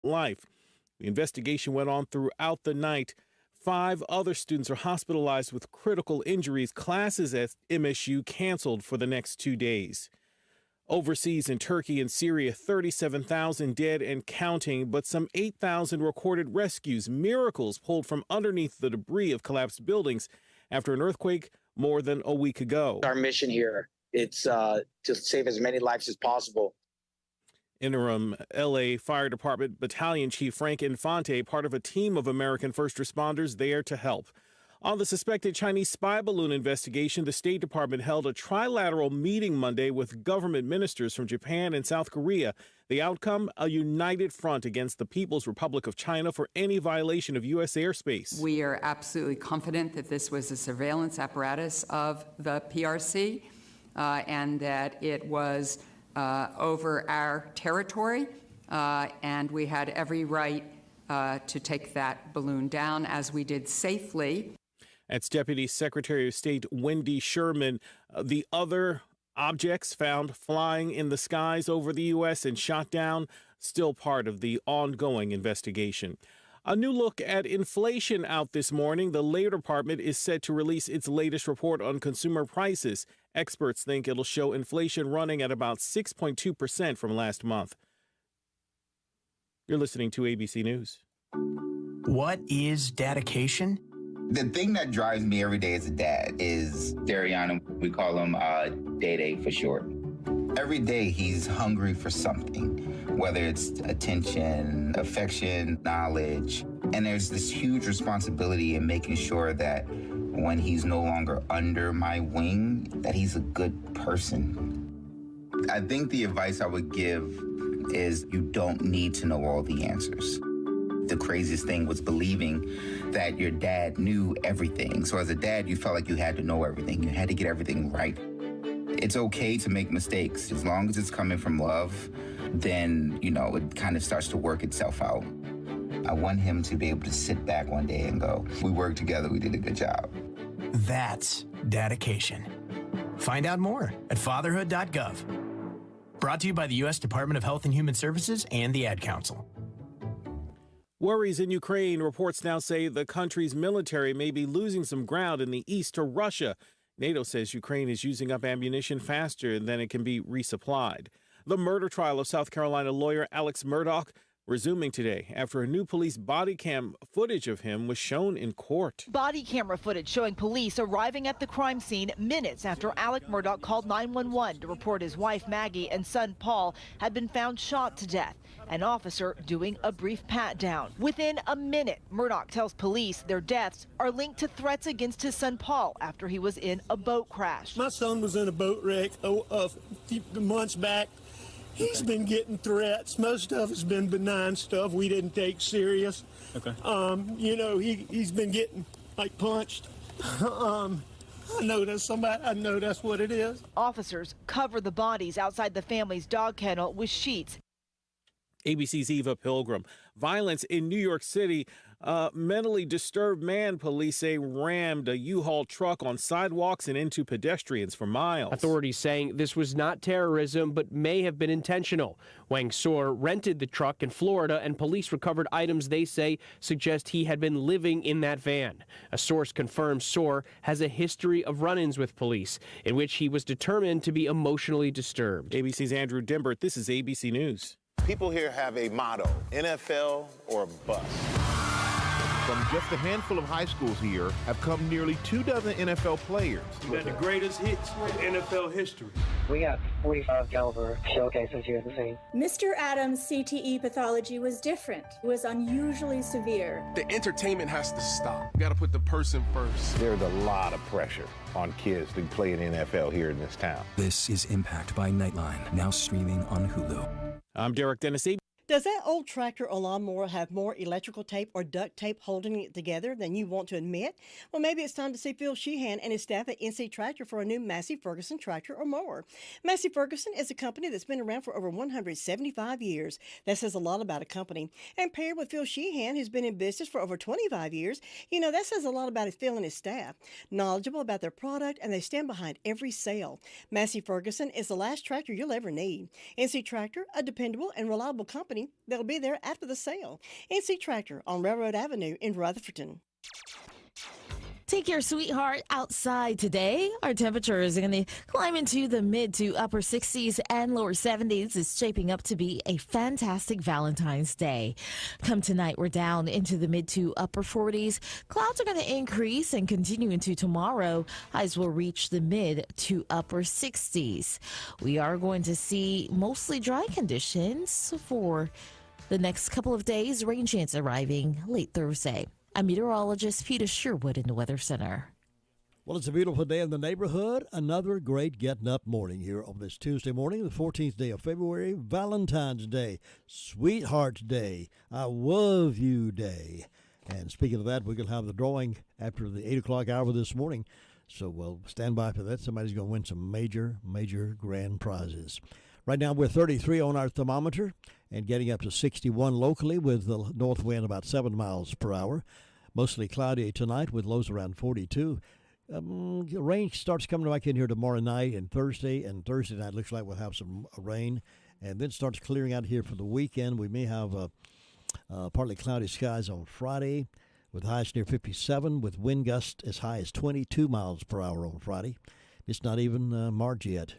life. The investigation went on throughout the night. 5 other students are hospitalized with critical injuries. Classes at MSU canceled for the next 2 days. Overseas in Turkey and Syria, 37,000 dead and counting, but some 8,000 recorded rescues, miracles pulled from underneath the debris of collapsed buildings after an earthquake more than a week ago. Our mission here, it's to save as many lives as possible. Interim L.A. Fire Department Battalion Chief Frank Infante, part of a team of American first responders there to help. On the suspected Chinese spy balloon investigation, the State Department held a trilateral meeting Monday with government ministers from Japan and South Korea. The outcome, a united front against the People's Republic of China for any violation of U.S. airspace. We are absolutely confident that this was a surveillance apparatus of the PRC and that it was over our territory, and we had every right to take that balloon down, as we did safely. That's Deputy Secretary of State Wendy Sherman. The other objects found flying in the skies over the U.S. and shot down, still part of the ongoing investigation. A new look at inflation out this morning. The Labor Department is set to release its latest report on consumer prices. Experts think it'll show inflation running at about 6.2% from last month. You're listening to ABC News. What is dedication? The thing that drives me every day as a dad is Dariana. We call him Day for short. Every day he's hungry for something, whether it's attention, affection, knowledge. And there's this huge responsibility in making sure that when he's no longer under my wing, that he's a good person. I think the advice I would give is you don't need to know all the answers. The craziest thing was believing that your dad knew everything. So as a dad, you felt like you had to know everything. You had to get everything right. It's okay to make mistakes. As long as it's coming from love, then, it kind of starts to work itself out. I want him to be able to sit back one day and go, we worked together, we did a good job. That's dedication. Find out more at fatherhood.gov. Brought to you by the U.S. Department of Health and Human Services and the Ad Council. Worries in Ukraine. Reports now say the country's military may be losing some ground in the east to Russia. NATO says Ukraine is using up ammunition faster than it can be resupplied. The murder trial of South Carolina lawyer Alex Murdaugh resuming today after a new police body cam footage of him was shown in court. Body camera footage showing police arriving at the crime scene minutes after Alex Murdaugh called 911 to report his wife Maggie and son Paul had been found shot to death. An officer doing a brief pat-down. Within a minute, Murdaugh tells police their deaths are linked to threats against his son Paul after he was in a boat crash. My son was in a boat wreck a few months back. He's been getting threats. Most of it's been benign stuff we didn't take serious. Okay. He's been getting punched. I know that's somebody. I know that's what it is. Officers cover the bodies outside the family's dog kennel with sheets. ABC's Eva Pilgrim. Violence in New York City. Mentally disturbed man, police say, rammed a U-Haul truck on sidewalks and into pedestrians for miles. Authorities saying this was not terrorism, but may have been intentional. Wang Soor rented the truck in Florida, and police recovered items they say suggest he had been living in that van. A source confirms Soor has a history of run-ins with police, in which he was determined to be emotionally disturbed. ABC's Andrew Dimbert. This is ABC News. People here have a motto, NFL or bust. From just a handful of high schools here have come nearly 24 NFL players. We got the greatest hits in NFL history. We got 45 caliber showcases here at the scene. Mr. Adams' CTE pathology was different. It was unusually severe. The entertainment has to stop. We got to put the person first. There's a lot of pressure on kids to play in the NFL here in this town. This is Impact by Nightline, now streaming on Hulu. I'm Derek Dennis. Does that old tractor or lawnmower have more electrical tape or duct tape holding it together than you want to admit? Well, maybe it's time to see Phil Sheehan and his staff at NC Tractor for a new Massey Ferguson tractor or mower. Massey Ferguson is a company that's been around for over 175 years. That says a lot about a company. And paired with Phil Sheehan, who's been in business for over 25 years, that says a lot about his Phil and his staff. Knowledgeable about their product, and they stand behind every sale. Massey Ferguson is the last tractor you'll ever need. NC Tractor, a dependable and reliable company Friday. They'll be there after the sale. NC Tractor on Railroad Avenue in Rutherford. Take your sweetheart outside today. Our temperature is going to climb into the mid to upper 60s and lower 70s. It's shaping up to be a fantastic Valentine's Day. Come tonight, we're down into the mid to upper 40s. Clouds are going to increase and continue into tomorrow. Highs will reach the mid to upper 60s. We are going to see mostly dry conditions for the next couple of days. Rain chance arriving late Thursday. I'm meteorologist Peter Sherwood in the Weather Center. Well, it's a beautiful day in the neighborhood. Another great getting up morning here on this Tuesday morning, the 14th day of February, Valentine's Day, Sweetheart's Day, I Love You Day. And speaking of that, we're going to have the drawing after the 8 o'clock hour this morning. So we'll stand by for that. Somebody's going to win some major grand prizes. Right now, we're 33 on our thermometer and getting up to 61 locally with the north wind about 7 miles per hour. Mostly cloudy tonight with lows around 42. Rain starts coming back in here tomorrow night and Thursday night looks like we'll have some rain. And then starts clearing out here for the weekend. We may have partly cloudy skies on Friday with highs near 57 with wind gusts as high as 22 miles per hour on Friday. It's not even March yet.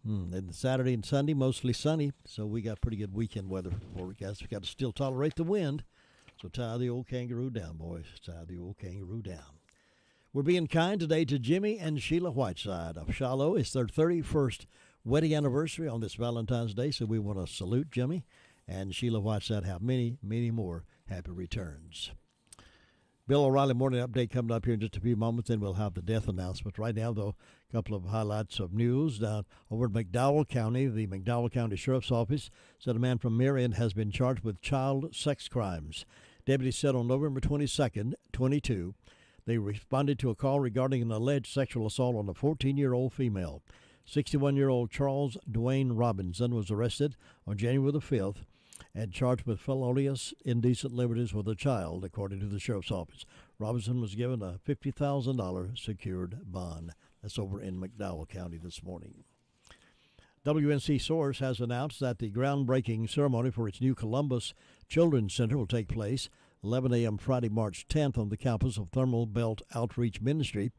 And Saturday and Sunday, mostly sunny, so we got pretty good weekend weather forecast. We got to still tolerate the wind, so tie the old kangaroo down, boys. Tie the old kangaroo down. We're being kind today to Jimmy and Sheila Whiteside of Shiloh. It's their 31st wedding anniversary on this Valentine's Day, so we want to salute Jimmy and Sheila Whiteside. Have many more happy returns. Bill O'Reilly morning update coming up here in just a few moments, then we'll have the death announcement. Right now, though, a couple of highlights of news down over in McDowell County. The McDowell County Sheriff's Office said a man from Marion has been charged with child sex crimes. Deputies said on November 22nd, 22, they responded to a call regarding an alleged sexual assault on a 14-year-old female. 61-year-old Charles Dwayne Robinson was arrested on January the 5th and charged with felonious indecent liberties with a child, according to the Sheriff's Office. Robinson was given a $50,000 secured bond. That's over in McDowell County this morning. WNC Source has announced that the groundbreaking ceremony for its new Columbus Children's Center will take place 11 a.m. Friday, March 10th on the campus of Thermal Belt Outreach Ministry.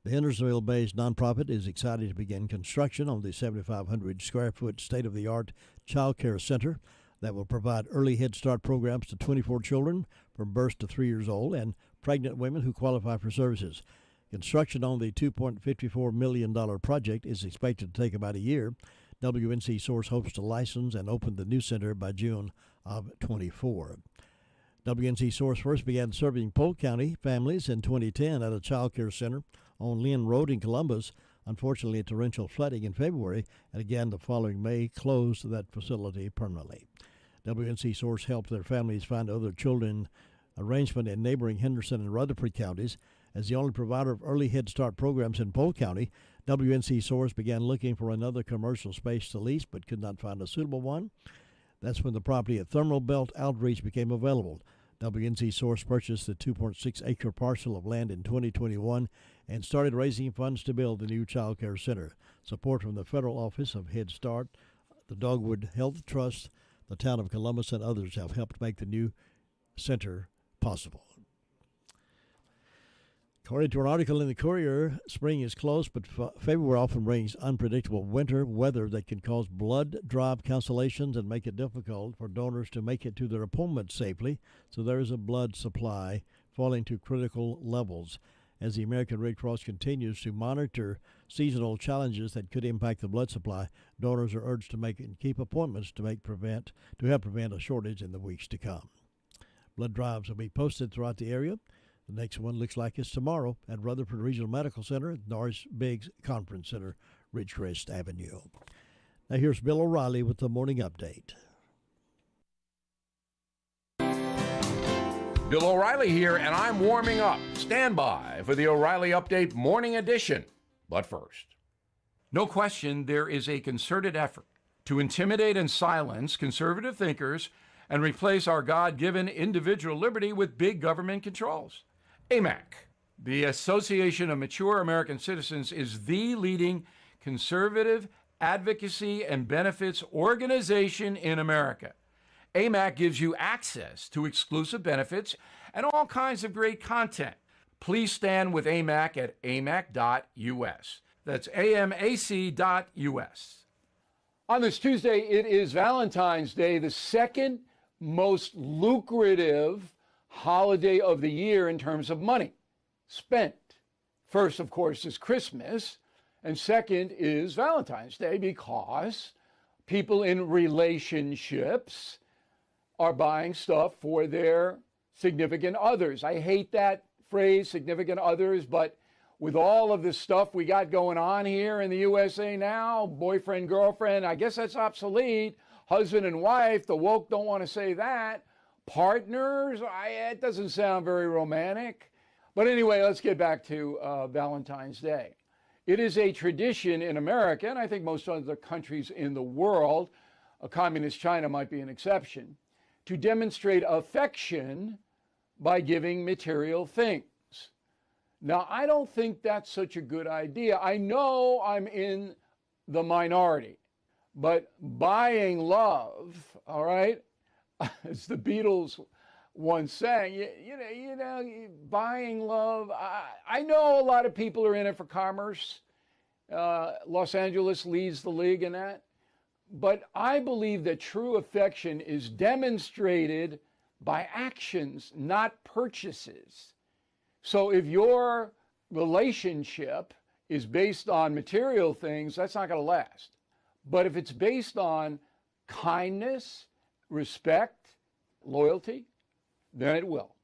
The Hendersonville-based nonprofit is excited to begin construction on the 7,500-square-foot state-of-the-art child care center that will provide early Head Start programs to 24 children from birth to 3 years old and pregnant women who qualify for services. Construction on the $2.54 million project is expected to take about a year. WNC Source hopes to license and open the new center by June of 24. WNC Source first began serving Polk County families in 2010 at a child care center on Lynn Road in Columbus. Unfortunately, torrential flooding in February and again the following May closed that facility permanently. WNC Source helped their families find other children arrangement in neighboring Henderson and Rutherford counties. As the only provider of early Head Start programs in Polk County, WNC Source began looking for another commercial space to lease but could not find a suitable one. That's when the property at Thermal Belt Outreach became available. WNC Source purchased the 2.6-acre parcel of land in 2021 and started raising funds to build the new child care center. Support from the Federal Office of Head Start, the Dogwood Health Trust, the town of Columbus, and others have helped make the new center possible. According to an article in the Courier, spring is close, but February often brings unpredictable winter weather that can cause blood drive cancellations and make it difficult for donors to make it to their appointments safely. So there is a blood supply falling to critical levels. As the American Red Cross continues to monitor seasonal challenges that could impact the blood supply, donors are urged to make and keep appointments to help prevent a shortage in the weeks to come. Blood drives will be posted throughout the area. The next one looks like it's tomorrow at Rutherford Regional Medical Center at Norris Biggs Conference Center, Ridgecrest Avenue. Now here's Bill O'Reilly with the morning update. Bill O'Reilly here, and I'm warming up. Stand by for the O'Reilly Update Morning Edition. But first, no question there is a concerted effort to intimidate and silence conservative thinkers and replace our God-given individual liberty with big government controls. AMAC, the Association of Mature American Citizens, is the leading conservative advocacy and benefits organization in America. AMAC gives you access to exclusive benefits and all kinds of great content. Please stand with AMAC at amac.us. That's amac.us. On this Tuesday, it is Valentine's Day, the second most lucrative holiday of the year in terms of money spent. First, of course, is Christmas, and second is Valentine's Day, because people in relationships are buying stuff for their significant others. I hate that phrase, significant others, but with all of this stuff we got going on here in the USA now, boyfriend, girlfriend, I guess that's obsolete. Husband and wife, the woke don't want to say that. Partners, it doesn't sound very romantic. But anyway, let's get back to Valentine's Day. It is a tradition in America, and I think most other countries in the world, communist China might be an exception, to demonstrate affection by giving material things. Now, I don't think that's such a good idea. I know I'm in the minority, but buying love, all right, as the Beatles once sang, you know, buying love. I know a lot of people are in it for commerce. Los Angeles leads the league in that. But I believe that true affection is demonstrated by actions, not purchases. So if your relationship is based on material things, that's not going to last. But if it's based on kindness, respect, loyalty, then it will.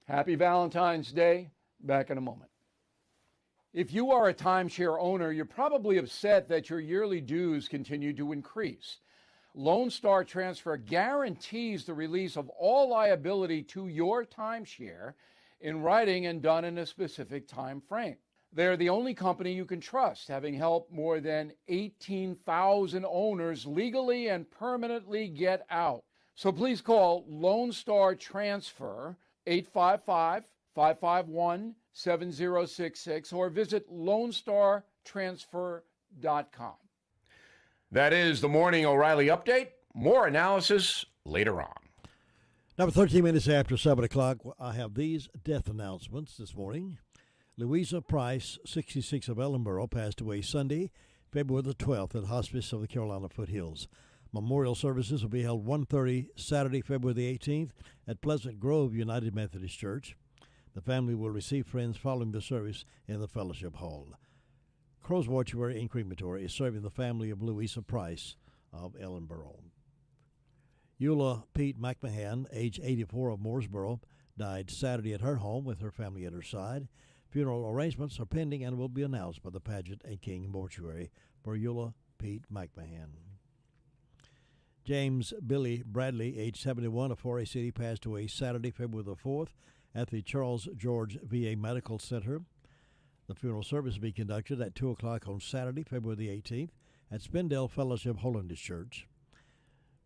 Happy Valentine's Day. Back in a moment. If you are a timeshare owner, you're probably upset that your yearly dues continue to increase. Lone Star Transfer guarantees the release of all liability to your timeshare in writing and done in a specific time frame. They're the only company you can trust, having helped more than 18,000 owners legally and permanently get out. So please call Lone Star Transfer 855-551-7066 or visit LoneStarTransfer.com. That is the Morning O'Reilly Update. More analysis later on. Now, 13 minutes after 7 o'clock, I have these death announcements this morning. Louisa Price, 66 of Ellenboro, passed away Sunday, February the 12th at Hospice of the Carolina Foothills. Memorial services will be held 1:30 Saturday, February the 18th at Pleasant Grove United Methodist Church. The family will receive friends following the service in the Fellowship Hall. Crow's Mortuary and Crematory is serving the family of Louisa Price of Ellenboro. Eula Pete McMahon, age 84 of Mooresboro, died Saturday at her home with her family at her side. Funeral arrangements are pending and will be announced by the Paget and King Mortuary for Eula Pete McMahon. James Billy Bradley, age 71 of Forest City, passed away Saturday, February the 4th at the Charles George VA Medical Center. The funeral service will be conducted at 2 o'clock on Saturday, February the 18th at Spindale Fellowship Holiness Church.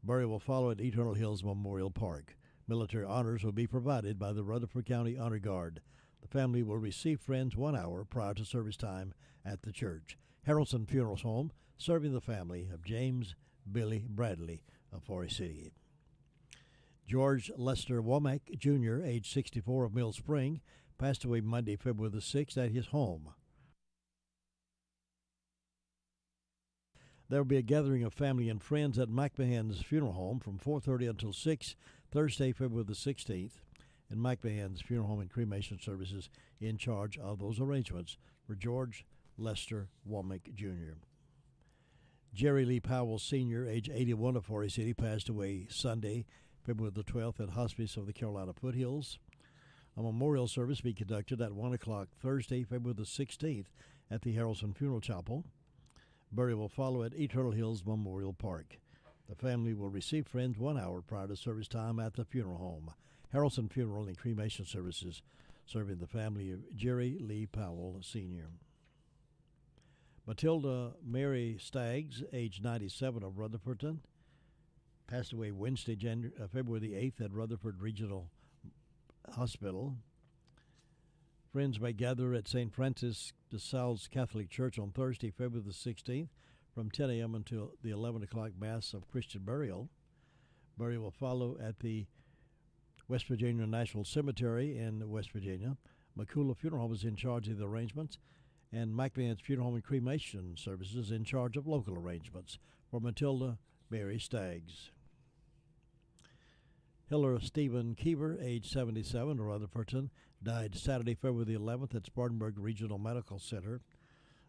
Burial will follow at Eternal Hills Memorial Park. Military honors will be provided by the Rutherford County Honor Guard. The family will receive friends 1 hour prior to service time at the church. Harrelson Funeral Home, serving the family of James Billy Bradley of Forest City. George Lester Womack, Jr., age 64 of Mill Spring, passed away Monday, February the 6th at his home. There will be a gathering of family and friends at McMahon's funeral home from 4:30 until 6, Thursday, February the 16th. And McMahon's funeral home and cremation services in charge of those arrangements for George Lester Womack, Jr. Jerry Lee Powell, Sr., age 81 of Forest City, passed away Sunday, February the 12th at Hospice of the Carolina Foothills. A memorial service will be conducted at 1 o'clock Thursday, February the 16th at the Harrelson Funeral Chapel. Burial will follow at Eternal Hills Memorial Park. The family will receive friends 1 hour prior to service time at the funeral home. Harrelson Funeral and Cremation Services, serving the family of Jerry Lee Powell, Sr. Matilda Mary Staggs, age 97 of Rutherfordton, passed away Wednesday, February the 8th at Rutherford Regional Hospital. Friends may gather at St. Francis de Sales Catholic Church on Thursday, February the 16th from 10 a.m. until the 11 o'clock Mass of Christian burial. Burial will follow at the West Virginia National Cemetery in West Virginia. McCullough Funeral Home is in charge of the arrangements, and Mike Vance Funeral Home and Cremation Services in charge of local arrangements for Matilda Mary Staggs. Hiller Stephen Keever, age 77, of Rutherfordton, died Saturday, February the 11th at Spartanburg Regional Medical Center.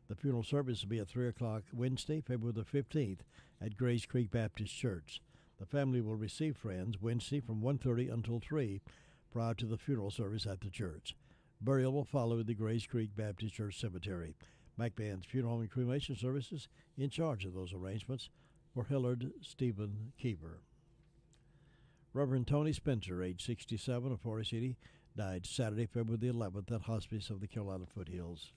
The funeral service will be at 3 o'clock Wednesday, February the 15th, at Grays Creek Baptist Church. The family will receive friends Wednesday from 1:30 until 3 prior to the funeral service at the church. Burial will follow at the Grays Creek Baptist Church Cemetery. McBand's Funeral Home and Cremation Services in charge of those arrangements for Hillard Stephen Keeper. Reverend Tony Spencer, age 67, of Forest City, died Saturday, February the 11th at Hospice of the Carolina Foothills.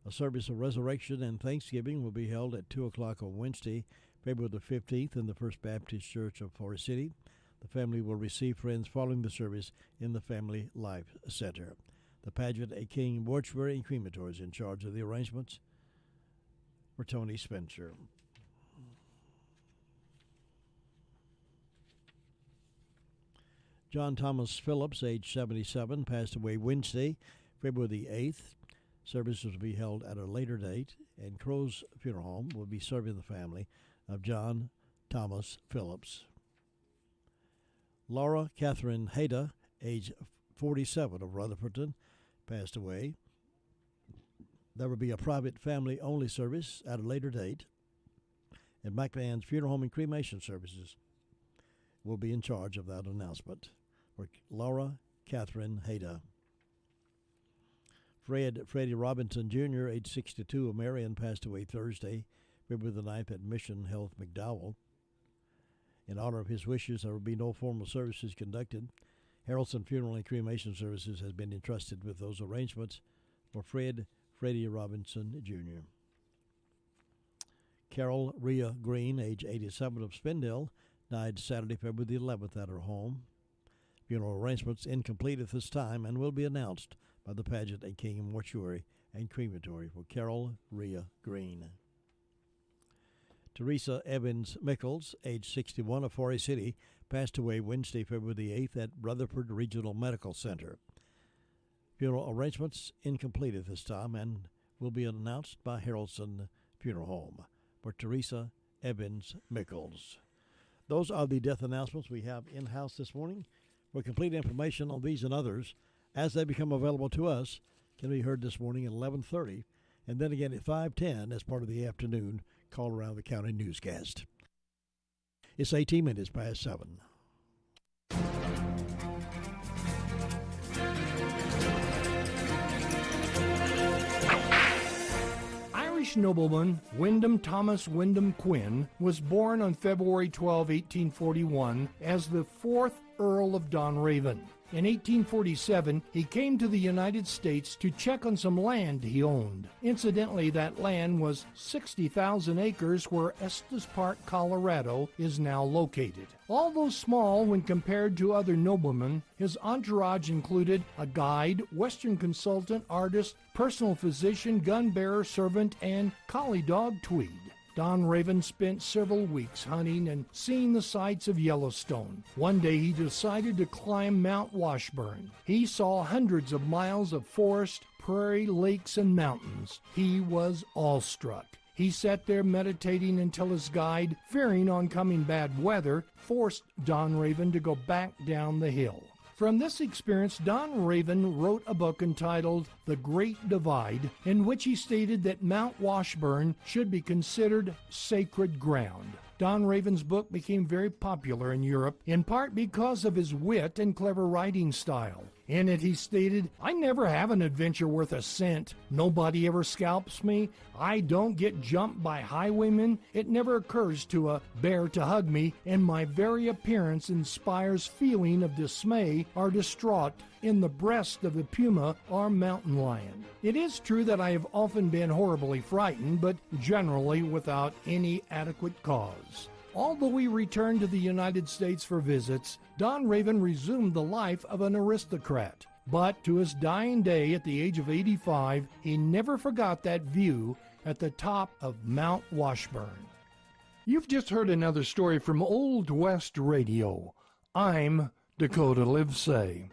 A service of resurrection and thanksgiving will be held at 2 o'clock on Wednesday, February the 15th, in the First Baptist Church of Forest City. The family will receive friends following the service in the Family Life Center. The Pageant A King Mortuary and Crematory is in charge of the arrangements for Tony Spencer. John Thomas Phillips, age 77, passed away Wednesday, February the 8th. Services will be held at a later date, and Crow's Funeral Home will be serving the family of John Thomas Phillips. Laura Catherine Hayda, age 47, of Rutherfordton, passed away. There will be a private family-only service at a later date, and McMahon's Funeral Home and Cremation Services will be in charge of that announcement for Laura Catherine Hayda. Freddie Robinson Jr., age 62, of Marion, passed away Thursday, February the 9th, at Mission Health McDowell. In honor of his wishes, there will be no formal services conducted. Harrelson Funeral and Cremation Services has been entrusted with those arrangements for Freddie Robinson Jr. Carol Rhea Green, age 87, of Spindale, died Saturday, February the 11th, at her home. Funeral arrangements incomplete at this time and will be announced by the Pageant and King Mortuary and Crematory for Carol Rhea Green. Teresa Evans Mickles, age 61, of Forest City, passed away Wednesday, February the 8th, at Rutherford Regional Medical Center. Funeral arrangements incomplete at this time and will be announced by Harrelson Funeral Home for Teresa Evans Mickles. Those are the death announcements we have in-house this morning. For complete information on these and others, as they become available to us, can be heard this morning at 11:30, and then again at 5:10 as part of the afternoon Call Around the County newscast. It's 18 minutes past 7. Irish nobleman Wyndham Thomas Wyndham Quinn was born on February 12, 1841, as the 4th Earl of Donraven. In 1847, he came to the United States to check on some land he owned. Incidentally, that land was 60,000 acres where Estes Park, Colorado, is now located. Although small when compared to other noblemen, his entourage included a guide, Western consultant, artist, personal physician, gun bearer, servant, and collie dog Tweed. Donraven spent several weeks hunting and seeing the sights of Yellowstone. One day he decided to climb Mount Washburn. He saw hundreds of miles of forest, prairie, lakes, and mountains. He was awestruck. He sat there meditating until his guide, fearing oncoming bad weather, forced Donraven to go back down the hill. From this experience, Donraven wrote a book entitled The Great Divide, in which he stated that Mount Washburn should be considered sacred ground. Donraven's book became very popular in Europe, in part because of his wit and clever writing style. In it he stated, "I never have an adventure worth a cent. Nobody ever scalps me. I don't get jumped by highwaymen. It never occurs to a bear to hug me, and my very appearance inspires feeling of dismay or distraught in the breast of the puma or mountain lion. It is true that I have often been horribly frightened, but generally without any adequate cause." Although he returned to the United States for visits, Donraven resumed the life of an aristocrat. But to his dying day at the age of 85, he never forgot that view at the top of Mount Washburn. You've just heard another story from Old West Radio. I'm Dakota Livesay.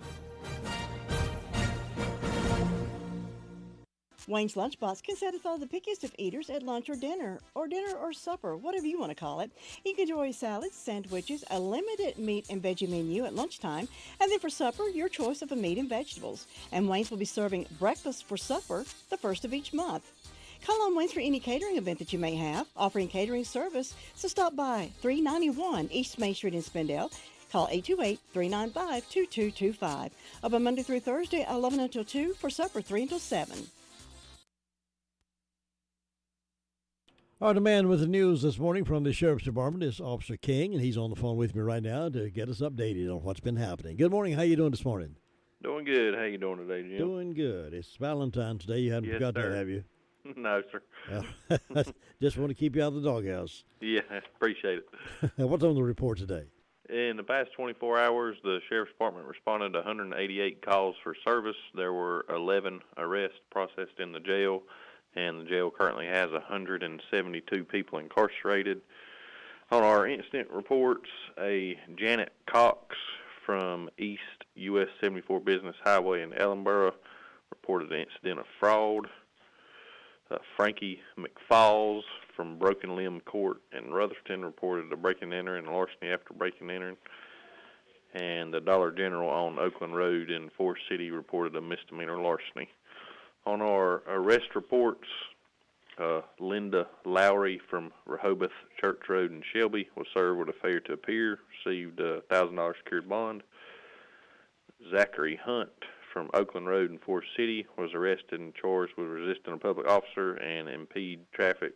Wayne's Lunchbox can satisfy the pickiest of eaters at lunch or dinner or supper, whatever you want to call it. You can enjoy salads, sandwiches, a limited meat and veggie menu at lunchtime, and then for supper, your choice of a meat and vegetables. And Wayne's will be serving breakfast for supper the first of each month. Call on Wayne's for any catering event that you may have, offering catering service, so stop by 391 East Main Street in Spindale. Call 828-395-2225. Open Monday through Thursday, 11 until 2, for supper 3 until 7. Our man with the news this morning from the Sheriff's Department is Officer King, and he's on the phone with me right now to get us updated on what's been happening. Good morning. How you doing this morning? Doing good. How you doing today, Jim? Doing good. It's Valentine's Day. You haven't forgot that, have you? No, sir. Just want to keep you out of the doghouse. Yeah, appreciate it. What's on the report today? In the past 24 hours, the Sheriff's Department responded to 188 calls for service. There were 11 arrests processed in the jail, and the jail currently has 172 people incarcerated. On our incident reports, a Janet Cox from East US 74 Business Highway in Ellenboro reported an incident of fraud. Frankie McFalls from Broken Limb Court in Rutherford reported a break and enter and larceny after break and entering. And the Dollar General on Oakland Road in Forest City reported a misdemeanor larceny. On our arrest reports, Linda Lowry from Rehoboth Church Road in Shelby was served with a failure to appear, received a $1,000 secured bond. Zachary Hunt from Oakland Road in Forest City was arrested and charged with resisting a public officer and impede traffic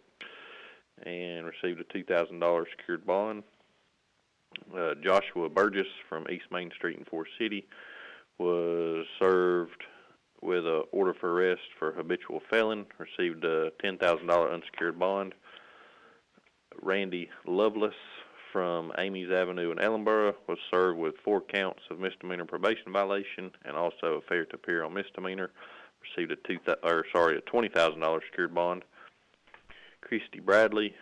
and received a $2,000 secured bond. Joshua Burgess from East Main Street in Forest City was served with an order for arrest for habitual felon, received a $10,000 unsecured bond. Randy Lovelace from Amy's Avenue in Ellenboro was served with 4 counts of misdemeanor probation violation and also a failure to appear on misdemeanor, received a $20,000 secured bond. Christy Bradley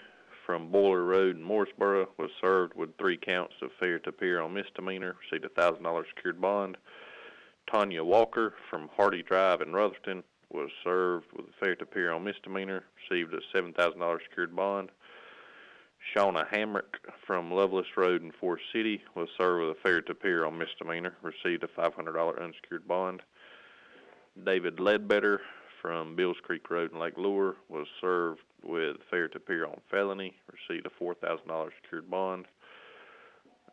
from Boiler Road in Morrisboro was served with 3 counts of failure to appear on misdemeanor, received a $1,000 secured bond. Tanya Walker from Hardy Drive in Rutherford was served with a failure to appear on misdemeanor, received a $7,000 secured bond. Shauna Hamrick from Lovelace Road in Forest City was served with a failure to appear on misdemeanor, received a $500 unsecured bond. David Ledbetter from Bills Creek Road in Lake Lure was served with failure to appear on felony, received a $4,000 secured bond.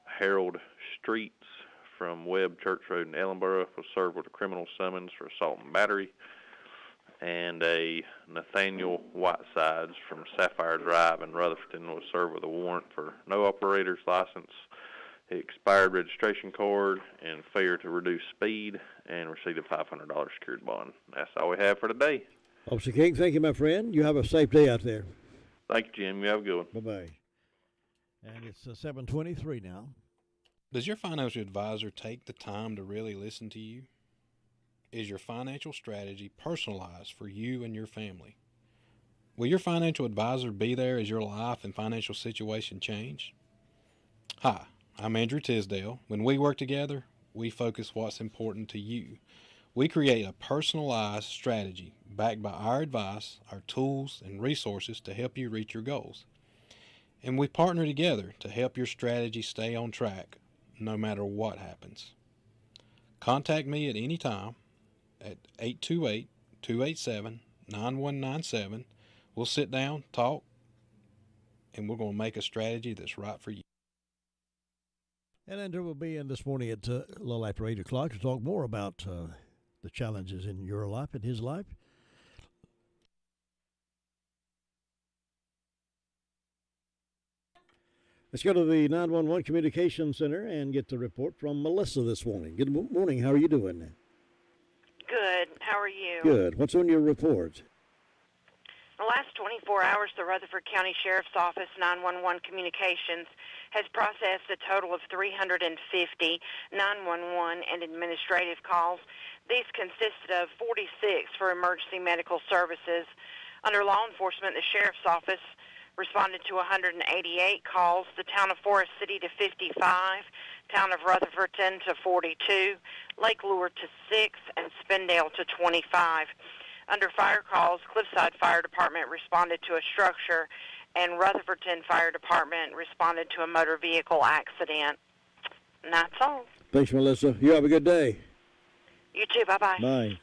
Harold Streets from Webb Church Road in Ellenboro was served with a criminal summons for assault and battery. And a Nathaniel Whitesides from Sapphire Drive in Rutherford was served with a warrant for no operator's license, expired registration card, and failure to reduce speed, and received a $500 secured bond. That's all we have for today. Officer King, thank you, my friend. You have a safe day out there. Thank you, Jim. You have a good one. Bye-bye. And it's 7:23 now. Does your financial advisor take the time to really listen to you? Is your financial strategy personalized for you and your family? Will your financial advisor be there as your life and financial situation change? Hi, I'm Andrew Tisdale. When we work together, we focus what's important to you. We create a personalized strategy backed by our advice, our tools, and resources to help you reach your goals. And we partner together to help your strategy stay on track no matter what happens. Contact me at any time at 828-287-9197. We'll sit down, talk, and we're going to make a strategy that's right for you. And Andrew will be in this morning at a little after 8 o'clock to talk more about the challenges in your life and his life. Let's go to the 911 Communications Center and get the report from Melissa this morning. Good morning. How are you doing? Good. How are you? Good. What's on your report? In the last 24 hours, the Rutherford County Sheriff's Office 911 Communications has processed a total of 350 911 and administrative calls. These consisted of 46 for emergency medical services. Under law enforcement, the Sheriff's Office responded to 188 calls. The town of Forest City to 55, town of Rutherfordton to 42, Lake Lure to 6, and Spindale to 25. Under fire calls, Cliffside Fire Department responded to a structure, and Rutherfordton Fire Department responded to a motor vehicle accident. And that's all. Thanks, Melissa. You have a good day. You too. Bye-bye. Bye.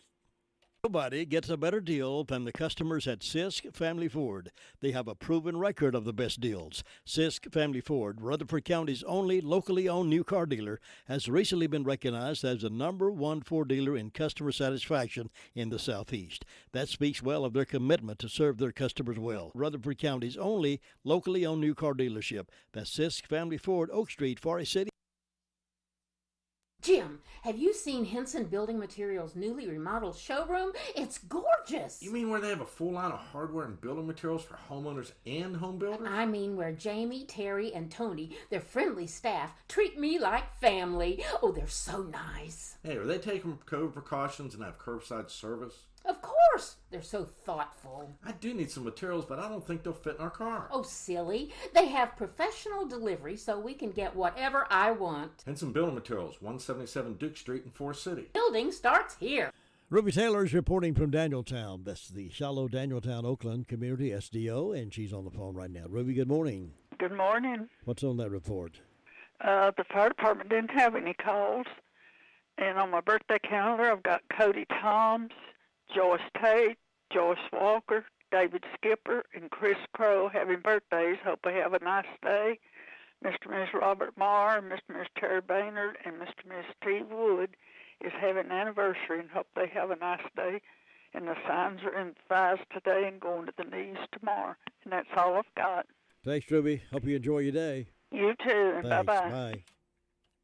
Nobody gets a better deal than the customers at Sisk Family Ford. They have a proven record of the best deals. Sisk Family Ford, Rutherford County's only locally owned new car dealer, has recently been recognized as the #1 Ford dealer in customer satisfaction in the Southeast. That speaks well of their commitment to serve their customers well. Rutherford County's only locally owned new car dealership. That's Sisk Family Ford, Oak Street, Forest City. Jim, have you seen Henson Building Materials' newly remodeled showroom? It's gorgeous. You mean where they have a full line of hardware and building materials for homeowners and home builders? I mean where Jamie, Terry, and Tony, their friendly staff, treat me like family. Oh, they're so nice. Hey, are they taking COVID precautions and have curbside service? Of course. They're so thoughtful. I do need some materials, but I don't think they'll fit in our car. Oh, silly. They have professional delivery so we can get whatever I want. Henson Building Materials, 177 Duke Street in Forest City. Building starts here. Ruby Taylor is reporting from Danieltown. That's the Shallow Danieltown, Oakland Community SDO, and she's on the phone right now. Ruby, good morning. Good morning. What's on that report? The fire department didn't have any calls. And on my birthday calendar, I've got Cody Toms, Joyce Tate, Joyce Walker, David Skipper, and Chris Crow having birthdays. Hope they have a nice day. Mr. and Ms. Robert Marr, Mr. and Ms. Terry Baynard, and Mr. and Ms. Steve Wood is having an anniversary, and hope they have a nice day. And the signs are in the 5s today and going to the knees tomorrow. And that's all I've got. Thanks, Ruby. Hope you enjoy your day. You too, and Thanks. bye-bye. Bye.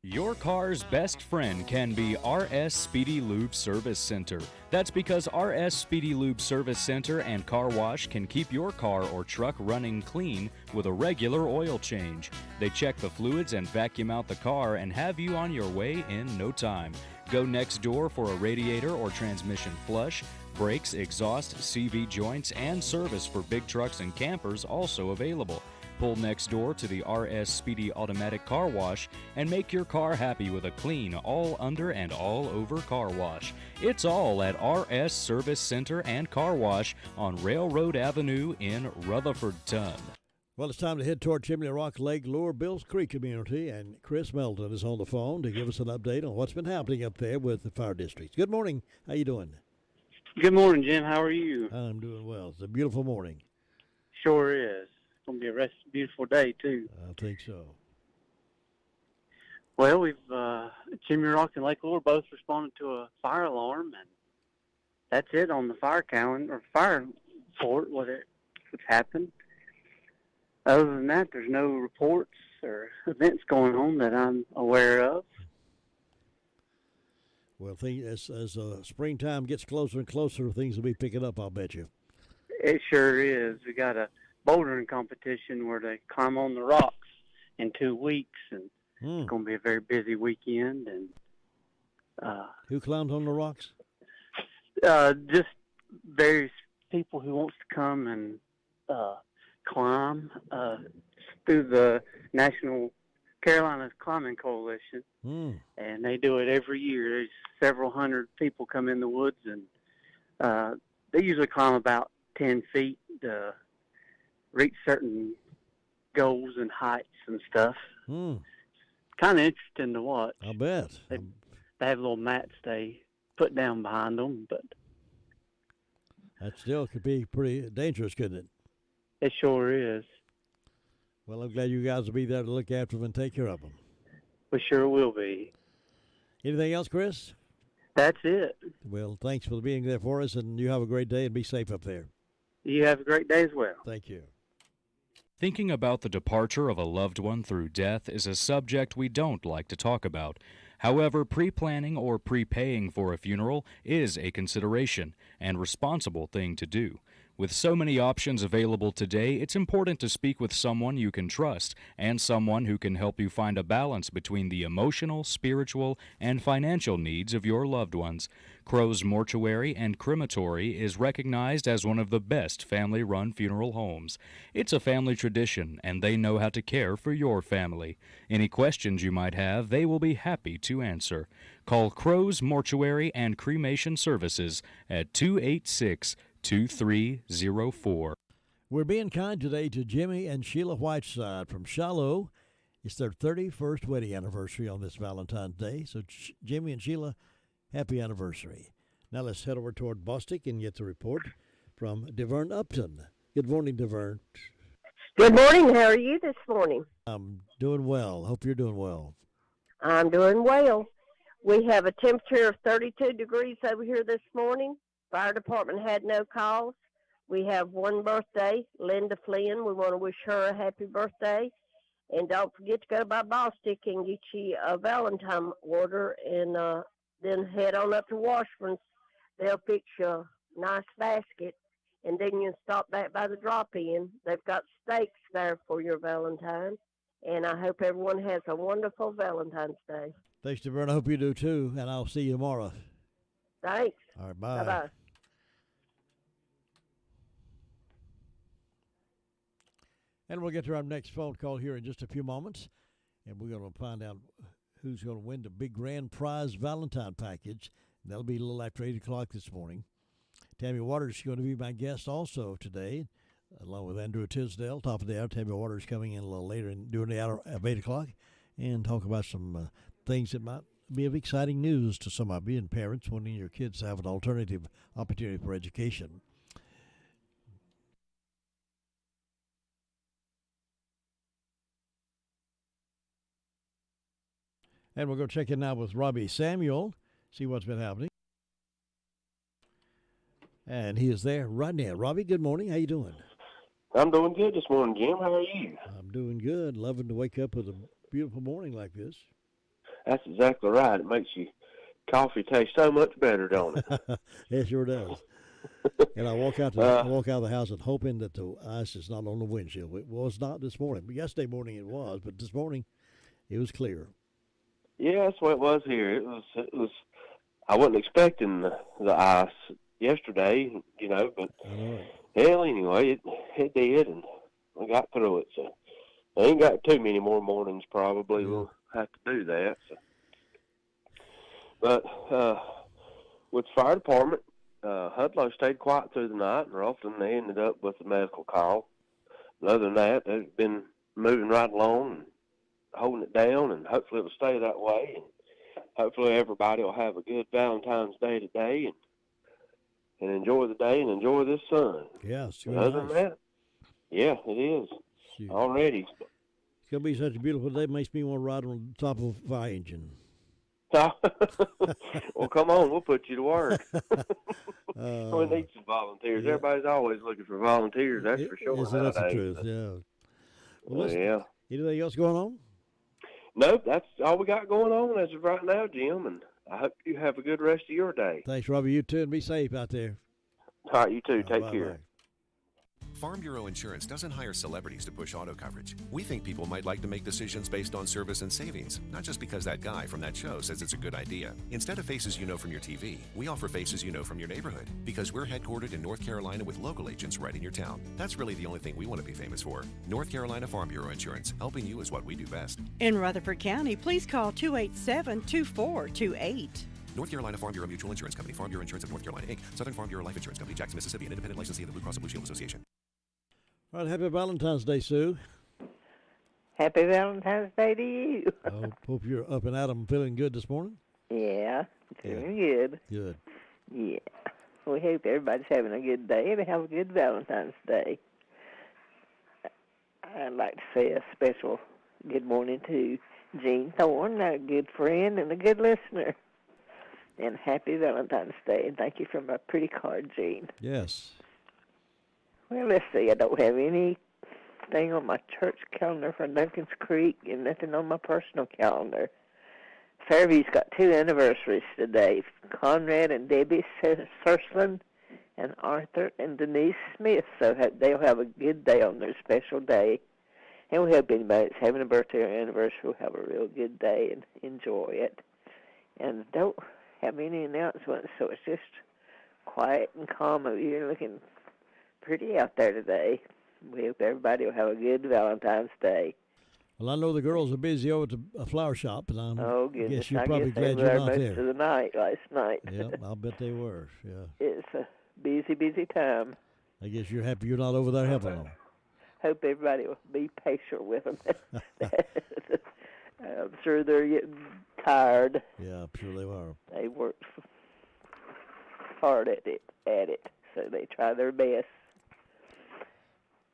Your car's best friend can be RS Speedy Lube Service Center. That's because RS Speedy Lube Service Center and Car Wash can keep your car or truck running clean with a regular oil change. They check the fluids and vacuum out the car and have you on your way in no time. Go next door for a radiator or transmission flush. Brakes, exhaust, CV joints, and service for big trucks and campers also available. Pull next door to the RS Speedy Automatic Car Wash and make your car happy with a clean, all under and all over car wash. It's all at RS Service Center and Car Wash on Railroad Avenue in Rutherfordton. Well, it's time to head toward Chimney Rock, Lake Lure, Bills Creek community, and Chris Melton is on the phone to give us an update on what's been happening up there with the fire districts. Good morning. How you doing? Good morning, Jim. How are you? I'm doing well. It's a beautiful morning. Sure is. It's going to be a beautiful day, too. I think so. Well, we've, Chimney Rock and Lake Lure both responded to a fire alarm, and that's it on the fire calendar, or fire report, what's happened. Other than that, there's no reports or events going on that I'm aware of. Well, as springtime gets closer and closer, things will be picking up, I'll bet you. It sure is. We got a bouldering competition where they climb on the rocks in 2 weeks, and it's going to be a very busy weekend. And who climbs on the rocks? Just various people who wants to come and climb through the National Carolinas Climbing Coalition, and they do it every year. There's several hundred people come in the woods, and they usually climb about 10 feet to reach certain goals and heights and stuff. Kind of interesting to watch. I'll bet. They have little mats they put down behind them, but that still could be pretty dangerous, couldn't it? It sure is. Well, I'm glad you guys will be there to look after them and take care of them. We sure will be. Anything else, Chris? That's it. Well, thanks for being there for us, and you have a great day and be safe up there. You have a great day as well. Thank you. Thinking about the departure of a loved one through death is a subject we don't like to talk about. However, pre-planning or prepaying for a funeral is a consideration and responsible thing to do. With so many options available today, it's important to speak with someone you can trust and someone who can help you find a balance between the emotional, spiritual, and financial needs of your loved ones. Crow's Mortuary and Crematory is recognized as one of the best family-run funeral homes. It's a family tradition, and they know how to care for your family. Any questions you might have, they will be happy to answer. Call Crow's Mortuary and Cremation Services at 286-2304. We're being kind today to Jimmy and Sheila Whiteside from Shiloh. It's their 31st wedding anniversary on this Valentine's Day. So Jimmy and Sheila, happy anniversary. Now let's head over toward Bostic and get the report from DeVern Upton. Good morning, DeVern. Good morning. How are you this morning? I'm doing well. Hope you're doing well. I'm doing well. We have a temperature of 32 degrees over here this morning. Fire department had no calls. We have one birthday, Linda Flynn. We want to wish her a happy birthday. And don't forget to go by Bostic and get you a Valentine order, and then head on up to Washburn's. They'll fix you a nice basket, and then you can stop back by the drop-in. They've got steaks there for your Valentine, and I hope everyone has a wonderful Valentine's Day. Thanks, DeVern. I hope you do too, and I'll see you tomorrow. Thanks. All right, bye. Bye-bye. And we'll get to our next phone call here in just a few moments, and we're going to find out who's going to win the big grand prize Valentine package. And that'll be a little after 8 o'clock this morning. Tammy Waters is going to be my guest also today, along with Andrew Tisdale. Top of the hour, Tammy Waters coming in a little later during the hour of 8 o'clock, and talk about some things that might be of exciting news to some of you and parents wanting your kids to have an alternative opportunity for education. And we'll go check in now with Robbie Samuel, see what's been happening. And he is there right now. Robbie, good morning. How you doing? I'm doing good this morning, Jim. How are you? I'm doing good. Loving to wake up with a beautiful morning like this. That's exactly right. It makes your coffee taste so much better, don't it? It sure does. And I walk out of the house and hoping that the ice is not on the windshield. It was not this morning. But yesterday morning it was, but this morning it was clear. Yeah, that's what it was here. It was. I wasn't expecting the ice yesterday, but hell, anyway, it did, and we got through it. So I ain't got too many more mornings. Probably we'll have to do that. So. But with the fire department, Hudlow stayed quiet through the night, and Ralston, they ended up with a medical call. But other than that, they've been moving right along and holding it down, and hopefully it'll stay that way. And hopefully everybody will have a good Valentine's Day today, and enjoy the day and enjoy this sun. Yeah, it's other than that, yeah, it is already. It's gonna be such a beautiful day. It makes me want to ride on the top of a fire engine. Well, come on, we'll put you to work. We need some volunteers. Yeah. Everybody's always looking for volunteers. That's for sure. That's the truth. Yeah. Well, yeah. Anything else going on? Nope, that's all we got going on as of right now, Jim, and I hope you have a good rest of your day. Thanks, Robbie. You too, and be safe out there. All right, you too. Take care. Farm Bureau Insurance doesn't hire celebrities to push auto coverage. We think people might like to make decisions based on service and savings, not just because that guy from that show says it's a good idea. Instead of faces you know from your TV, we offer faces you know from your neighborhood, because we're headquartered in North Carolina with local agents right in your town. That's really the only thing we want to be famous for. North Carolina Farm Bureau Insurance, helping you is what we do best. In Rutherford County, please call 287-2428. North Carolina Farm Bureau Mutual Insurance Company, Farm Bureau Insurance of North Carolina, Inc., Southern Farm Bureau Life Insurance Company, Jackson, Mississippi, an independent licensee of the Blue Cross and Blue Shield Association. All right, happy Valentine's Day, Sue. Happy Valentine's Day to you. I hope you're up and at 'em, feeling good this morning. Yeah, feeling good. Good. Yeah. We hope everybody's having a good day and have a good Valentine's Day. I'd like to say a special good morning to Jean Thorne, a good friend and a good listener. And happy Valentine's Day, and thank you for my pretty card, Jean. Yes. Well, let's see. I don't have anything on my church calendar for Duncan's Creek and nothing on my personal calendar. Fairview's got 2 anniversaries today. Conrad and Debbie Sursland and Arthur and Denise Smith. So they'll have a good day on their special day. And we hope anybody that's having a birthday or anniversary will have a real good day and enjoy it. And don't have any announcements, so it's just quiet and calm over here, looking pretty out there today. We hope everybody will have a good Valentine's Day. Well, I know the girls are busy over at the flower shop, and I guess you're probably they glad were you're there not most there. of the night last night. Yeah, I'll bet they were. Yeah. It's a busy time. I guess you're happy you're not over there helping them. Hope everybody will be patient with them. I'm sure they're getting tired. Yeah, I'm sure they are. They worked hard at it, so they try their best.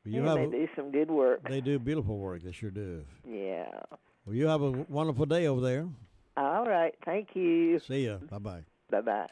Well, they do some good work. They do beautiful work. They sure do. Yeah. Well, you have a wonderful day over there. All right. Thank you. See ya. Bye-bye. Bye-bye.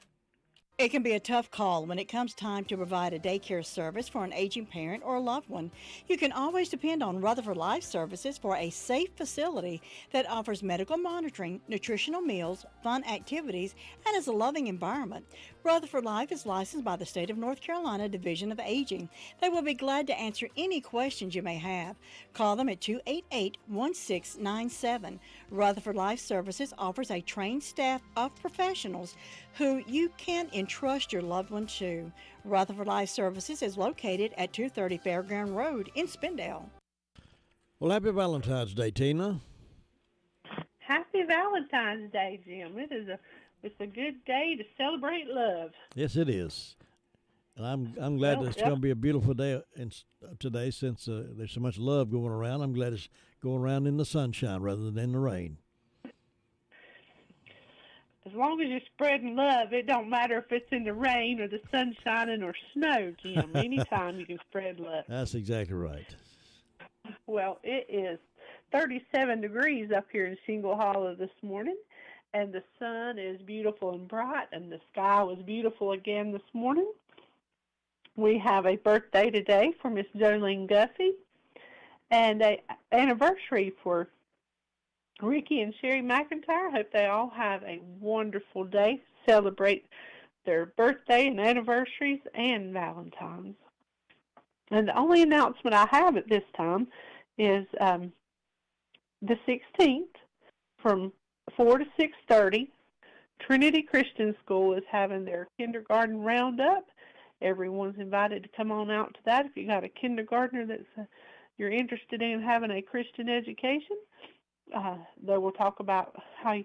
It can be a tough call when it comes time to provide a daycare service for an aging parent or a loved one. You can always depend on Rutherford Life Services for a safe facility that offers medical monitoring, nutritional meals, fun activities, and is a loving environment. Rutherford Life is licensed by the State of North Carolina Division of Aging. They will be glad to answer any questions you may have. Call them at 288-1697. Rutherford Life Services offers a trained staff of professionals who you can entrust your loved one to. Rutherford Life Services is located at 230 Fairground Road in Spindale. Well, happy Valentine's Day, Tina. Happy Valentine's Day, Jim. It's a good day to celebrate love. Yes, it is. And I'm glad it's going to be a beautiful day today since there's so much love going around. I'm glad it's going around in the sunshine rather than in the rain. As long as you're spreading love, it don't matter if it's in the rain or the sun shining or snow, Jim. Anytime you can spread love. That's exactly right. Well, it is 37 degrees up here in Shingle Hollow this morning, and the sun is beautiful and bright, and the sky was beautiful again this morning. We have a birthday today for Miss Jolene Guffey, and an anniversary for Ricky and Sherry McIntyre. Hope they all have a wonderful day. Celebrate their birthday and anniversaries and Valentine's. And the only announcement I have at this time is the 16th from 4 to 6:30. Trinity Christian School is having their kindergarten roundup. Everyone's invited to come on out to that. If you got a kindergartner that's you're interested in having a Christian education, they will talk about how you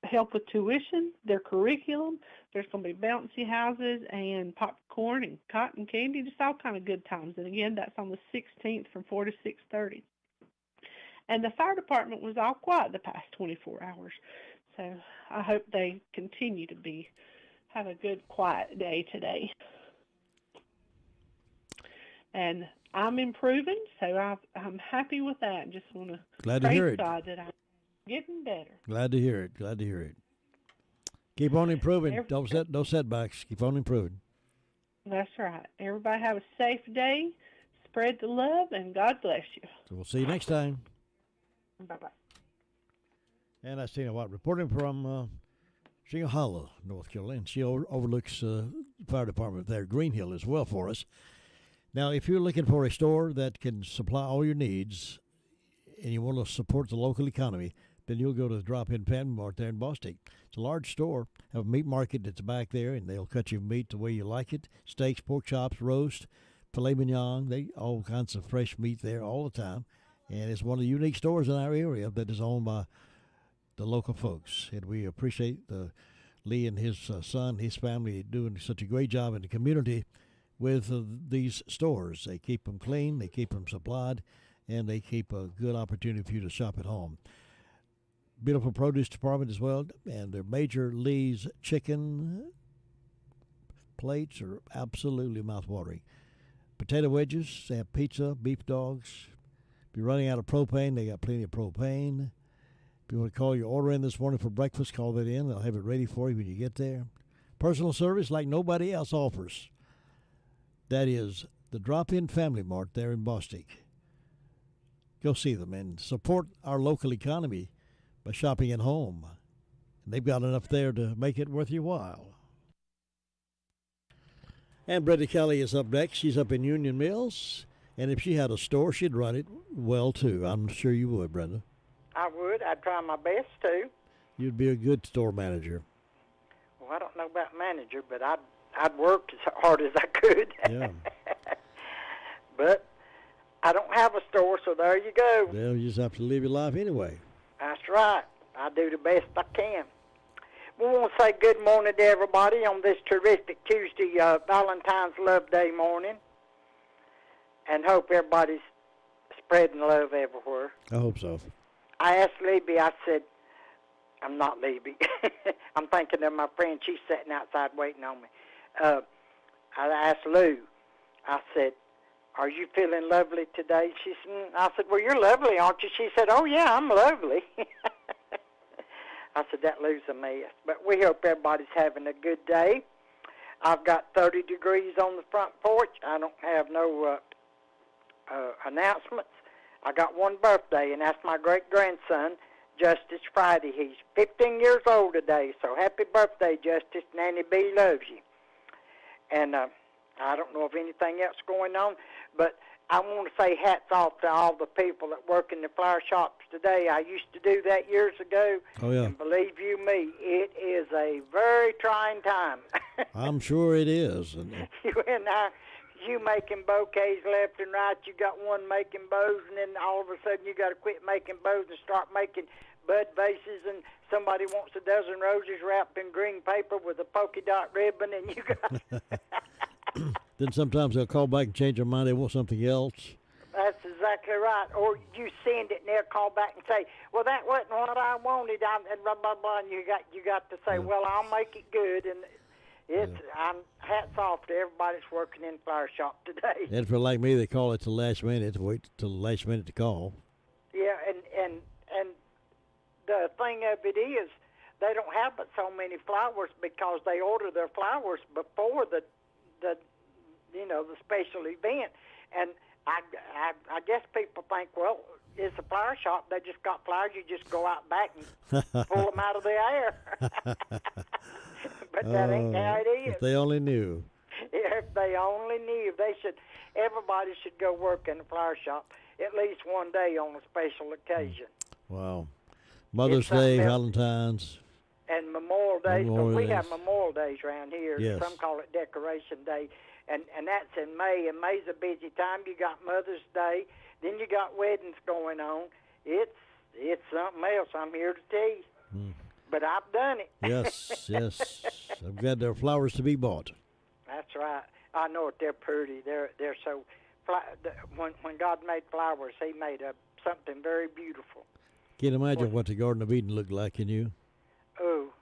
help with tuition, their curriculum. There's going to be bouncy houses and popcorn and cotton candy, just all kind of good times. And again, that's on the 16th from 4 to 6:30. And the fire department was all quiet the past 24 hours. So I hope they continue to have a good, quiet day today. And I'm improving, so I'm happy with that. Just want to praise God that I'm getting better. Glad to hear it. Glad to hear it. Keep on improving. No setbacks. Keep on improving. That's right. Everybody have a safe day. Spread the love, and God bless you. So we'll see you next time. Bye-bye. And that's Tina Watt reporting from Shingle Hollow, North Carolina. She overlooks the fire department there, Green Hill, as well for us. Now, if you're looking for a store that can supply all your needs and you want to support the local economy, then you'll go to the Drop-In Family Mart there in Boston. It's a large store, have a meat market that's back there, and they'll cut you meat the way you like it. Steaks, pork chops, roast, filet mignon, all kinds of fresh meat there all the time. And it's one of the unique stores in our area that is owned by the local folks. And we appreciate Lee and his son, his family, doing such a great job in the community with these stores. They keep them clean, they keep them supplied, and they keep a good opportunity for you to shop at home. Beautiful produce department as well, and their Major Lee's chicken plates are absolutely mouth-watering. Potato wedges, they have pizza, beef dogs. If you're running out of propane, they got plenty of propane. If you want to call your order in this morning for breakfast, call that in. They'll have it ready for you when you get there. Personal service like nobody else offers. That is the Drop-In Family Mart there in Boston. Go see them and support our local economy by shopping at home. And they've got enough there to make it worth your while. And Brenda Kelly is up next. She's up in Union Mills. And if she had a store, she'd run it well, too. I'm sure you would, Brenda. I would. I'd try my best to. You'd be a good store manager. Well, I don't know about manager, but I'd work as hard as I could. Yeah. But I don't have a store, so there you go. Well, you just have to live your life anyway. That's right. I do the best I can. We want to say good morning to everybody on this terrific Tuesday, Valentine's Love Day morning, and hope everybody's spreading love everywhere. I hope so. I asked Libby, I said, I'm not Libby. I'm thinking of my friend. She's sitting outside waiting on me. I asked Lou, I said, are you feeling lovely today? She said, I said, well, you're lovely, aren't you? She said, oh, yeah, I'm lovely. I said, that Lou's a mess. But we hope everybody's having a good day. I've got 30 degrees on the front porch. I don't have no announcements. I got one birthday, and that's my great-grandson, Justice Friday. He's 15 years old today, so happy birthday, Justice. Nanny B loves you. And I don't know of anything else going on, but I want to say hats off to all the people that work in the flower shops today. I used to do that years ago. Oh, yeah. And believe you me, it is a very trying time. I'm sure it is. You making bouquets left and right. You got one making bows, and then all of a sudden you got to quit making bows and start making bud vases, and somebody wants a dozen roses wrapped in green paper with a polka dot ribbon, and you got... Then sometimes they'll call back and change their mind. They want something else. That's exactly right. Or you send it and they'll call back and say, well, that wasn't what I wanted, and blah, blah, blah, and you got to say, well, I'll make it good. And I'm hats off to everybody that's working in the flower shop today. And for like me, they call it the last minute, wait till the last minute to call. Yeah, and the thing of it is, they don't have but so many flowers because they order their flowers before the special event. And I guess people think, well, it's a flower shop. They just got flowers. You just go out back and pull them out of the air. But that ain't how it is. If they only knew. If they only knew. Everybody should go work in the flower shop at least one day on a special occasion. Wow. Mother's Day, Valentine's. And Memorial Days. We have Days. Memorial Days around here. Yes. Some call it Decoration Day. And that's in May, and May's a busy time. You got Mother's Day, then you got weddings going on. It's something else, I'm here to tell you. But I've done it. Yes. I'm glad there are flowers to be bought. That's right. I know it. They're pretty. They're so. When God made flowers, He made something very beautiful. Can't imagine what the Garden of Eden looked like, can you? Oh,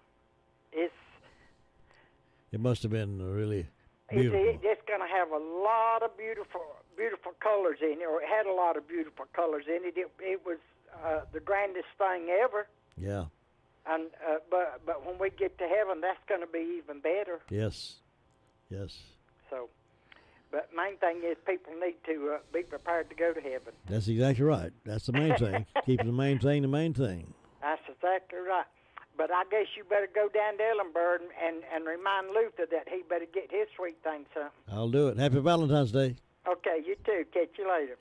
it must have been really beautiful. It's going to have a lot of beautiful colors in it, or it had a lot of beautiful colors in it. It was the grandest thing ever. Yeah. And but when we get to heaven, that's going to be even better. Yes. So, but main thing is people need to be prepared to go to heaven. That's exactly right. That's the main thing. Keep the main thing the main thing. That's exactly right. But I guess you better go down to Ellenburg and remind Luther that he better get his sweet thing something. I'll do it. Happy Valentine's Day. Okay, you too. Catch you later.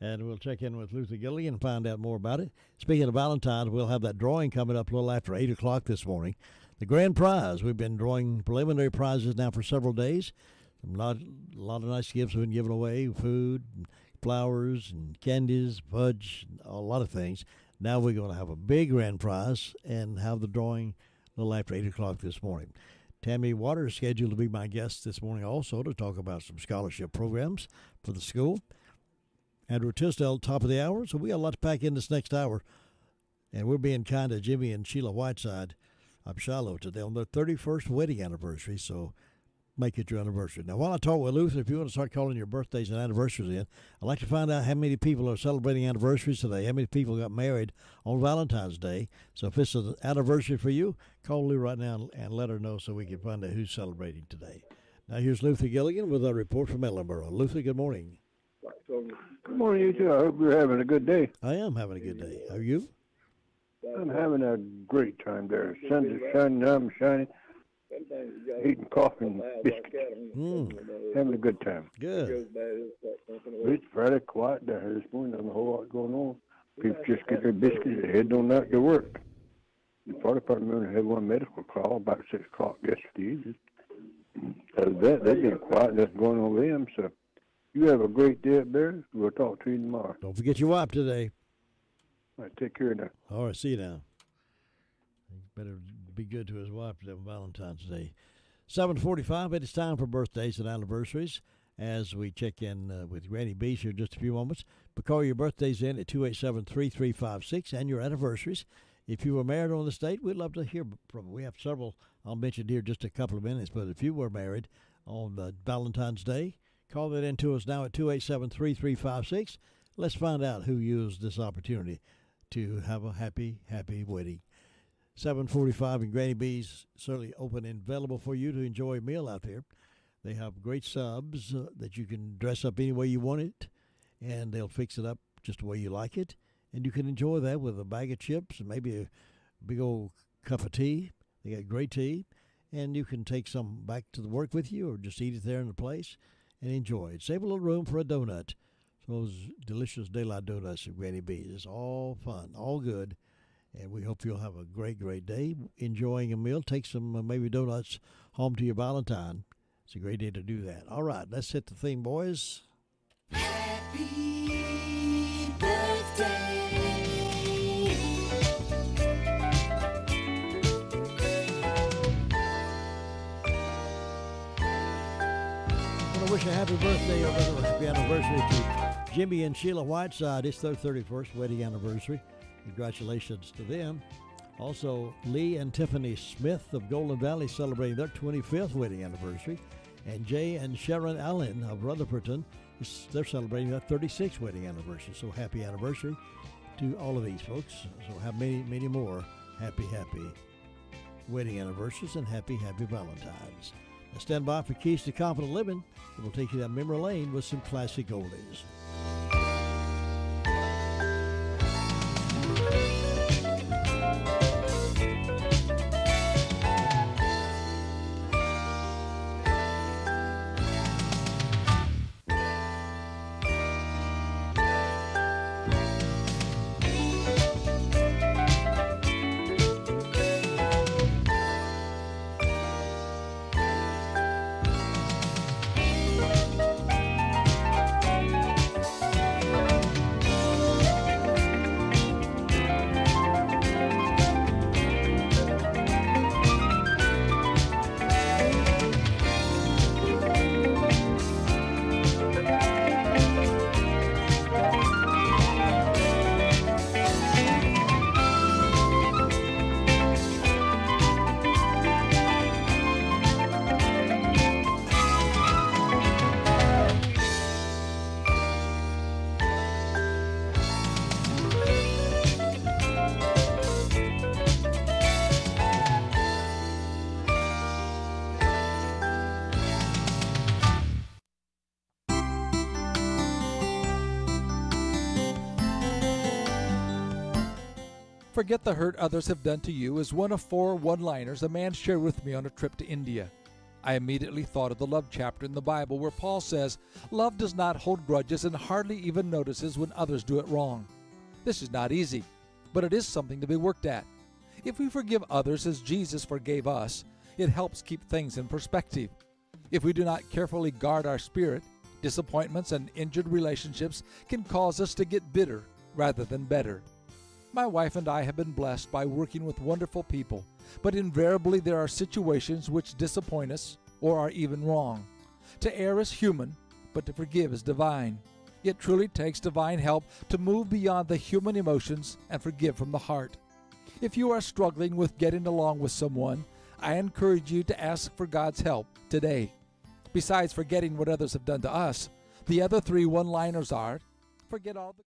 And we'll check in with Luther Gilligan and find out more about it. Speaking of Valentine's, we'll have that drawing coming up a little after 8 o'clock this morning. The grand prize. We've been drawing preliminary prizes now for several days. A lot of nice gifts have been given away, food, and flowers, and candies, fudge, a lot of things. Now we're going to have a big grand prize and have the drawing a little after 8 o'clock this morning. Tammy Waters is scheduled to be my guest this morning also to talk about some scholarship programs for the school. Andrew Tisdale, top of the hour, so we got a lot to pack in this next hour. And we're being kind to Jimmy and Sheila Whiteside of Shiloh today on their 31st wedding anniversary, so make it your anniversary. Now, while I talk with Luther, if you want to start calling your birthdays and anniversaries in, I'd like to find out how many people are celebrating anniversaries today, how many people got married on Valentine's Day. So if it's an anniversary for you, call Lou right now and let her know so we can find out who's celebrating today. Now, here's Luther Gilligan with a report from Ellenboro. Luther, good morning. Good morning, you two. I hope you're having a good day. I am having a good day. Are you? I'm having a great time there. The sun is shining, I'm shining. eating coffee and biscuits. Having a good time. Good. It's fairly quiet down here this morning. There's a whole lot going on. People just get their biscuits and head on out to work. The fire department had one medical call about 6 o'clock yesterday. Other than that, they've been quiet. Nothing going on with them. So you have a great day up there. We'll talk to you tomorrow. Don't forget your wife today. All right, take care now. All right, see you now. He better be good to his wife today on Valentine's Day. 7:45, it is time for birthdays and anniversaries as we check in with Granny Beach here in just a few moments. But call your birthdays in at 287-3356 and your anniversaries. If you were married on the state, we'd love to hear from you. We have several I'll mention here in just a couple of minutes. But if you were married on Valentine's Day, call that in to us now at 287-3356. Let's find out who used this opportunity to have a happy, happy wedding. 7:45 and Granny B's certainly open and available for you to enjoy a meal out there. They have great subs that you can dress up any way you want it, and they'll fix it up just the way you like it. And you can enjoy that with a bag of chips and maybe a big old cup of tea. They got great tea, and you can take some back to the work with you or just eat it there in the place and enjoy it. Save a little room for a donut. Those delicious daylight donuts at Granny B's. It's all fun, all good. And we hope you'll have a great, great day enjoying a meal. Take some maybe donuts home to your Valentine. It's a great day to do that. All right, let's hit the theme, boys. Happy birthday. I want to wish a happy birthday or a happy anniversary to Jimmy and Sheila Whiteside. It's their 31st wedding anniversary. Congratulations to them. Also, Lee and Tiffany Smith of Golden Valley celebrating their 25th wedding anniversary. And Jay and Sharon Allen of Rutherfordton, they're celebrating their 36th wedding anniversary. So happy anniversary to all of these folks. So have many, many more happy, happy wedding anniversaries and happy, happy Valentines. Now stand by for Keys to Confident Living. We'll take you down memory lane with some classic oldies. Forget the hurt others have done to you is one of 4 one-liners a man shared with me on a trip to India. I immediately thought of the love chapter in the Bible where Paul says, "Love does not hold grudges and hardly even notices when others do it wrong." This is not easy, but it is something to be worked at. If we forgive others as Jesus forgave us, it helps keep things in perspective. If we do not carefully guard our spirit, disappointments and injured relationships can cause us to get bitter rather than better. My wife and I have been blessed by working with wonderful people, but invariably there are situations which disappoint us or are even wrong. To err is human, but to forgive is divine. It truly takes divine help to move beyond the human emotions and forgive from the heart. If you are struggling with getting along with someone, I encourage you to ask for God's help today. Besides forgetting what others have done to us, the other 3 one-liners are, forget all the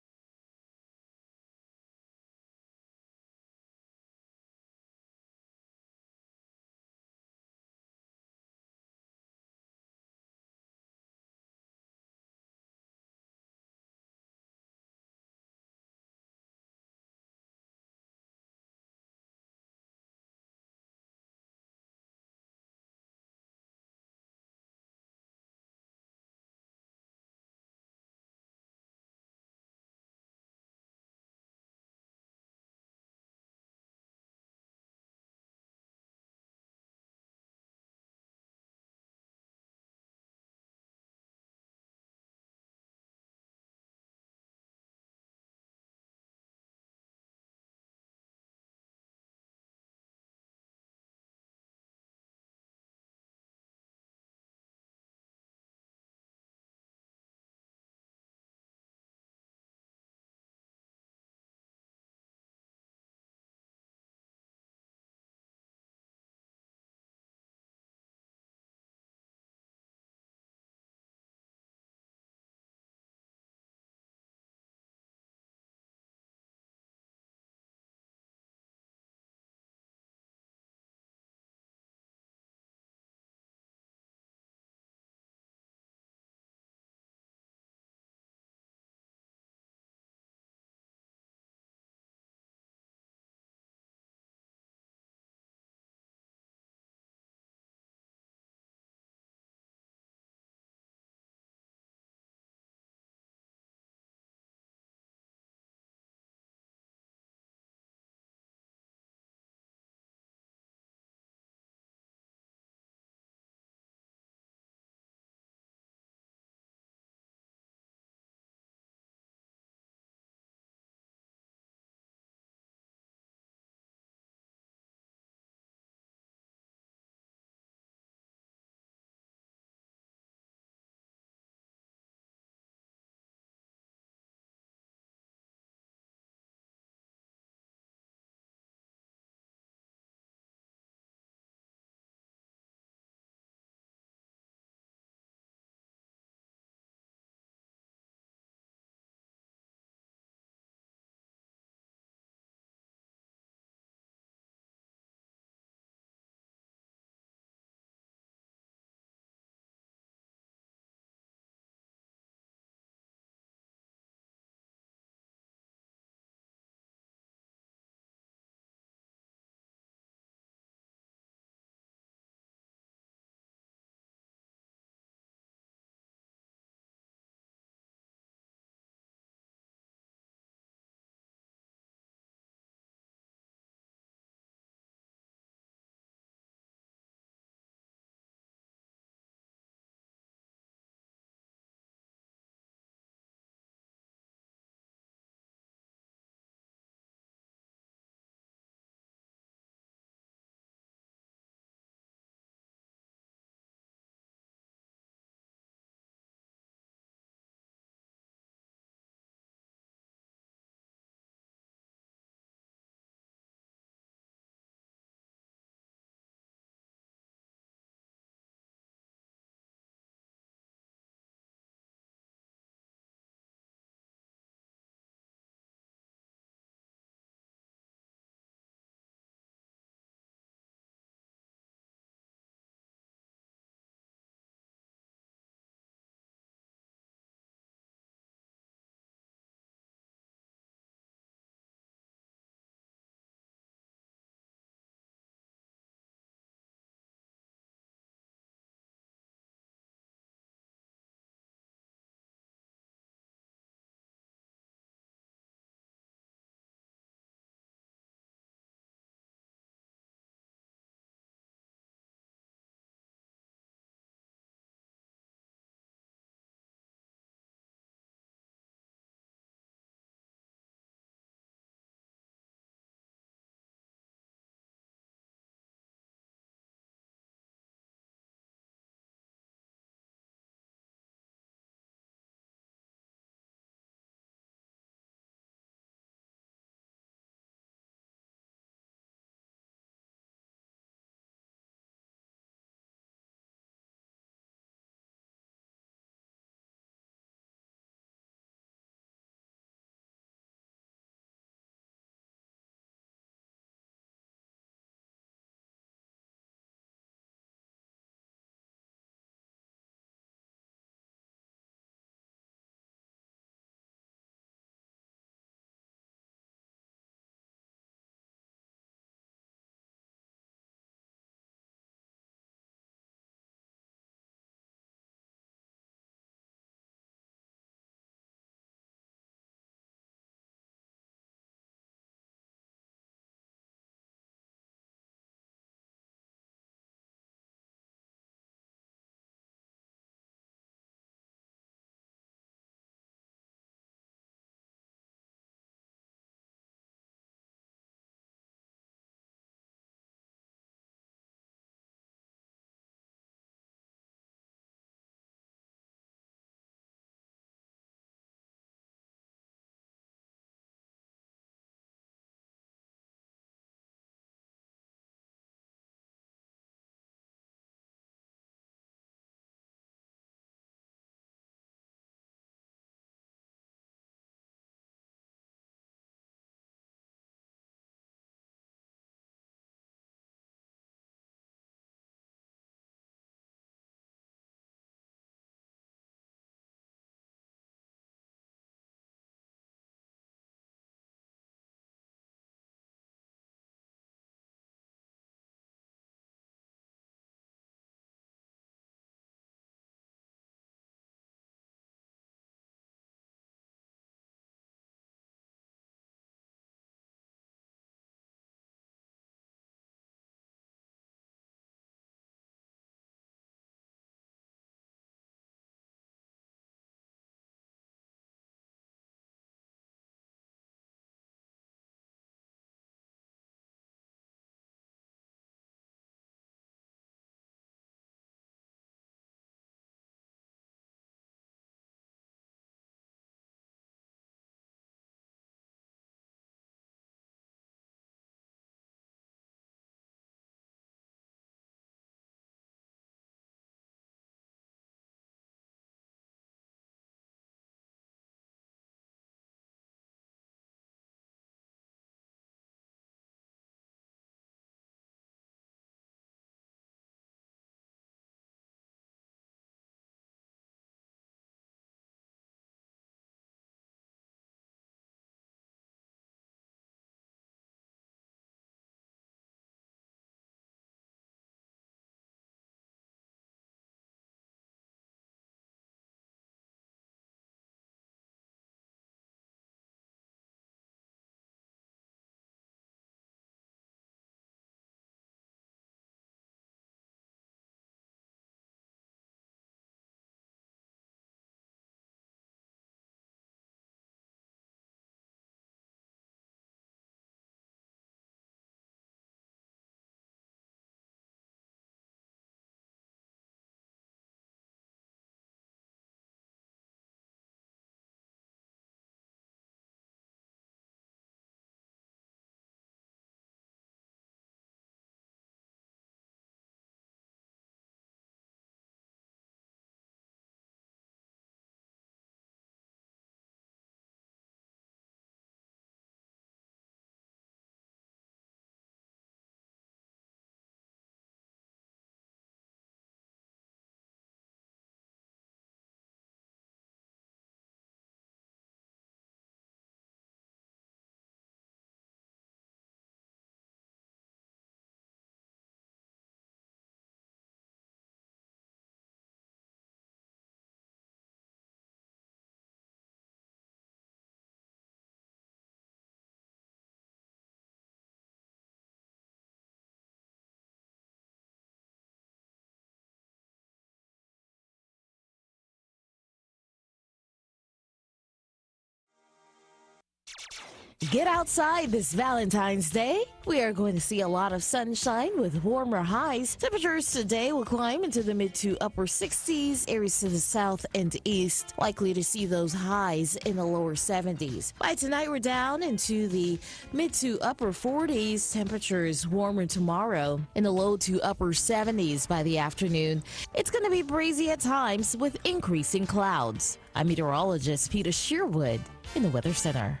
Get outside this Valentine's Day. We are going to see a lot of sunshine with warmer highs. Temperatures today will climb into the mid to upper 60s, areas to the south and east. Likely to see those highs in the lower 70s. By tonight, we're down into the mid to upper 40s. Temperatures warmer tomorrow in the low to upper 70s by the afternoon. It's going to be breezy at times with increasing clouds. I'm meteorologist Peter Sherwood in the Weather Center.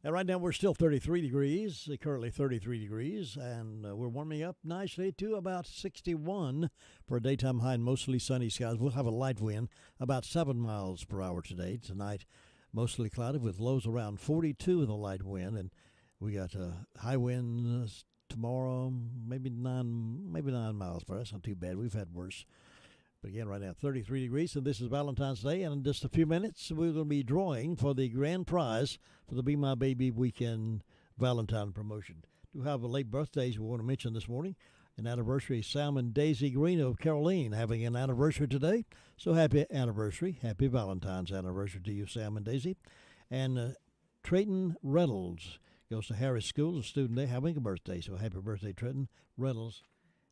And right now we're still 33 degrees, currently 33 degrees, and we're warming up nicely to about 61 for a daytime high and mostly sunny skies. We'll have a light wind, about 7 miles per hour today. Tonight, mostly cloudy with lows around 42 in the light wind, and we got high winds tomorrow, maybe 9 miles per hour. That's not too bad. We've had worse. But again, right now, 33 degrees, and this is Valentine's Day, and in just a few minutes, we're going to be drawing for the grand prize for the Be My Baby Weekend Valentine promotion. We have a late birthdays we want to mention this morning. An anniversary, Sam and Daisy Green of Caroline having an anniversary today. So happy anniversary. Happy Valentine's anniversary to you, Sam and Daisy. And Trayton Reynolds goes to Harris School, a student there having a birthday. So happy birthday, Trayton Reynolds,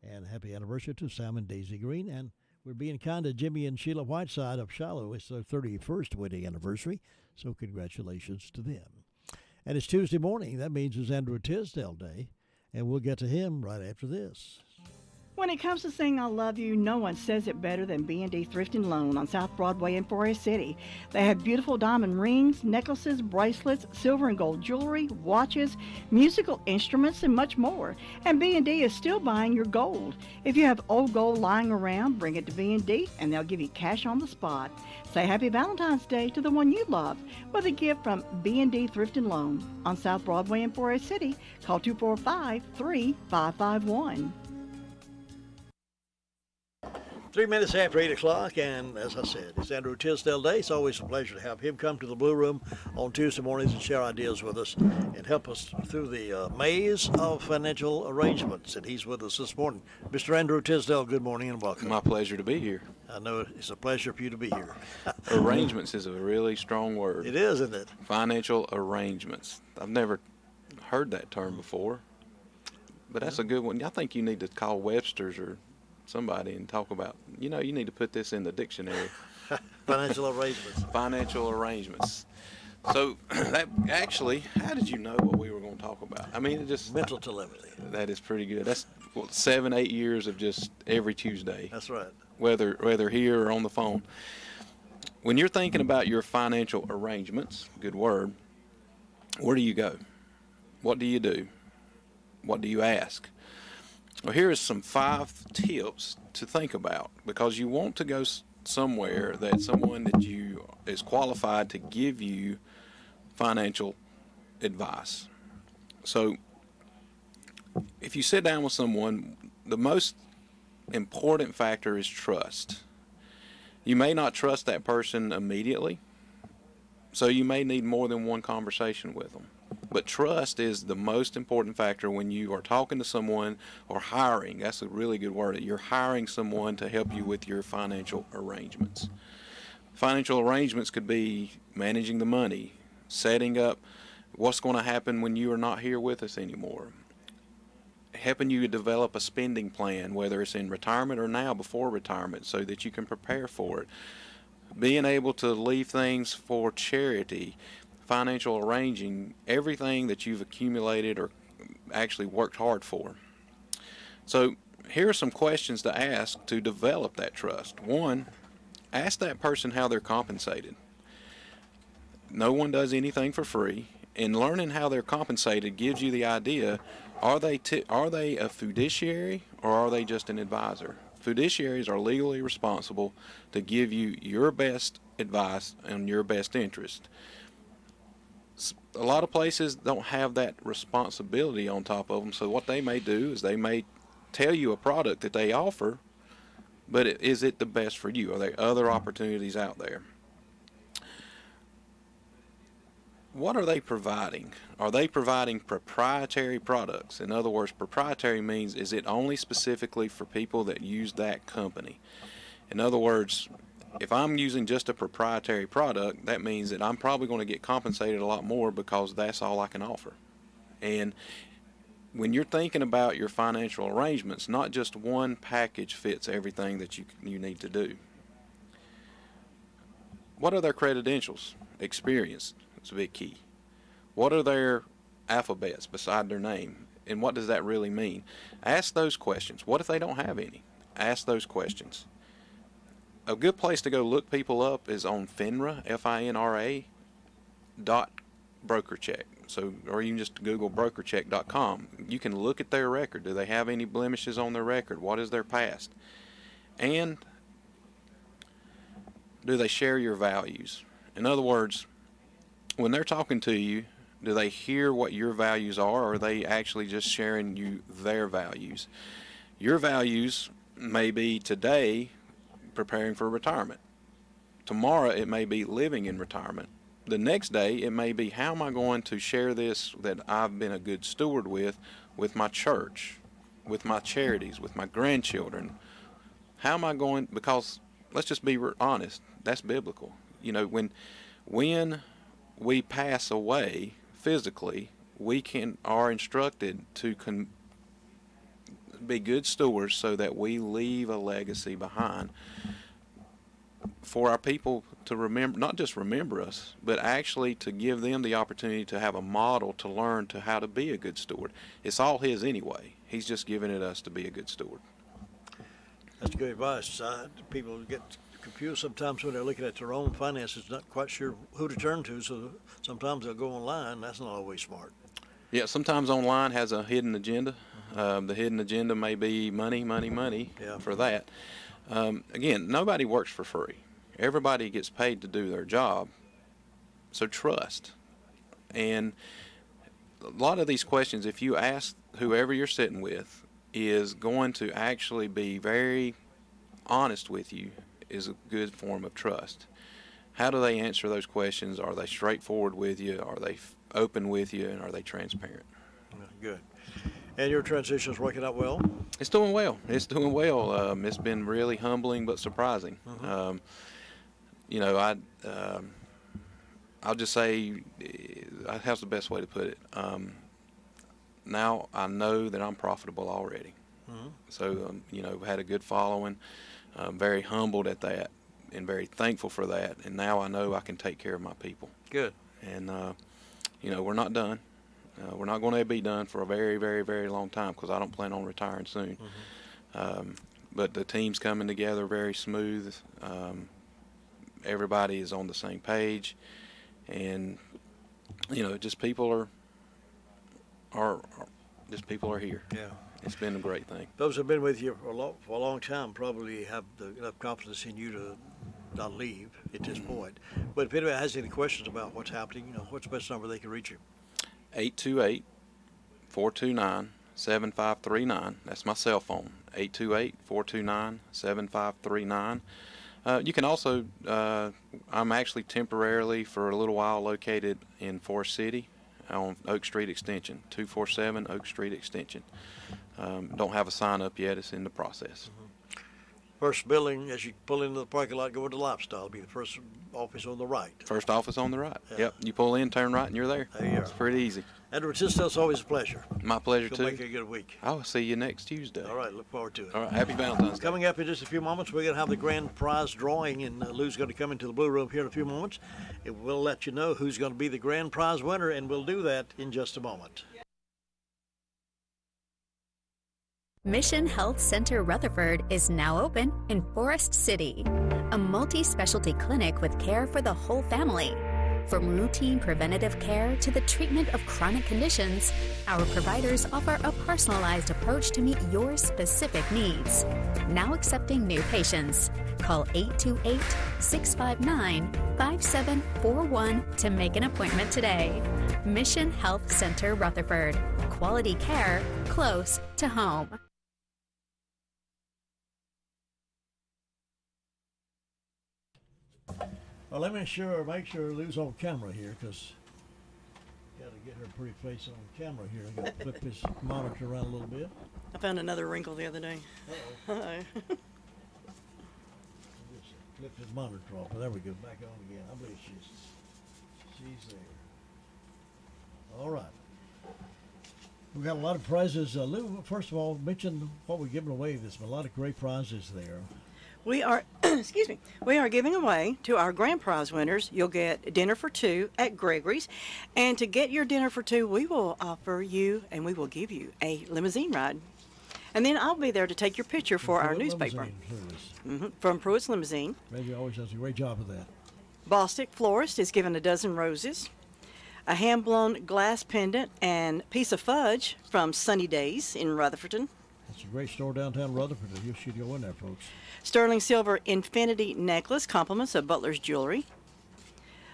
and happy anniversary to Sam and Daisy Green. And we're being kind to Jimmy and Sheila Whiteside of Shiloh. It's their 31st wedding anniversary, so congratulations to them. And it's Tuesday morning. That means it's Andrew Tisdale Day, and we'll get to him right after this. When it comes to saying I love you, no one says it better than B&D Thrift and Loan on South Broadway in Forest City. They have beautiful diamond rings, necklaces, bracelets, silver and gold jewelry, watches, musical instruments, and much more. And B&D is still buying your gold. If you have old gold lying around, bring it to B&D and they'll give you cash on the spot. Say Happy Valentine's Day to the one you love with a gift from B&D Thrift and Loan on South Broadway in Forest City. Call 245-3551. 3 minutes after 8 o'clock, and as I said, it's Andrew Tisdale Day. It's always a pleasure to have him come to the Blue Room on Tuesday mornings and share ideas with us and help us through the maze of financial arrangements. And he's with us this morning. Mr. Andrew Tisdale, good morning and welcome. My pleasure to be here. I know it's a pleasure for you to be here. Arrangements is a really strong word. It is, isn't it? Financial arrangements. I've never heard that term before, but that's a good one. I think you need to call Webster's or somebody and talk about, you need to put this in the dictionary. Financial arrangements. Financial arrangements. So that actually, how did you know what we were going to talk about? I mean, it just mental telepathy. That is pretty good. That's 7-8 years of just every Tuesday. That's right. Whether here or on the phone. When you're thinking about your financial arrangements, good word, where do you go? What do you do? What do you ask? Well, here is some 5 tips to think about, because you want to go somewhere that someone that you is qualified to give you financial advice. So if you sit down with someone, the most important factor is trust. You may not trust that person immediately, so you may need more than one conversation with them. But trust is the most important factor when you are talking to someone or hiring. That's a really good word. You're hiring someone to help you with your financial arrangements. Financial arrangements could be managing the money, setting up what's going to happen when you are not here with us anymore, helping you develop a spending plan, whether it's in retirement or now before retirement, so that you can prepare for it, being able to leave things for charity, financial arranging everything that you've accumulated or actually worked hard for. So here are some questions to ask to develop that trust. One, ask that person how they're compensated. No one does anything for free, and learning how they're compensated gives you the idea, are they a fiduciary or are they just an advisor? Fiduciaries are legally responsible to give you your best advice and your best interest. A lot of places don't have that responsibility on top of them, so what they may do is they may tell you a product that they offer, but is it the best for you? Are there other opportunities out there? What are they providing? Are they providing proprietary products? In other words, proprietary means, is it only specifically for people that use that company? In other words, if I'm using just a proprietary product, that means that I'm probably going to get compensated a lot more because that's all I can offer. And when you're thinking about your financial arrangements, not just one package fits everything that you need to do. What are their credentials? Experience. It's a big key. What are their alphabets beside their name? And what does that really mean? Ask those questions. What if they don't have any? Ask those questions. A good place to go look people up is on FINRA, FINRA, .brokercheck. So, or you can just Google brokercheck.com. You can look at their record. Do they have any blemishes on their record? What is their past? And do they share your values? In other words, when they're talking to you, do they hear what your values are, or are they actually just sharing you their values? Your values may be today preparing for retirement. Tomorrow it may be living in retirement. The next day it may be, how am I going to share this that I've been a good steward with my church, with my charities, with my grandchildren? How am I going, because let's just be honest, that's biblical. You know, when we pass away physically, we are instructed to be good stewards so that we leave a legacy behind for our people to remember, not just remember us, but actually to give them the opportunity to have a model to learn to how to be a good steward. It's all His anyway. He's just giving it us to be a good steward. That's good advice. People get confused sometimes when they're looking at their own finances, not quite sure who to turn to, so sometimes they'll go online. That's not always smart. Yeah, sometimes online has a hidden agenda. The hidden agenda may be money for that. Again, nobody works for free. Everybody gets paid to do their job. So trust. And a lot of these questions, if you ask whoever you're sitting with, is going to actually be very honest with you, is a good form of trust. How do they answer those questions? Are they straightforward with you? Are they open with you? And are they transparent? Good. And your transition is working out well? It's doing well. It's doing well. It's been really humbling but surprising. You know, I'll just say, how's the best way to put it? Now I know that I'm profitable already. So, you know, had a good following. Very humbled at that and very thankful for that. And now I know I can take care of my people. Good. And, you know, we're not done. We're not going to be done for a very, very, very long time because I don't plan on retiring soon. But the team's coming together very smooth. Everybody is on the same page. And, you know, just people are here. Yeah. It's been a great thing. Those who have been with you for a long time probably have enough confidence in you to not leave at this point. But if anybody has any questions about what's happening, you know, what's the best number they can reach you? 828-429-7539. That's my cell phone, 828-429-7539. You can also, I'm actually temporarily for a little while located in Forest City on Oak Street Extension, 247 Oak Street Extension. Don't have a sign up yet. It's in the process. First building, as you pull into the parking lot, go into Lifestyle. It'll be the first office on the right. First office on the right. Yeah. Yep. You pull in, turn right, and you're there. There you are. It's pretty easy. Edward Sisto, it's always a pleasure. My pleasure, It'll too. make it a good week. I'll see you next Tuesday. All right. Look forward to it. All right. Happy Valentine's Day. Coming up in just a few moments, we're going to have the grand prize drawing, and Lou's going to come into the Blue Room here in a few moments. And we'll let you know who's going to be the grand prize winner, and we'll do that in just a moment. Mission Health Center Rutherford is now open in Forest City, a multi-specialty clinic with care for the whole family. From routine preventative care to the treatment of chronic conditions, our providers offer a personalized approach to meet your specific needs. Now accepting new patients. Call 828-659-5741 to make an appointment today. Mission Health Center Rutherford. Quality care close to home. Well, let me make sure Lou's on camera here, because got to get her pretty face on camera here. I got to flip this monitor around a little bit. I found another wrinkle the other day. Uh-oh. flipped his monitor off. There we go. Back on again. I believe she's there. All right. We've got a lot of prizes. Lou, first of all, mention what we're giving away. There's a lot of great prizes there. We are, excuse me, we are giving away to our grand prize winners. You'll get dinner for two at Gregory's. And to get your dinner for two, we will offer you and we will give you a limousine ride. And then I'll be there to take your picture for our newspaper. From Pruitt's Limousine. Reggie always does a great job of that. Bostic Florist is given a dozen roses, a hand-blown glass pendant, and piece of fudge from Sunny Days in Rutherford. It's a great store downtown Rutherford. You should go in there, folks. Sterling Silver Infinity Necklace, compliments of Butler's Jewelry.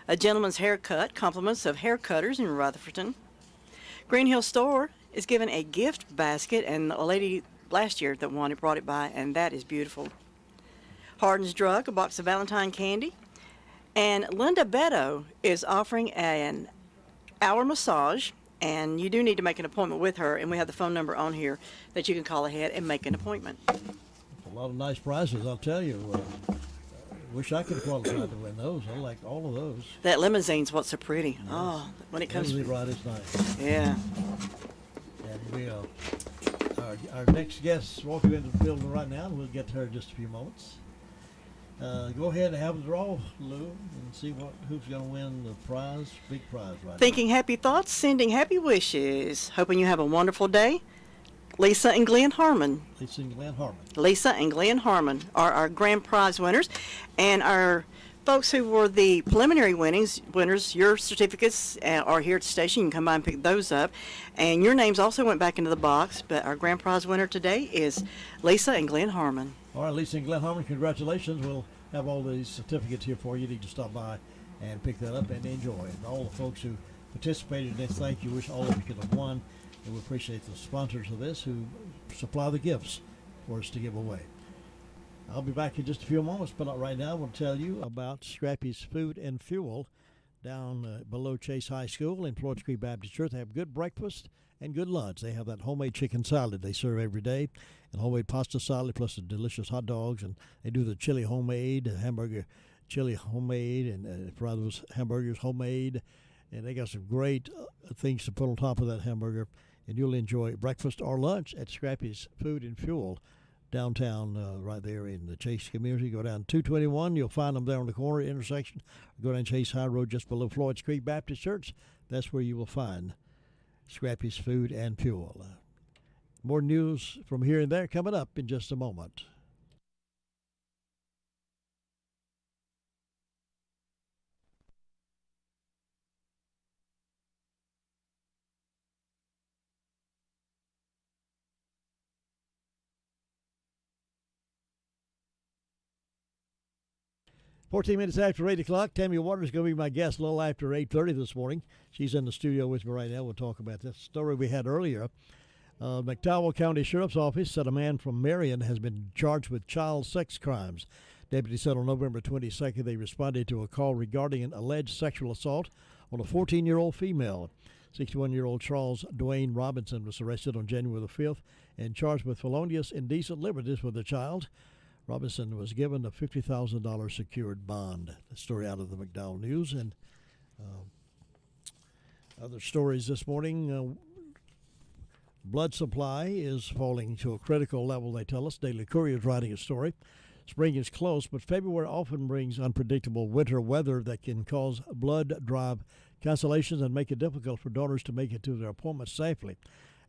A Gentleman's Haircut, compliments of Hair Cutters in Rutherford. Green Hill Store is given a gift basket, and a lady last year that won it brought it by, and that is beautiful. Hardin's Drug, a box of Valentine candy. And Linda Beto is offering an hour massage, and you do need to make an appointment with her, and we have the phone number on here that you can call ahead and make an appointment. A lot of nice prizes, I'll tell you. Wish I could have qualified to win those. I like all of those. That limousine's what's so pretty. Yes. Oh, when it comes. Limousine ride is nice. Yeah. And we, our next guest is walking into the building right now, and we'll get to her in just a few moments. Go ahead and have the draw, Lou, and see who's going to win the prize, big prize right Thinking happy thoughts, sending happy wishes. Hoping you have a wonderful day. Lisa and Glenn Harmon. Lisa and Glenn Harmon. Lisa and Glenn Harmon are our grand prize winners. And our folks who were the preliminary winners, your certificates are here at the station. You can come by and pick those up. And your names also went back into the box, but our grand prize winner today is Lisa and Glenn Harmon. All right, Lisa and Glenn Harmon, congratulations. We'll have all these certificates here for you. You need to stop by and pick that up and enjoy it. And all the folks who participated in this, thank you. Wish all of you could have won. And we appreciate the sponsors of this who supply the gifts for us to give away. I'll be back in just a few moments, but not right now. I want to tell you about Scrappy's Food and Fuel down below Chase High School in Floyd Creek Baptist Church. They have good breakfast and good lunch. They have that homemade chicken salad they serve every day, and homemade pasta salad, plus the delicious hot dogs. And they do the chili homemade, hamburger chili homemade, and fry those hamburgers homemade. And they got some great things to put on top of that hamburger. And you'll enjoy breakfast or lunch at Scrappy's Food and Fuel downtown, right there in the Chase community. Go down 221. You'll find them there on the corner intersection. Go down Chase High Road just below Floyd Creek Baptist Church. That's where you will find Scrappy's Food and Fuel. More news from here and there coming up in just a moment. Fourteen minutes after 8 o'clock, Tammy Waters is going to be my guest a little after 8:30 this morning. She's in the studio with me right now. We'll talk about this story we had earlier. McDowell County Sheriff's Office said a man from Marion has been charged with child sex crimes. Deputies said on November 22nd they responded to a call regarding an alleged sexual assault on a 14-year-old female. 61-year-old Charles Dwayne Robinson was arrested on January the 5th and charged with felonious indecent liberties with a child. Robinson was given a $50,000 secured bond. The story out of the McDowell News. And other stories this morning. Blood supply is falling to a critical level, they tell us. Daily Courier is writing a story. Spring is close, but February often brings unpredictable winter weather that can cause blood drive cancellations and make it difficult for donors to make it to their appointments safely.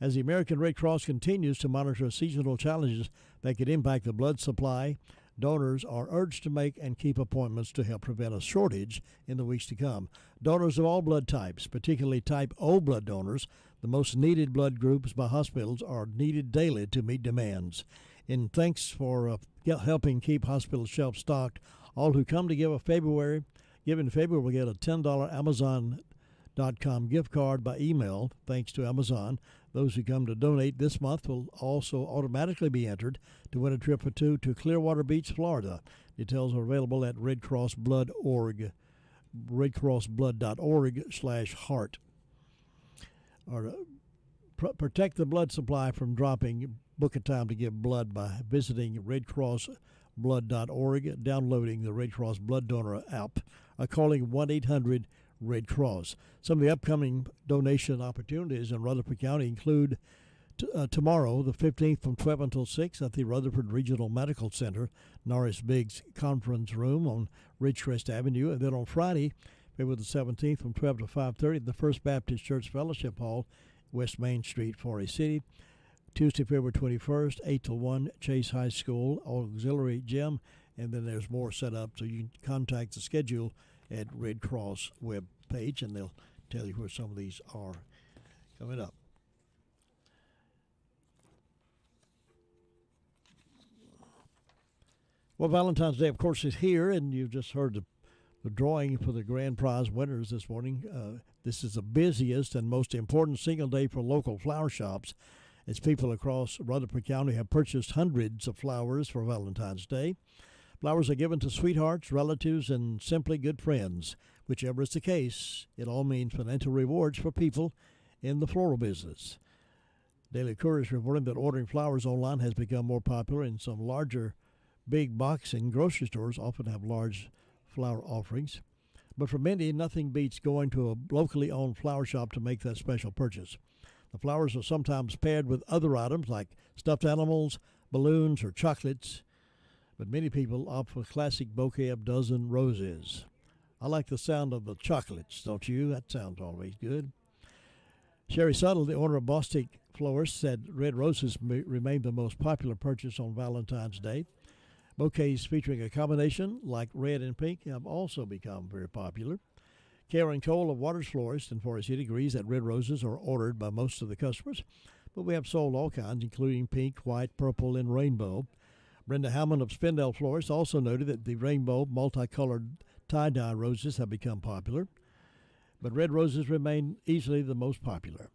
As the American Red Cross continues to monitor seasonal challenges that could impact the blood supply, donors are urged to make and keep appointments to help prevent a shortage in the weeks to come. Donors of all blood types, particularly type O blood donors, the most needed blood groups by hospitals, are needed daily to meet demands. In thanks for helping keep hospital shelves stocked, all who come to give in February will get a $10 Amazon.com gift card by email, thanks to Amazon. Those who come to donate this month will also automatically be entered to win a trip for two to Clearwater Beach, Florida. Details are available at redcrossblood.org, redcrossblood.org/heart. Or protect the blood supply from dropping. Book a time to give blood by visiting redcrossblood.org, downloading the Red Cross Blood Donor app, or calling 1-800-RED CROSS. Some of the upcoming donation opportunities in Rutherford County include tomorrow, the 15th, from 12 until 6 at the Rutherford Regional Medical Center, Norris Biggs Conference Room on Ridgecrest Avenue. And then on Friday, February the 17th, from 12 to 5:30 at the First Baptist Church Fellowship Hall, West Main Street, Forest City. Tuesday, February 21st, 8 to 1, Chase High School Auxiliary Gym. And then there's more set up, so you can contact the schedule at Red Cross web page, and they'll tell you where some of these are coming up. Well, Valentine's Day, of course, is here, and you've just heard the drawing for the grand prize winners this morning. This is the busiest and most important single day for local flower shops, as people across Rutherford County have purchased hundreds of flowers for Valentine's Day. Flowers are given to sweethearts, relatives, and simply good friends. Whichever is the case, it all means financial rewards for people in the floral business. Daily Courier is reporting that ordering flowers online has become more popular, and some larger big box and grocery stores often have large flower offerings. But for many, nothing beats going to a locally owned flower shop to make that special purchase. The flowers are sometimes paired with other items like stuffed animals, balloons, or chocolates. But many people opt for classic WCAB dozen roses. I like the sound of the chocolates, don't you? That sounds always good. Sherry Suttle, the owner of Bostic Florist, said red roses remain the most popular purchase on Valentine's Day. Bouquets featuring a combination like red and pink have also become very popular. Karen Cole of Waters Florist in Forest City agrees that red roses are ordered by most of the customers, but we have sold all kinds, including pink, white, purple, and rainbow. Brenda Hammond of Spindale Florist also noted that the rainbow multicolored tie-dye roses have become popular, but red roses remain easily the most popular.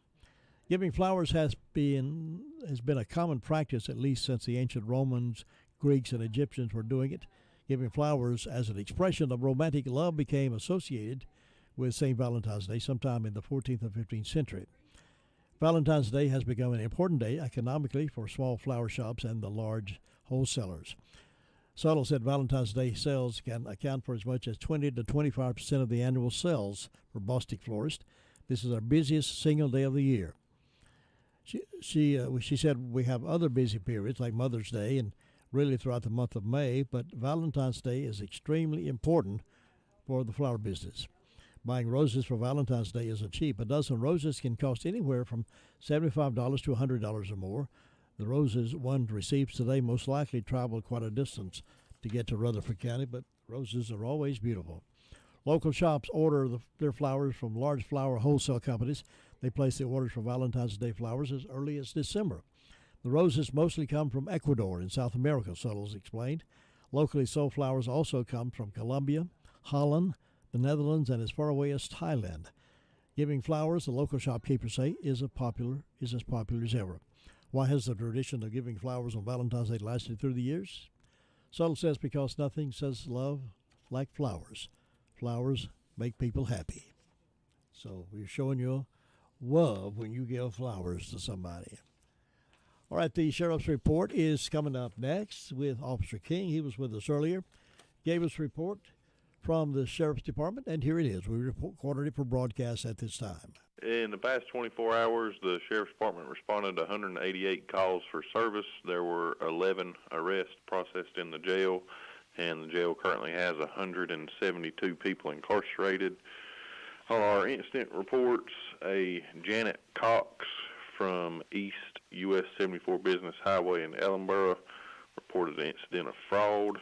Giving flowers has been a common practice at least since the ancient Romans, Greeks, and Egyptians were doing it. Giving flowers as an expression of romantic love became associated with St. Valentine's Day sometime in the 14th and 15th century. Valentine's Day has become an important day economically for small flower shops and the large wholesalers. Suttle said Valentine's Day sales can account for as much as 20 to 25% of the annual sales for Bostic Florist. This is our busiest single day of the year. She said we have other busy periods like Mother's Day and really throughout the month of May, but Valentine's Day is extremely important for the flower business. Buying roses for Valentine's Day isn't cheap. A dozen roses can cost anywhere from $75 to $100 or more. The roses one receives today most likely traveled quite a distance to get to Rutherford County, but roses are always beautiful. Local shops order their flowers from large flower wholesale companies. They place the orders for Valentine's Day flowers as early as December. The roses mostly come from Ecuador in South America, Suttles explained. Locally sold flowers also come from Colombia, Holland, the Netherlands, and as far away as Thailand. Giving flowers, the local shopkeepers say, is as popular as ever. Why has the tradition of giving flowers on Valentine's Day lasted through the years? Suttle says because nothing says love like flowers. Flowers make people happy. So we're showing you love when you give flowers to somebody. All right, the Sheriff's Report is coming up next with Officer King. He was with us earlier, gave us a report from the Sheriff's Department, and here it is. We recorded it for broadcast at this time. In the past 24 hours, the Sheriff's Department responded to 188 calls for service. There were 11 arrests processed in the jail, and the jail currently has 172 people incarcerated. On our incident reports, a Janet Cox from East US 74 Business Highway in Ellenboro reported an incident of fraud.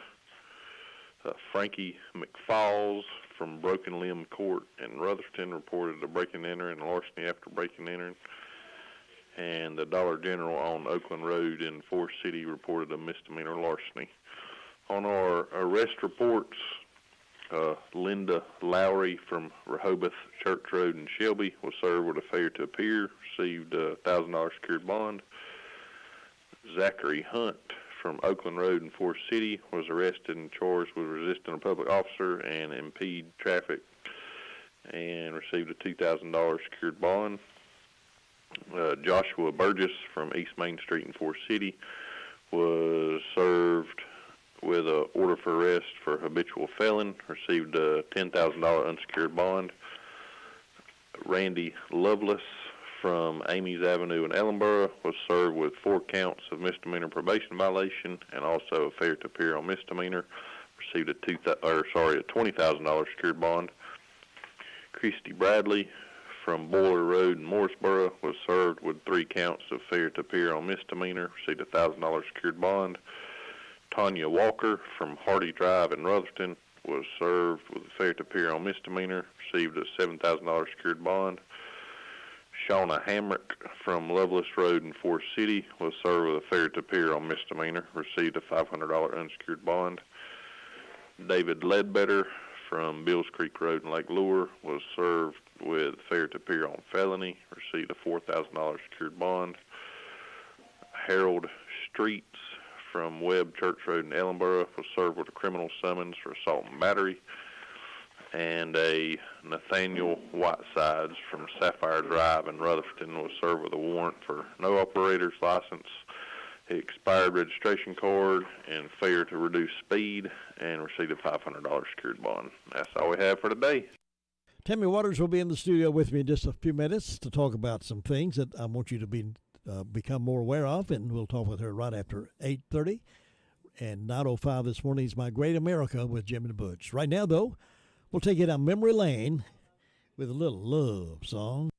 Frankie McFalls from Broken Limb Court in Rutherford reported a break-and enter and larceny after breaking and entering. And the Dollar General on Oakland Road in Forest City reported a misdemeanor larceny. On our arrest reports, Linda Lowry from Rehoboth Church Road in Shelby was served with a failure to appear, received a $1,000 secured bond. Zachary Hunt from Oakland Road in Forest City was arrested and charged with resisting a public officer and impede traffic and received a $2,000 secured bond. Joshua Burgess from East Main Street in Forest City was served with an order for arrest for habitual felon, received a $10,000 unsecured bond. Randy Lovelace from Amy's Avenue in Ellenboro was served with 4 counts of misdemeanor probation violation and also a failure to appear on misdemeanor, received a $20,000 secured bond. Christy Bradley from Boiler Road in Morrisboro was served with 3 counts of failure to appear on misdemeanor, received a $1,000 secured bond. Tanya Walker from Hardy Drive in Rutherford was served with a failure to appear on misdemeanor, received a $7,000 secured bond. Shauna Hamrick from Lovelace Road in Forest City was served with a failure to appear on misdemeanor, received a $500 unsecured bond. David Ledbetter from Bills Creek Road in Lake Lure was served with failure to appear on felony, received a $4,000 secured bond. Harold Streets from Webb Church Road in Ellenboro was served with a criminal summons for assault and battery. And a Nathaniel Whitesides from Sapphire Drive in Rutherford was served with a warrant for no operator's license, expired registration card, and failure to reduce speed, and received a $500 secured bond. That's all we have for today. Tammy Waters will be in the studio with me in just a few minutes to talk about some things that I want you to become more aware of, and we'll talk with her right after 8:30. And 9:05 this morning is My Great America with Jim and Butch. Right now, though, we'll take it down memory lane with a little love song.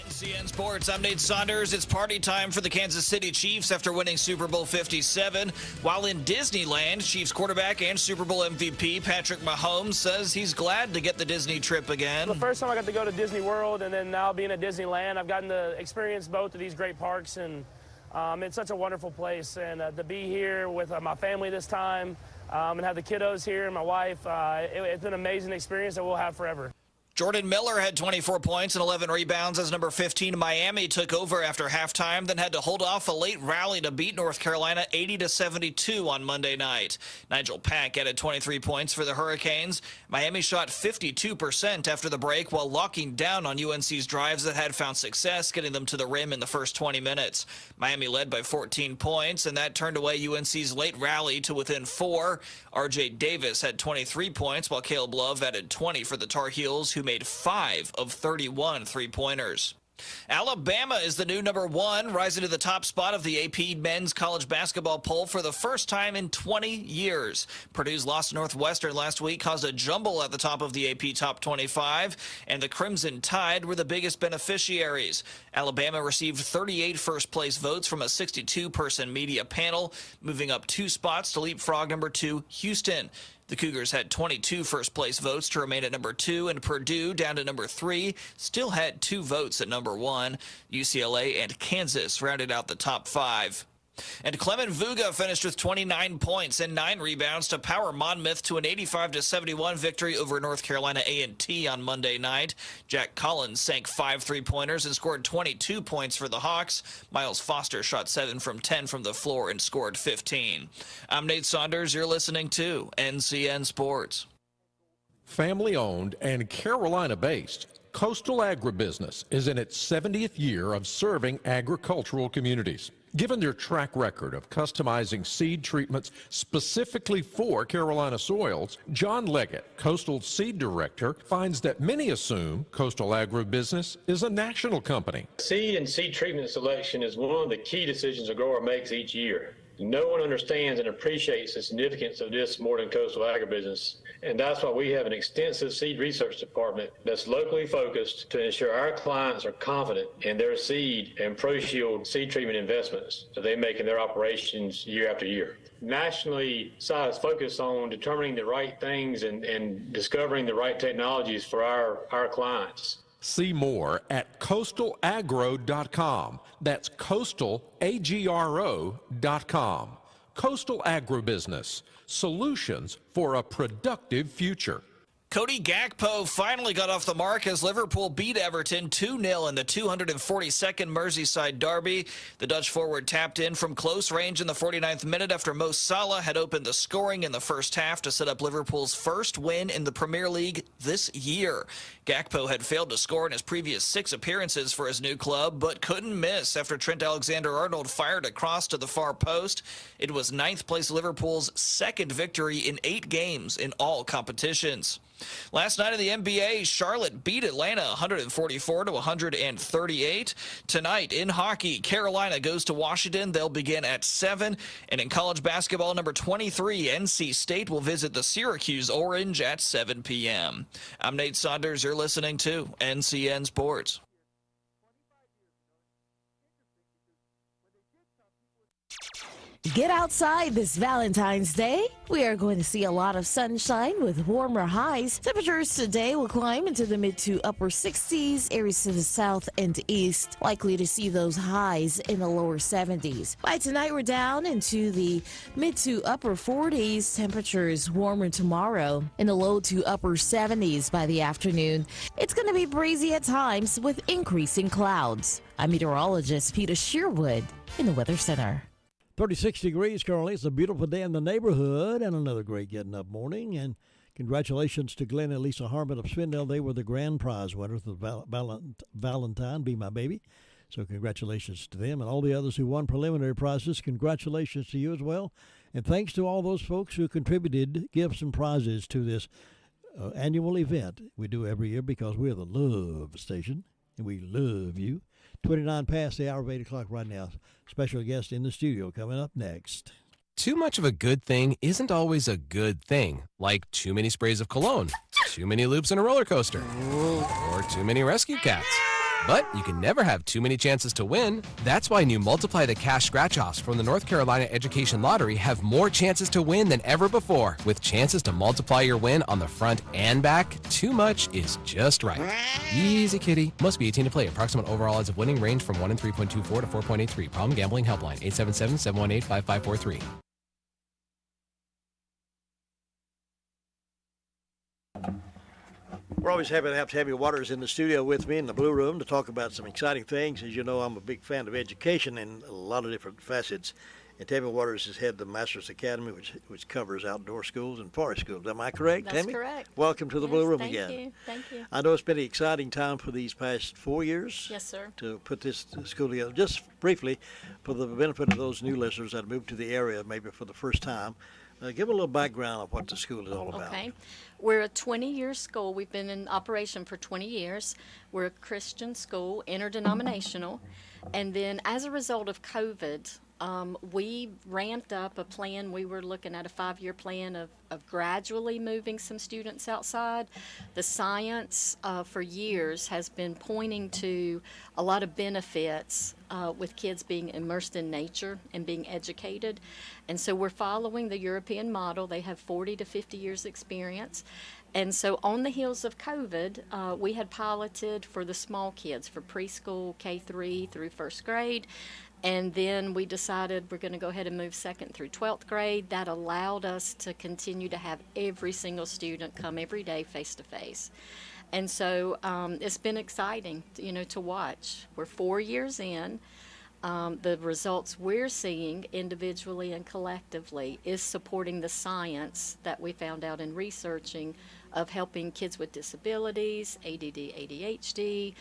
NCN Sports, I'm Nate Saunders. It's party time for the Kansas City Chiefs after winning Super Bowl 57. While in Disneyland, Chiefs quarterback and Super Bowl MVP Patrick Mahomes says he's glad to get the Disney trip again. The first time I got to go to Disney World, and then now being at Disneyland, I've gotten to experience both of these great parks, and it's such a wonderful place. And to be here with my family this time and have the kiddos here and my wife, it's been an amazing experience that we'll have forever. Jordan Miller had 24 points and 11 rebounds as number 15 Miami took over after halftime, then had to hold off a late rally to beat North Carolina 80-72 on Monday night. Nigel Pack added 23 points for the Hurricanes. Miami shot 52% after the break while locking down on UNC's drives that had found success, getting them to the rim in the first 20 minutes. Miami led by 14 points, and that turned away UNC's late rally to within 4. R.J. Davis had 23 points, while Caleb Love added 20 for the Tar Heels, who made 5 of 31 three-pointers. Alabama is the new number 1, rising to the top spot of the AP men's college basketball poll for the first time in 20 years. Purdue's loss to Northwestern last week caused a jumble at the top of the AP top 25, and the Crimson Tide were the biggest beneficiaries. Alabama received 38 first-place votes from a 62-person media panel, moving up 2 spots to leapfrog number 2, Houston. The Cougars had 22 first-place votes to remain at number 2, and Purdue, down to number 3, still had 2 votes at number 1. UCLA and Kansas rounded out the top 5. And Clement Vuga finished with 29 points and 9 rebounds to power Monmouth to an 85-71 victory over North Carolina A&T on Monday night. Jack Collins sank 5 three-pointers and scored 22 points for the Hawks. Miles Foster shot 7 from 10 from the floor and scored 15. I'm Nate Saunders. You're listening to NCN Sports. Family-owned and Carolina-based, Coastal Agribusiness is in its 70th year of serving agricultural communities. Given their track record of customizing seed treatments specifically for Carolina soils, John Leggett, Coastal Seed Director, finds that many assume Coastal Agribusiness is a national company. Seed and seed treatment selection is one of the key decisions a grower makes each year. No one understands and appreciates the significance of this more than Coastal Agribusiness, and that's why we have an extensive seed research department that's locally focused to ensure our clients are confident in their seed and ProShield seed treatment investments that they make in their operations year after year. Nationally, SAI is focused on determining the right things and discovering the right technologies for our clients. See more at coastalagro.com. That's coastalagro.com. Coastal Agribusiness, solutions for a productive future. Cody Gakpo finally got off the mark as Liverpool beat Everton 2-0 in the 242nd Merseyside derby. The Dutch forward tapped in from close range in the 49th minute after Mo Salah had opened the scoring in the first half to set up Liverpool's first win in the Premier League this year. Gakpo had failed to score in his previous 6 appearances for his new club, but couldn't miss after Trent Alexander-Arnold fired a cross to the far post. It was 9th place Liverpool's second victory in 8 games in all competitions. Last night in the NBA, Charlotte beat Atlanta 144-138. Tonight in hockey, Carolina goes to Washington. They'll begin at 7. And in college basketball, number 23, NC State will visit the Syracuse Orange at 7 p.m. I'm Nate Saunders. You're listening to NCN Sports. Get outside this Valentine's Day. We are going to see a lot of sunshine with warmer highs. Temperatures today will climb into the mid to upper 60s, areas to the south and east. Likely to see those highs in the lower 70s. By tonight, we're down into the mid to upper 40s. Temperatures warmer tomorrow in the low to upper 70s by the afternoon. It's going to be breezy at times with increasing clouds. I'm meteorologist Peter Sherwood in the Weather Center. 36 degrees currently. It's a beautiful day in the neighborhood and another great getting up morning. And congratulations to Glenn and Lisa Harmon of Spindale. They were the grand prize winners of Valentine, Be My Baby. So congratulations to them and all the others who won preliminary prizes. Congratulations to you as well. And thanks to all those folks who contributed gifts and prizes to this annual event we do every year because we're the love station and we love you. 29 past the hour of 8 o'clock right now. Special guest in the studio coming up next. Too much of a good thing isn't always a good thing, like too many sprays of cologne, too many loops in a roller coaster, or too many rescue cats. But you can never have too many chances to win. That's why new Multiply the Cash scratch-offs from the North Carolina Education Lottery have more chances to win than ever before. With chances to multiply your win on the front and back, too much is just right. Easy, kitty. Must be 18 to play. Approximate overall odds of winning range from 1 in 3.24 to 4.83. Problem gambling helpline 877-718-5543. We're always happy to have Tammy Waters in the studio with me in the Blue Room to talk about some exciting things. As you know, I'm a big fan of education in a lot of different facets. And Tammy Waters has head the Masters Academy, which covers outdoor schools and forest schools. Am I correct, That's Tammy? correct. Welcome to the Blue Room again. Thank you. Thank you. I know it's been an exciting time for these past 4 years. Yes, sir. To put this school together. Just briefly, for the benefit of those new listeners that moved to the area maybe for the first time, give a little background of what the school is all about. Okay. We're a 20-year school. We've been in operation for 20 years. We're a Christian school, interdenominational. And then as a result of COVID, we ramped up a plan. We were looking at a 5-year plan of gradually moving some students outside. The science for years has been pointing to a lot of benefits with kids being immersed in nature and being educated. And so we're following the European model. They have 40 to 50 years experience. And so on the heels of COVID, we had piloted for the small kids, for preschool, K-3 through first grade. And then we decided we're going to go ahead and move 2nd through 12th grade. That allowed us to continue to have every single student come every day face to face. And so it's been exciting, to watch. We're 4 years in. The results we're seeing individually and collectively is supporting the science that we found out in researching of helping kids with disabilities, ADD, ADHD,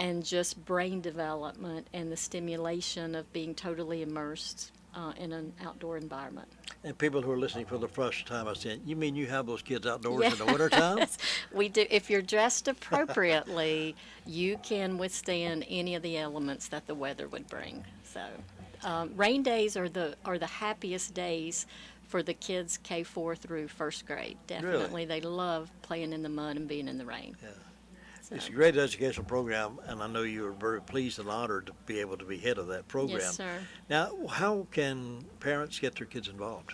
and just brain development and the stimulation of being totally immersed in an outdoor environment. And people who are listening for the first time are saying, you mean you have those kids outdoors in the wintertime? Yes, we do. If you're dressed appropriately, you can withstand any of the elements that the weather would bring. So rain days are the happiest days for the kids K-4 through first grade. Definitely. Really? They love playing in the mud and being in the rain. Yeah. It's a great educational program, and I know you are very pleased and honored to be able to be head of that program. Yes, sir. Now, how can parents get their kids involved?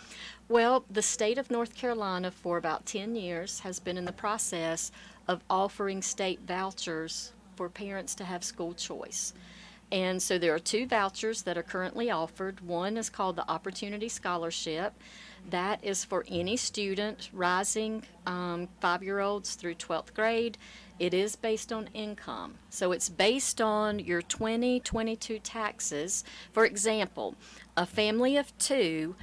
Well, the state of North Carolina for about 10 years has been in the process of offering state vouchers for parents to have school choice. And so there are 2 vouchers that are currently offered. One is called the Opportunity Scholarship. That is for any student rising 5-year-olds through 12th grade. It is based on income. So it's based on your 2022 taxes. For example, a family of 2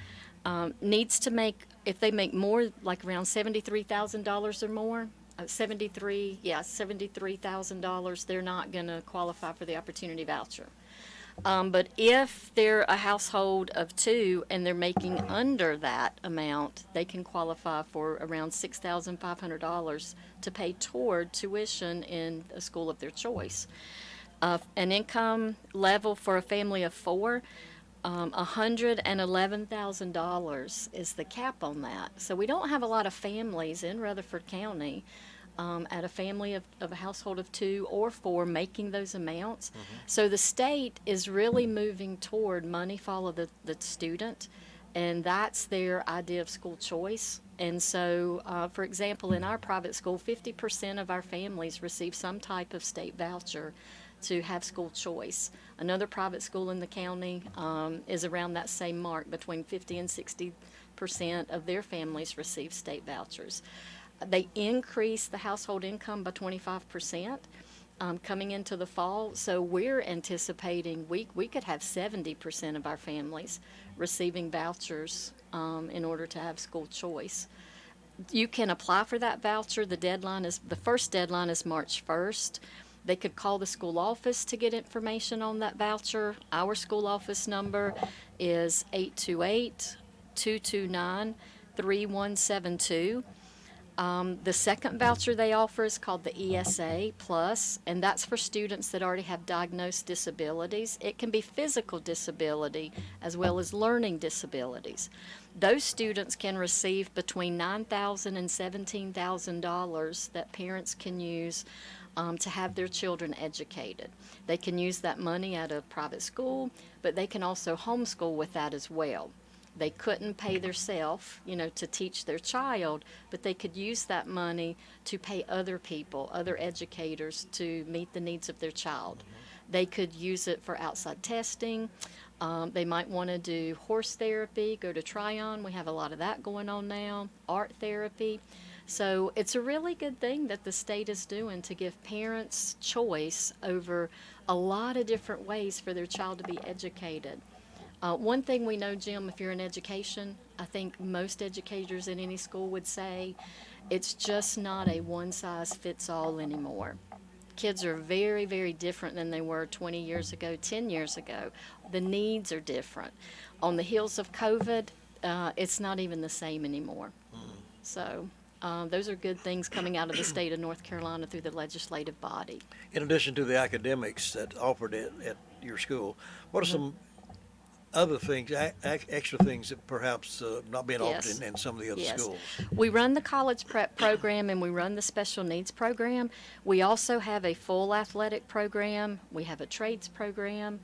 needs to make, if they make more, like around $73,000 or more, $73,000, they're not going to qualify for the Opportunity Voucher. But if they're a household of 2 and they're making under that amount, they can qualify for around $6,500 to pay toward tuition in a school of their choice. An income level for a family of 4, $111,000 is the cap on that. So we don't have a lot of families in Rutherford County at a family of a household of 2 or 4 making those amounts. So the state is really moving toward money follow the student, and that's their idea of school choice. And so, for example, in our private school, 50% of our families receive some type of state voucher to have school choice. Another private school in the county is around that same mark, between 50 and 60% of their families receive state vouchers. They increase the household income by 25% coming into the fall. So we're anticipating we could have 70% of our families receiving vouchers in order to have school choice. You can apply for that voucher. The first deadline is March 1st. They could call the school office to get information on that voucher. Our school office number is 828-229-3172. The second voucher they offer is called the ESA Plus, and that's for students that already have diagnosed disabilities. It can be physical disability as well as learning disabilities. Those students can receive between $9,000 and $17,000 that parents can use to have their children educated. They can use that money at a private school, but they can also homeschool with that as well. They couldn't pay themselves, to teach their child, but they could use that money to pay other people, other educators, to meet the needs of their child. They could use it for outside testing. They might want to do horse therapy, go to Tryon. We have a lot of that going on now, art therapy. So it's a really good thing that the state is doing to give parents choice over a lot of different ways for their child to be educated. One thing we know, Jim, if you're in education, I think most educators in any school would say it's just not a one-size-fits-all anymore. Kids are very, very different than they were 20 years ago, 10 years ago. The needs are different. On the heels of COVID, it's not even the same anymore. So those are good things coming out of the state of North Carolina through the legislative body. In addition to the academics that offered it at your school, what are some other things, extra things that perhaps not being offered in some of the other schools? We run the college prep program and we run the special needs program. We also have a full athletic program. We have a trades program.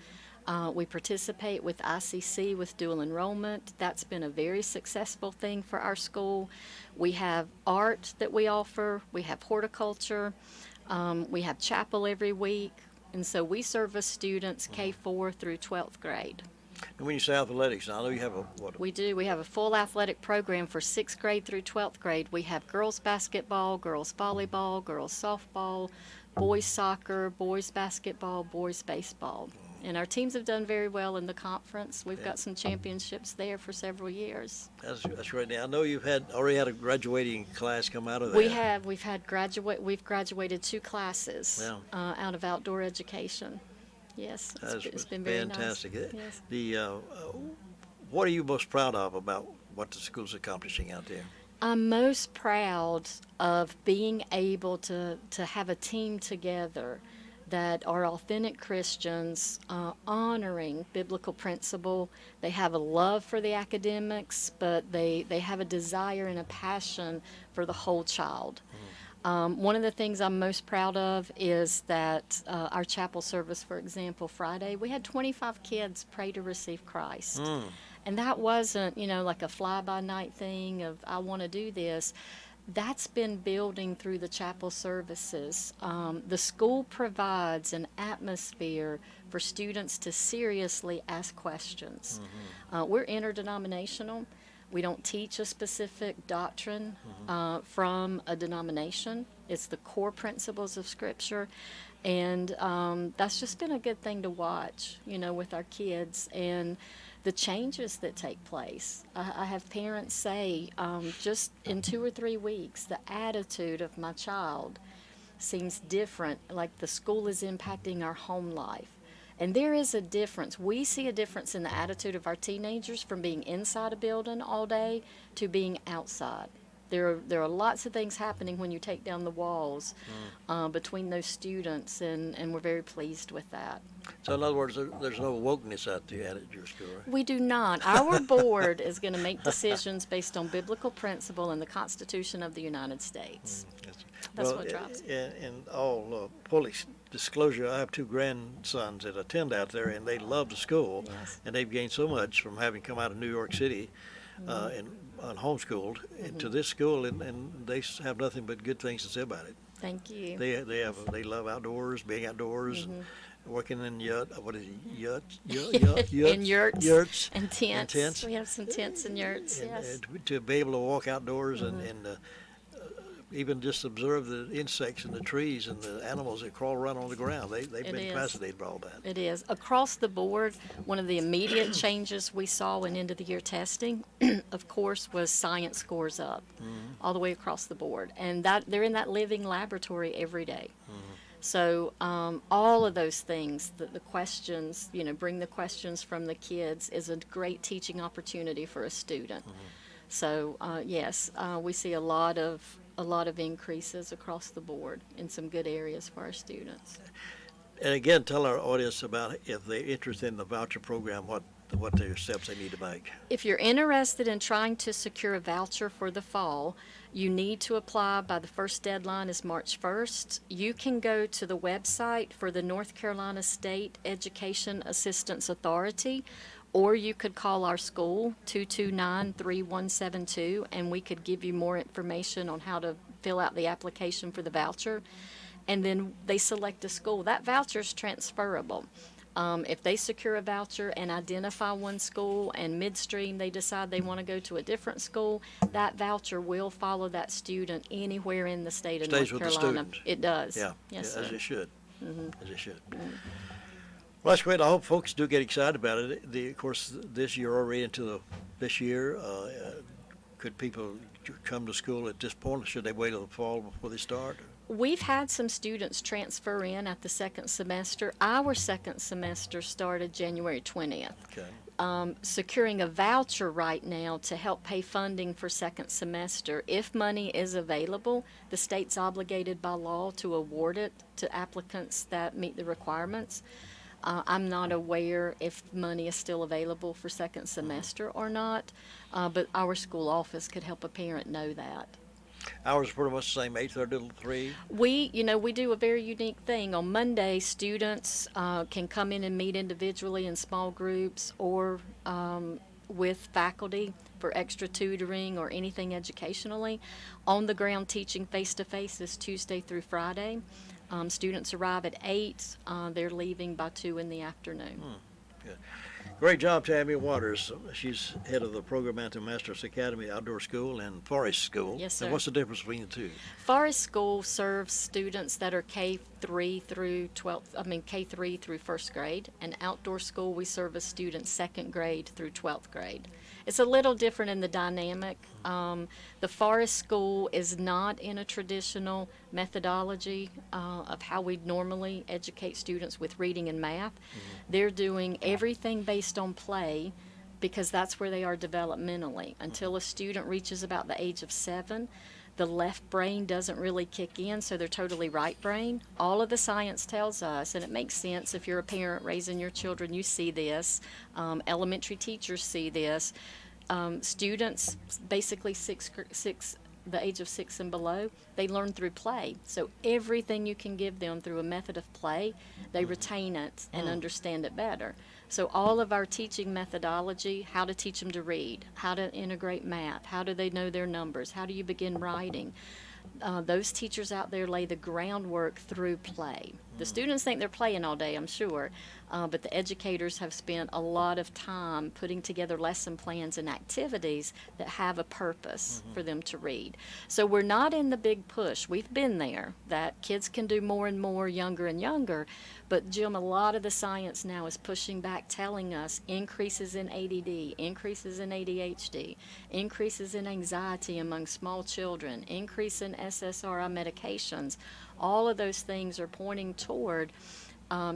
We participate with ICC with dual enrollment. That's been a very successful thing for our school. We have art that we offer. We have horticulture. We have chapel every week. And so we service students K-4 through 12th grade. And when you say athletics, I know you have what? We do. We have a full athletic program for 6th grade through 12th grade. We have girls basketball, girls volleyball, girls softball, boys soccer, boys basketball, boys baseball. And our teams have done very well in the conference. We've got some championships there for several years. That's right. Now I know you've already had a graduating class come out of that. We have. We've graduated 2 classes out of outdoor education. Yes, it's been very fantastic. Nice. Yes. What are you most proud of about what the school's accomplishing out there? I'm most proud of being able to have a team together that are authentic Christians, honoring biblical principle. They have a love for the academics, but they have a desire and a passion for the whole child. One of the things I'm most proud of is that our chapel service, for example, Friday, we had 25 kids pray to receive Christ. And that wasn't, like a fly-by-night thing of, I want to do this. That's been building through the chapel services. The school provides an atmosphere for students to seriously ask questions. We're interdenominational. We don't teach a specific doctrine from a denomination. It's the core principles of Scripture. And that's just been a good thing to watch, with our kids and the changes that take place. I have parents say, just in 2 or 3 weeks, the attitude of my child seems different, like the school is impacting our home life. And there is a difference. We see a difference in the attitude of our teenagers from being inside a building all day to being outside. There are lots of things happening when you take down the walls between those students, and we're very pleased with that. So in other words, there's no wokeness out there at your school, right? We do not. Our board is going to make decisions based on biblical principle and the Constitution of the United States. That's what drives it. In all full disclosure, I have 2 grandsons that attend out there, and they love the school, and they've gained so much from having come out of New York City and homeschooled to this school, and they have nothing but good things to say about it. Thank you. They love outdoors, being outdoors, and working in yurts in yurts and tents. And tents. We have some tents and yurts. And to be able to walk outdoors and even just observe the insects in the trees and the animals that crawl around on the ground. They've been fascinated by all that. It is. Across the board, one of the immediate changes we saw in end-of-the-year testing, of course, was science scores up all the way across the board. And that they're in that living laboratory every day. So all of those things, the questions, bring the questions from the kids is a great teaching opportunity for a student. So yes, we see a lot of increases across the board in some good areas for our students. And again, tell our audience about if they're interested in the voucher program, what their steps they need to make. If you're interested in trying to secure a voucher for the fall, you need to apply by the first deadline is March 1st. You can go to the website for the North Carolina State Education Assistance Authority, or you could call our school, 229-3172, and we could give you more information on how to fill out the application for the voucher. And then they select a school. That voucher is transferable. If they secure a voucher and identify one school and midstream they decide they want to go to a different school, that voucher will follow that student anywhere in the state of Stays North with the Carolina. student. It does. Yeah, Yes, as sir. it should. Mhm. As it should. Well, that's great. I hope folks do get excited about it. Of course, this year already into this year, could people come to school at this point? Or should they wait till the fall before they start? We've had some students transfer in at the second semester. Our second semester started January 20th. Okay. Securing a voucher right now to help pay funding for second semester. If money is available, the state's obligated by law to award it to applicants that meet the requirements. I'm not aware if money is still available for second semester or not, but our school office could help a parent know that. Hours are pretty much the same, 8:30 to 3. We do a very unique thing. On Monday, students can come in and meet individually in small groups or with faculty for extra tutoring or anything educationally. On the ground teaching face-to-face is Tuesday through Friday. Students arrive at 8. They're leaving by 2 in the afternoon. Good. Great job, Tammy Waters. She's head of the program at the Masters Academy Outdoor School and Forest School. Yes, sir. And what's the difference between the two? Forest School serves students that are K3 through 1st grade, and Outdoor School we service students 2nd grade through 12th grade. It's a little different in the dynamic. The Forest School is not in a traditional methodology of how we normally educate students with reading and math. They're doing everything based on play because that's where they are developmentally. Until a student reaches about the age of 7, the left brain doesn't really kick in, so they're totally right brain. All of the science tells us, and it makes sense if you're a parent raising your children, you see this. Elementary teachers see this. Students, basically the age of 6 and below, they learn through play. So everything you can give them through a method of play, they retain it and understand it better. So all of our teaching methodology, how to teach them to read, how to integrate math, how do they know their numbers, how do you begin writing, those teachers out there lay the groundwork through play. The students think they're playing all day, I'm sure, but the educators have spent a lot of time putting together lesson plans and activities that have a purpose for them to read. So we're not in the big push. We've been there, that kids can do more and more younger and younger, but Jim, a lot of the science now is pushing back, telling us increases in ADD, increases in ADHD, increases in anxiety among small children, increase in SSRI medications. All of those things are pointing toward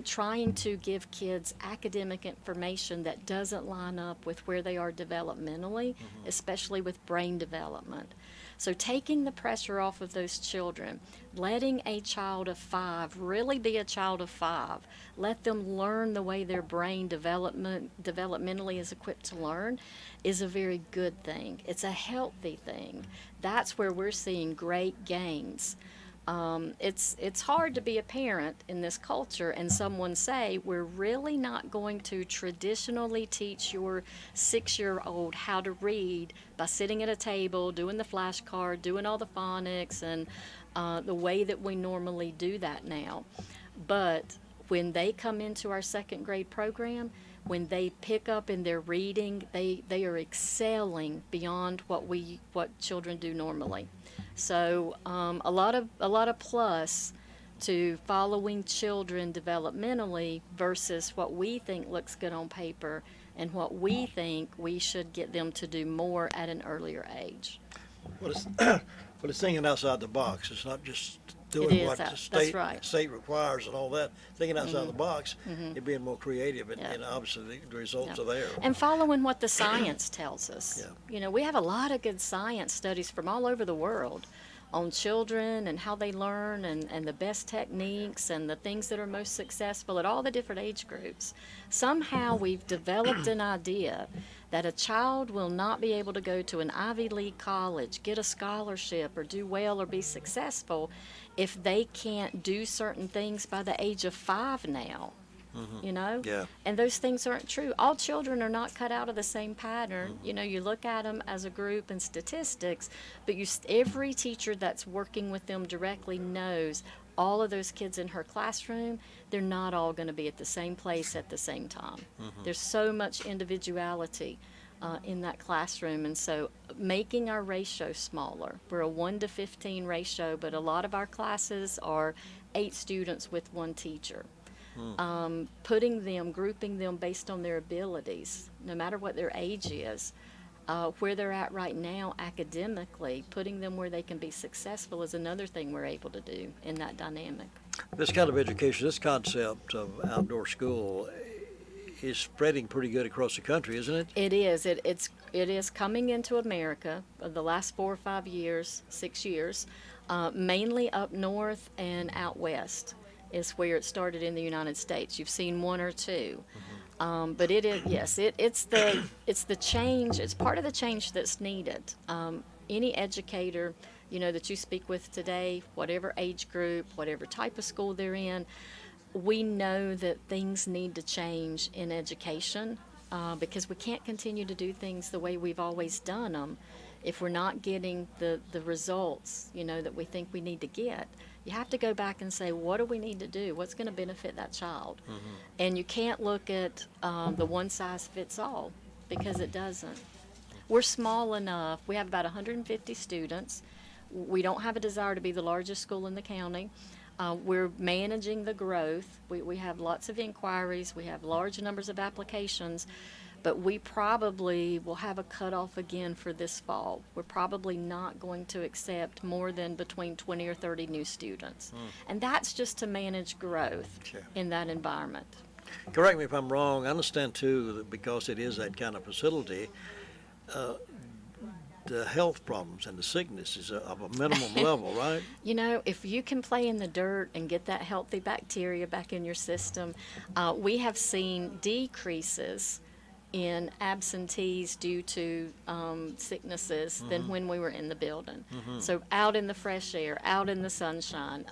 trying to give kids academic information that doesn't line up with where they are developmentally, especially with brain development. So taking the pressure off of those children, letting a child of 5 really be a child of 5, let them learn the way their brain developmentally is equipped to learn, is a very good thing. It's a healthy thing. That's where we're seeing great gains. It's hard to be a parent in this culture and someone say, we're really not going to traditionally teach your 6-year-old how to read by sitting at a table, doing the flashcard, doing all the phonics, and the way that we normally do that now. But when they come into our 2nd grade program, when they pick up in their reading, they are excelling beyond what children do normally. So a lot of plus to following children developmentally versus what we think looks good on paper and what we think we should get them to do more at an earlier age. But it's thinking outside the box. It's not just doing what the state requires and all that. Thinking outside the box, and being more creative, and obviously the results are there. And following what the science tells us. You know, we have a lot of good science studies from all over the world on children and how they learn and the best techniques and the things that are most successful at all the different age groups. Somehow we've developed an idea that a child will not be able to go to an Ivy League college, get a scholarship, or do well or be successful if they can't do certain things by the age of 5 now. you know? Yeah. And those things aren't true. All children are not cut out of the same pattern. You know, you look at them as a group and statistics, but every teacher that's working with them directly knows all of those kids in her classroom, they're not all going to be at the same place at the same time. There's so much individuality in that classroom, and so making our ratio smaller. We're a 1-to-15 ratio, but a lot of our classes are 8 students with 1 teacher. Grouping them based on their abilities, no matter what their age is, where they're at right now academically, putting them where they can be successful is another thing we're able to do in that dynamic. This kind of education, this concept of outdoor school is spreading pretty good across the country, isn't it? It is. It is coming into America the last 4 or 5 years, 6 years, mainly up north and out west is where it started in the United States. You've seen 1 or 2. But it is, yes, it's the change. It's part of the change that's needed. Any educator, you know, that you speak with today, whatever age group, whatever type of school they're in, we know that things need to change in education because we can't continue to do things the way we've always done them if we're not getting the results, you know, that we think we need to get. You have to go back and say, what do we need to do? What's going to benefit that child? And you can't look at the one size fits all because it doesn't. We're small enough. We have about 150 students. We don't have a desire to be the largest school in the county. We're managing the growth. We have lots of inquiries. We have large numbers of applications. But we probably will have a cutoff again for this fall. We're probably not going to accept more than between 20 or 30 new students. And that's just to manage growth in that environment. Correct me if I'm wrong. I understand, too, that because it is that kind of facility, the health problems and the sickness is of a minimum level, right? You know, if you can play in the dirt and get that healthy bacteria back in your system, we have seen decreases in absentees due to sicknesses than when we were in the building. So out in the fresh air, out in the sunshine,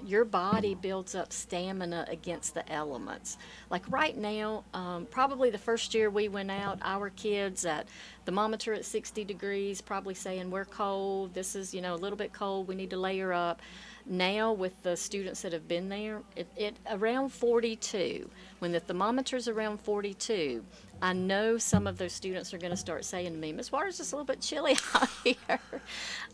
your body builds up stamina against the elements. Like right now, probably the first year we went out, our kids at thermometer at 60 degrees, probably saying we're cold, this is, you know, a little bit cold, we need to layer up. Now with the students that have been there, it around 42. When the thermometer's around 42, I know some of those students are going to start saying to me, Miss Waters, it's just a little bit chilly out here.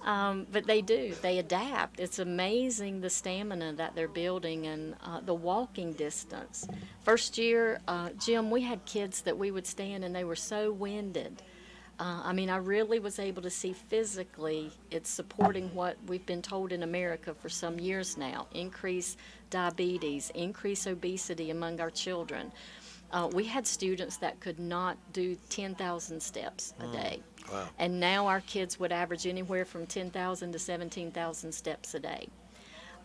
But they do. They adapt. It's amazing the stamina that they're building and the walking distance. First year, Jim, we had kids that we would stand and they were so winded. I mean, I really was able to see physically it's supporting what we've been told in America for some years now, increase diabetes, increase obesity among our children. We had students that could not do 10,000 steps a day. Wow. And now our kids would average anywhere from 10,000 to 17,000 steps a day.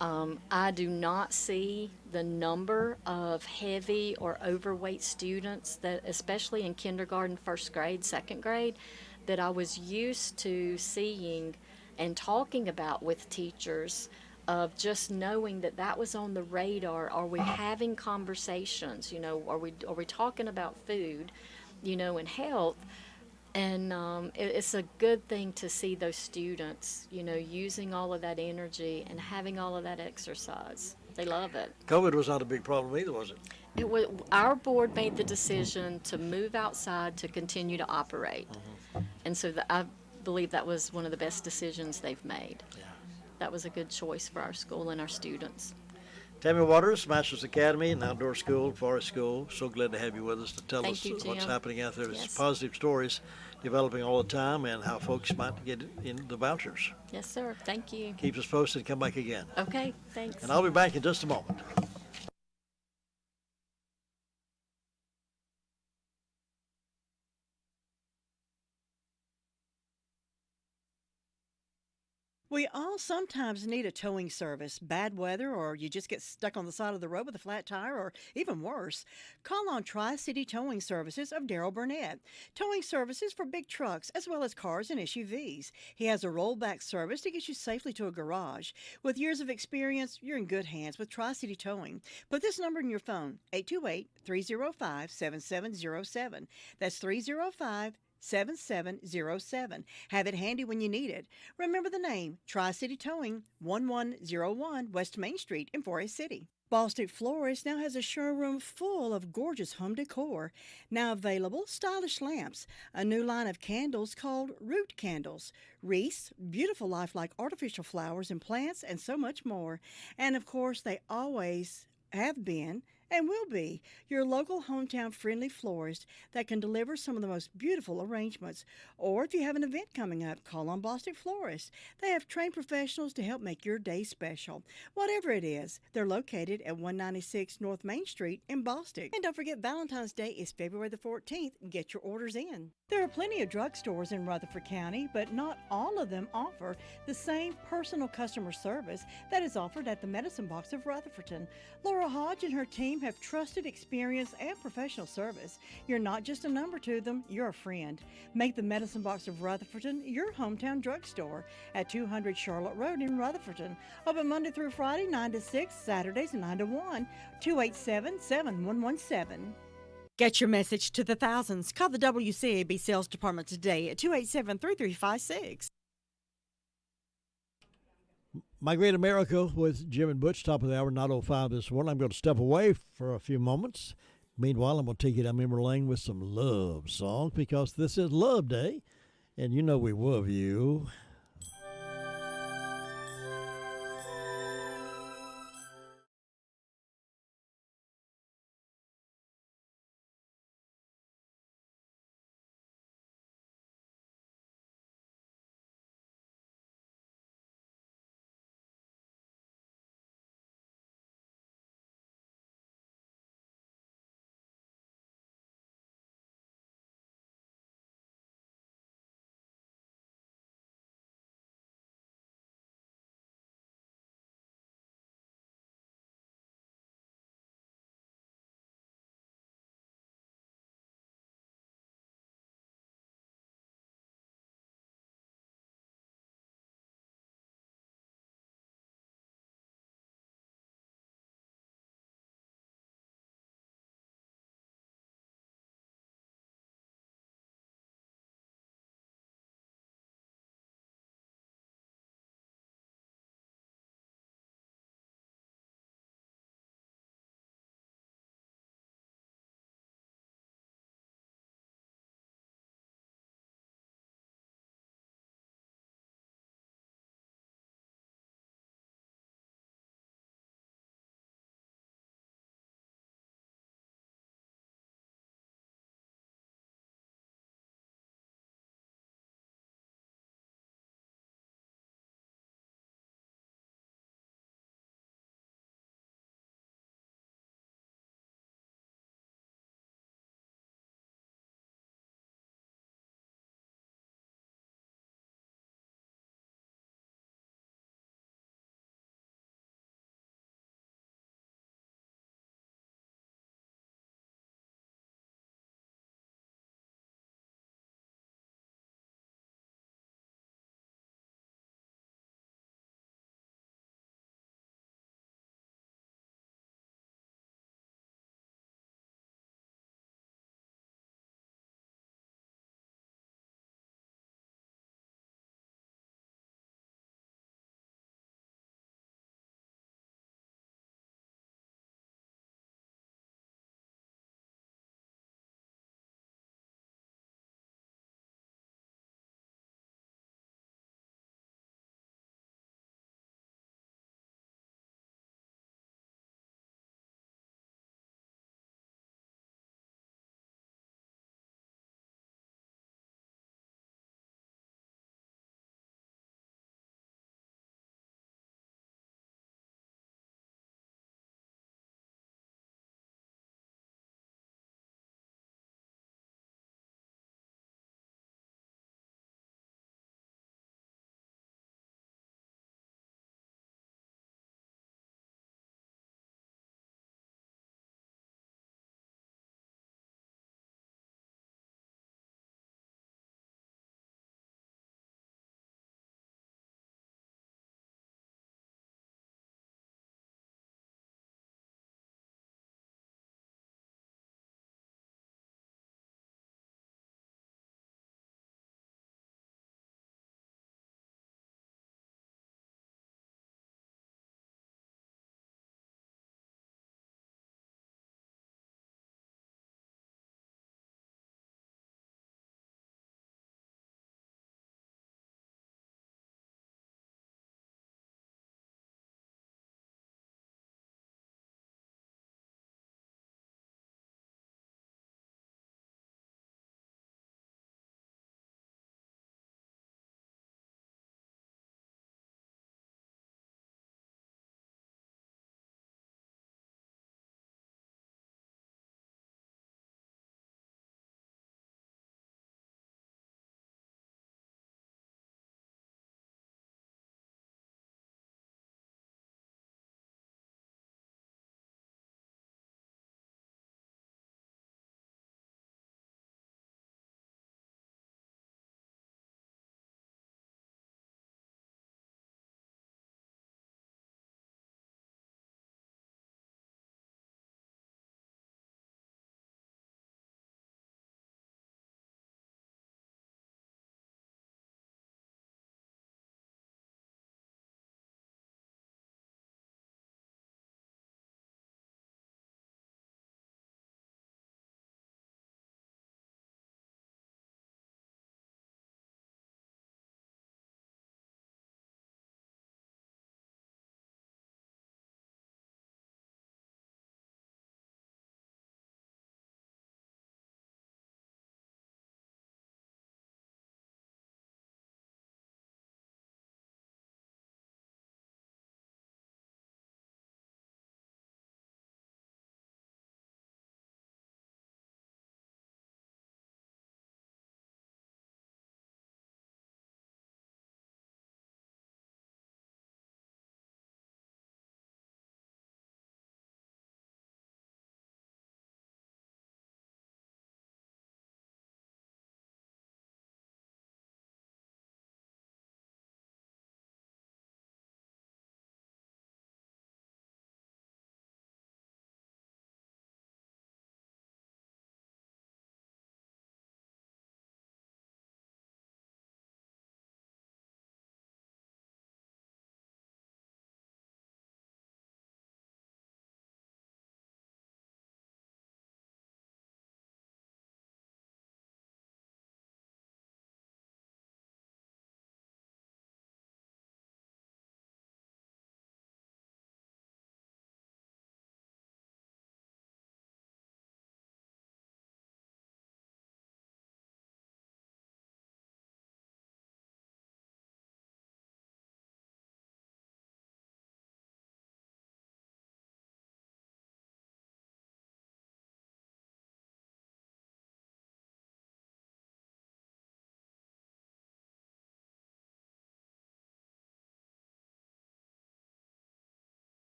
I do not see the number of heavy or overweight students that, especially in kindergarten, first grade, second grade, that I was used to seeing and talking about with teachers, of just knowing that that was on the radar. Are we having conversations? You know, are we talking about food, you know, and health? And it's a good thing to see those students, you know, using all of that energy and having all of that exercise. They love it. COVID was not a big problem either, was it? Our board made the decision to move outside to continue to operate. And so I believe that was one of the best decisions they've made. Yeah. That was a good choice for our school and our students. Tammy Waters, Masters Academy and Outdoor School, Forest School. So glad to have you with us to tell us what's happening out there. There's positive stories developing all the time and how folks might get in the vouchers. Yes, sir. Thank you. Keep us posted. Come back again. Okay, thanks. And I'll be back in just a moment. We all sometimes need a towing service, bad weather, or you just get stuck on the side of the road with a flat tire, or even worse. Call on Tri-City Towing Services of Darrell Burnett. Towing services for big trucks as well as cars and SUVs. He has a rollback service to get you safely to a garage. With years of experience, you're in good hands with Tri-City Towing. Put this number in your phone, 828-305-7707. That's 305-7707. Have it handy when you need it. Remember the name, Tri-City Towing, 1101 West Main Street in Forest City. Bostic Florist now has a showroom full of gorgeous home decor. Now available, stylish lamps, a new line of candles called Root Candles, wreaths, beautiful lifelike artificial flowers and plants, and so much more. And of course, they always have been and will be your local hometown friendly florist that can deliver some of the most beautiful arrangements. Or if you have an event coming up, call on Bostic Florist. They have trained professionals to help make your day special. Whatever it is, they're located at 196 North Main Street in Bostic. And don't forget, Valentine's Day is February the 14th. Get your orders in. There are plenty of drugstores in Rutherford County, but not all of them offer the same personal customer service that is offered at the Medicine Box of Rutherfordton. Laura Hodge and her team have trusted experience and professional service. You're not just a number to them, you're a friend. Make the Medicine Box of Rutherfordton your hometown drugstore at 200 Charlotte Road in Rutherfordton. Open Monday through Friday, 9 to 6, Saturdays 9 to 1, 287-7117. Get your message to the thousands. Call the WCAB Sales Department today at 287-3356. My Great America with Jim and Butch, top of the hour, 9:05 this morning. I'm going to step away for a few moments. Meanwhile, I'm going to take you down memory lane with some love songs because this is Love Day, and you know we love you.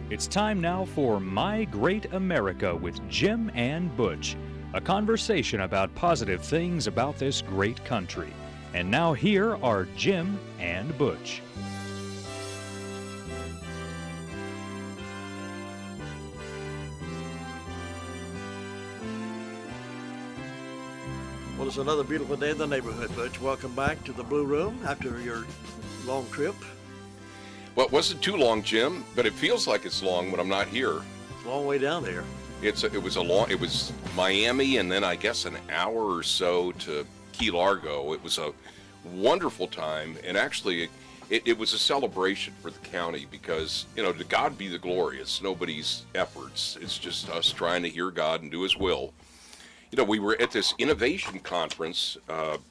It's time now for My Great America with Jim and Butch, a conversation about positive things about this great country. And now here are Jim and Butch. Well, it's another beautiful day in the neighborhood, Butch. Welcome back to the Blue Room after your long trip. Well, it wasn't too long, Jim, but it feels like it's long when I'm not here. It's a long way down there. It was Miami, and then I guess an hour or so to Key Largo. It was a wonderful time, and actually it was a celebration for the county because, to God be the glory. It's nobody's efforts. It's just us trying to hear God and do His will. We were at this innovation conference,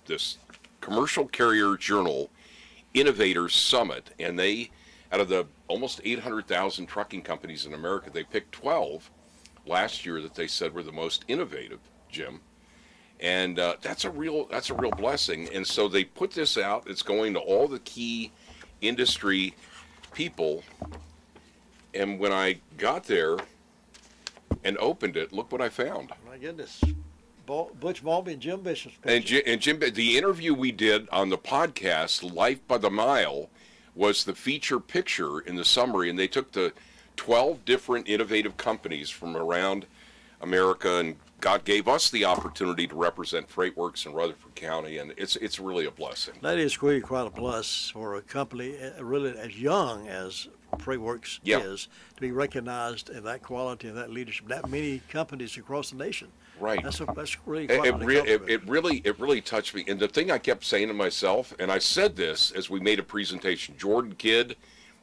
this Commercial Carrier Journal Innovators Summit, and they, out of the almost 800,000 trucking companies in America, they picked 12 last year that they said were the most innovative, Jim. And that's a real blessing. And so they put this out. It's going to all the key industry people. And when I got there and opened it, look what I found. My goodness. Butch Maltby and Jim Bishop's picture. And Jim, the interview we did on the podcast, Life by the Mile, was the feature picture in the summary, and they took the 12 different innovative companies from around America, and God gave us the opportunity to represent FreightWorks in Rutherford County, and it's really a blessing. That is quite a plus for a company really as young as FreightWorks is to be recognized in that quality and that leadership. That many companies across the nation. Right. That's really quite it really touched me. And the thing I kept saying to myself, and I said this as we made a presentation, Jordan Kidd,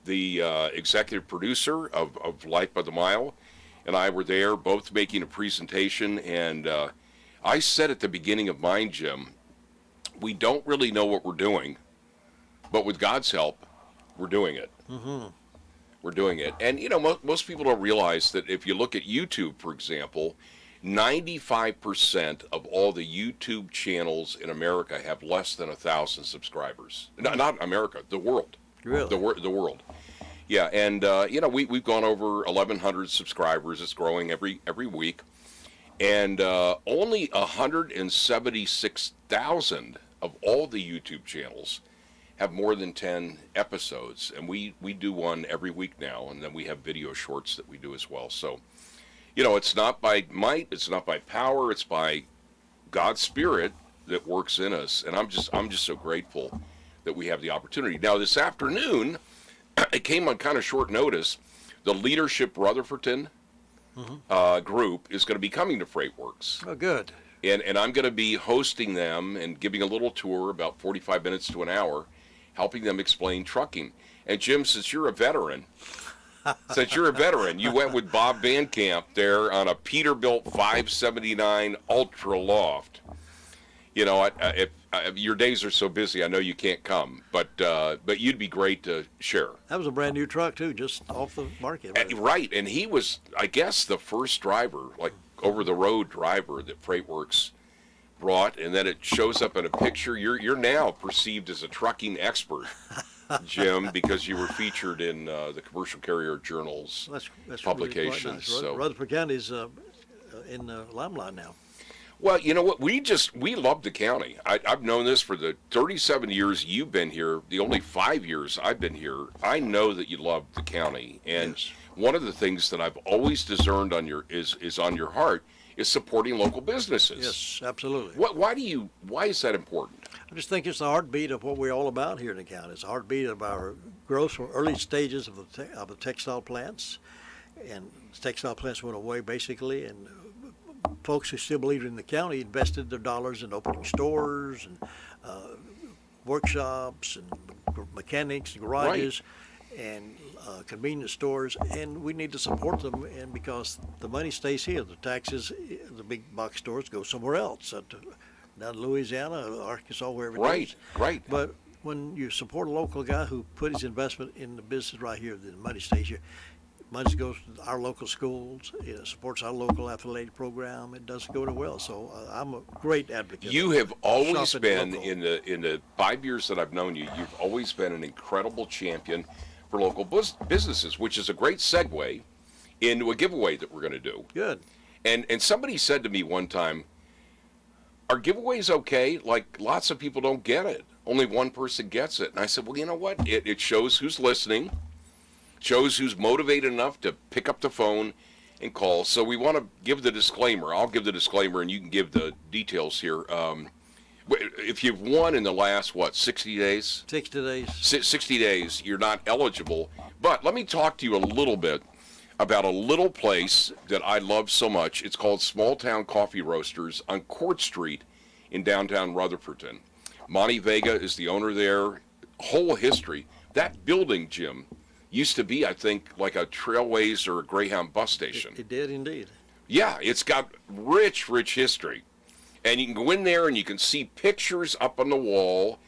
the executive producer of Life by the Mile, and I were there both making a presentation, and I said at the beginning of mine, Jim, we don't really know what we're doing, but with God's help, we're doing it. Mm-hmm. We're doing it. And, most people don't realize that if you look at YouTube, for example, 95% of all the YouTube channels in America have less than 1,000 subscribers. No, not America, the world. Really? The world. Yeah, and we've gone over 1,100 subscribers. It's growing every week, and only 176,000 of all the YouTube channels have more than 10 episodes, and we do one every week now, and then we have video shorts that we do as well. So, it's not by might, it's not by power, it's by God's Spirit that works in us, and I'm just so grateful that we have the opportunity. Now, this afternoon, it came on kind of short notice. The Leadership Rutherfordton group is going to be coming to FreightWorks. Oh, good. And I'm going to be hosting them and giving a little tour, about 45 minutes to an hour, helping them explain trucking. And Jim, since you're a veteran, you went with Bob Van Camp there on a Peterbilt 579 Ultra Loft. If your days are so busy, I know you can't come, but you'd be great to share. That was a brand new truck too, just off the market. Right, and he was, I guess, the first driver, like over-the-road driver that FreightWorks brought, and then it shows up in a picture. You're now perceived as a trucking expert, Jim, because you were featured in the Commercial Carrier Journal's publications. Really nice. So Rutherford County's in the limelight now. Well, you know what? We love the county. I've known this for the 37 years you've been here, the only 5 years I've been here. I know that you love the county. And one of the things that I've always discerned on is on your heart is supporting local businesses. Yes, absolutely. Why is that important? I just think it's the heartbeat of what we're all about here in the county. It's the heartbeat of our growth from early stages of the textile plants. And textile plants went away basically, and folks who still believed in the county invested their dollars in opening stores and workshops and mechanics and garages and convenience stores, and we need to support them. And because the money stays here, the taxes, the big box stores go somewhere else, down in Louisiana, Arkansas, wherever it is. Right. But when you support a local guy who put his investment in the business right here, the money stays here. Money goes to our local schools. It supports our local athletic program. It does go to well. So I'm a great advocate. You have always been in the 5 years that I've known you. You've always been an incredible champion for local businesses, which is a great segue into a giveaway that we're going to do. Good. And somebody said to me one time, are giveaways okay? Like, lots of people don't get it. Only one person gets it. And I said, well, you know what? It shows who's listening, shows who's motivated enough to pick up the phone and call. So we want to give the disclaimer. I'll give the disclaimer, and you can give the details here. If you've won in the last, 60 days? 60 days. 60 days, you're not eligible. But let me talk to you a little bit about a little place that I love so much. It's called Small Town Coffee Roasters on Court Street in downtown Rutherfordton. Monty Vega is the owner there. Whole history. That building, Jim, used to be, I think, like a Trailways or a Greyhound bus station. It did indeed. Yeah, it's got rich history. And you can go in there and you can see pictures up on the wall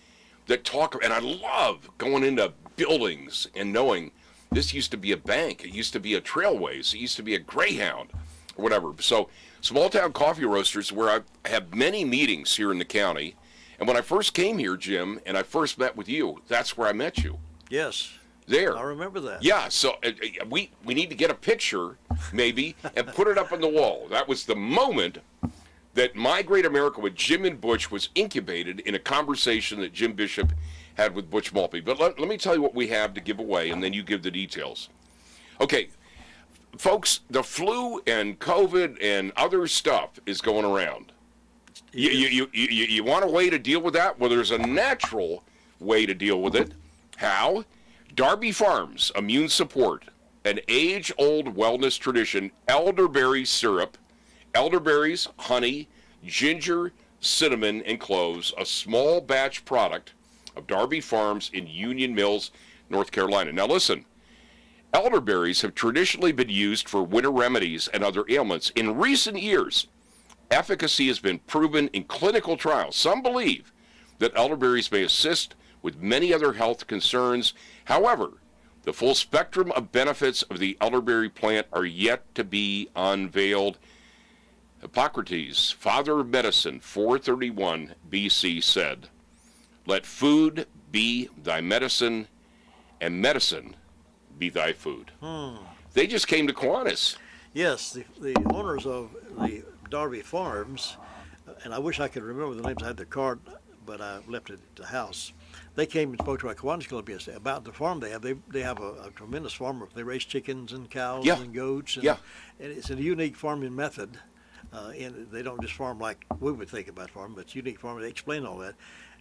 that talk, and I love going into buildings and knowing this used to be a bank, it used to be a Trailways, it used to be a Greyhound, or whatever. So Small Town Coffee Roasters, where I have many meetings here in the county. And when I first came here, Jim, and I first met with you, that's where I met you. Yes. There. I remember that. Yeah, so we need to get a picture, maybe, and put it up on the wall. That was the moment that My Great America with Jim and Butch was incubated in a conversation that Jim Bishop had with Butch Maltby. But let me tell you what we have to give away, and then you give the details. Okay, folks, the flu and COVID and other stuff is going around. You want a way to deal with that? Well, there's a natural way to deal with it. How? Darby Farms Immune Support, an age-old wellness tradition, elderberry syrup, elderberries, honey, ginger, cinnamon, and cloves, a small batch product of Darby Farms in Union Mills, North Carolina. Now listen, elderberries have traditionally been used for winter remedies and other ailments. In recent years, efficacy has been proven in clinical trials. Some believe that elderberries may assist with many other health concerns. However, the full spectrum of benefits of the elderberry plant are yet to be unveiled. Hippocrates, father of medicine, 431 BC, said, "Let food be thy medicine, and medicine be thy food." They just came to Kiwanis. Yes, the owners of the Darby Farms, and I wish I could remember the names. I had their card, but I left it at the house. They came and spoke to our Kiwanis Club yesterday about the farm they have. They have a tremendous farm. They raise chickens and cows and goats. And it's a unique farming method. And they don't just farm like we would think about farming, but it's unique farming. They explain all that.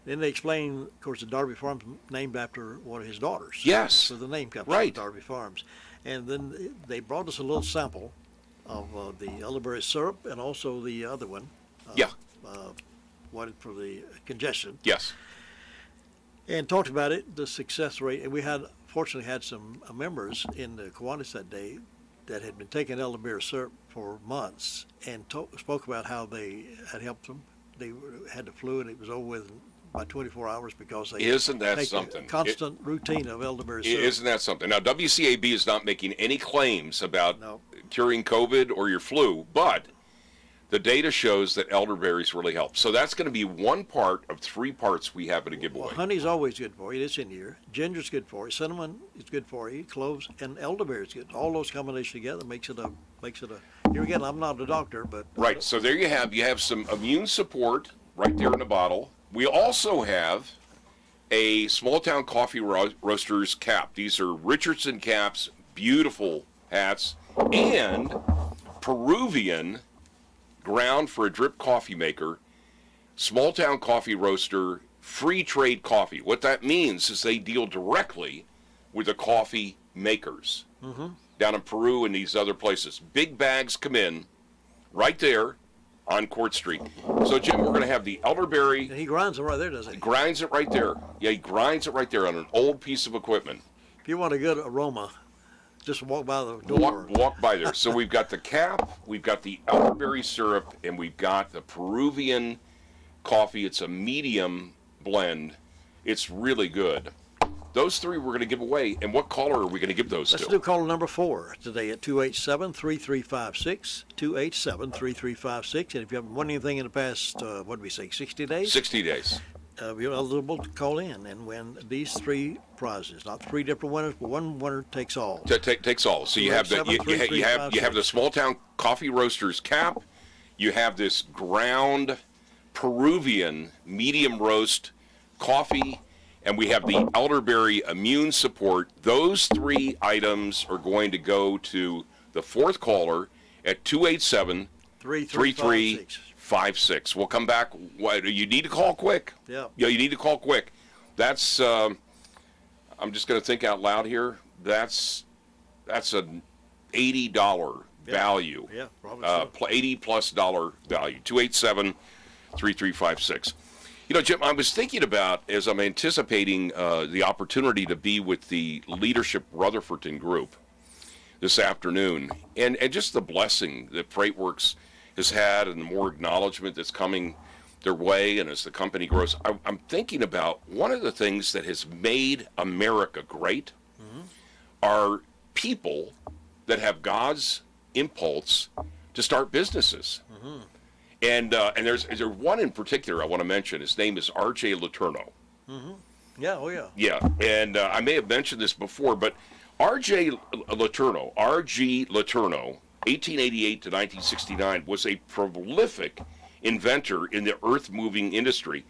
Then they explain, of course, the Darby Farms named after one of his daughters. Yes. So the name comes from Darby Farms. And then they brought us a little sample of the elderberry syrup and also the other one. One for the congestion. Yes. And talked about it, the success rate. And we fortunately had some members in the Kiwanis that day that had been taking elderberry syrup for months and spoke about how they had helped them. They had the flu and it was over with by 24 hours because they Isn't that take something? A constant routine of elderberry syrup. Isn't that something? Now, WCAB is not making any claims about curing COVID or your flu, but the data shows that elderberries really help. So that's going to be one part of 3 parts we have in a giveaway. Well, honey's always good for you. It's in here. Ginger's good for you. Cinnamon is good for you. Cloves and elderberry is good. All those combinations together makes it a. Here again, I'm not a doctor, but right. So there you have some immune support right there in the bottle. We also have a Small Town Coffee Roasters cap. These are Richardson caps, beautiful hats, and Peruvian ground for a drip coffee maker, Small Town Coffee Roaster, free trade coffee. What that means is they deal directly with the coffee makers down in Peru and these other places. Big bags come in right there on Court Street. So, Jim, we're going to have the elderberry. And he grinds it right there, doesn't he? Grinds it right there. Yeah, he grinds it right there on an old piece of equipment. If you want a good aroma, just walk by the door. Walk by there. So we've got the cap, we've got the elderberry syrup, and we've got the Peruvian coffee. It's a medium blend. It's really good. Those 3 we're going to give away. And what caller are we going to give those Let's to? do caller number 4 today at 287-3356, 287-3356. And if you haven't won anything in the past, 60 days? 60 days. you're eligible to call in and win these 3 prizes. Not 3 different winners, but one winner takes all. Takes all. So you have the you have the Small Town Coffee Roasters cap. You have this ground Peruvian medium roast coffee, and we have the elderberry immune support. Those 3 items are going to go to the 4th caller at 287-3356. We'll come back. You need to call quick. Yeah. Yeah, you need to call quick. That's I'm just going to think out loud here. That's an $80 value. Yeah, probably so. $80+ value. 287-3356. You know, Jim, I was thinking about, as I'm anticipating the opportunity to be with the Leadership Rutherfordton group this afternoon, and just the blessing that FreightWorks has had and the more acknowledgement that's coming their way, and as the company grows, I'm thinking about one of the things that has made America great are people that have God's impulse to start businesses. And there's one in particular I want to mention. His name is R.J. Letourneau. Yeah, oh yeah. Yeah, and I may have mentioned this before, but R.G. Letourneau, 1888 to 1969, was a prolific inventor in the earth-moving industry,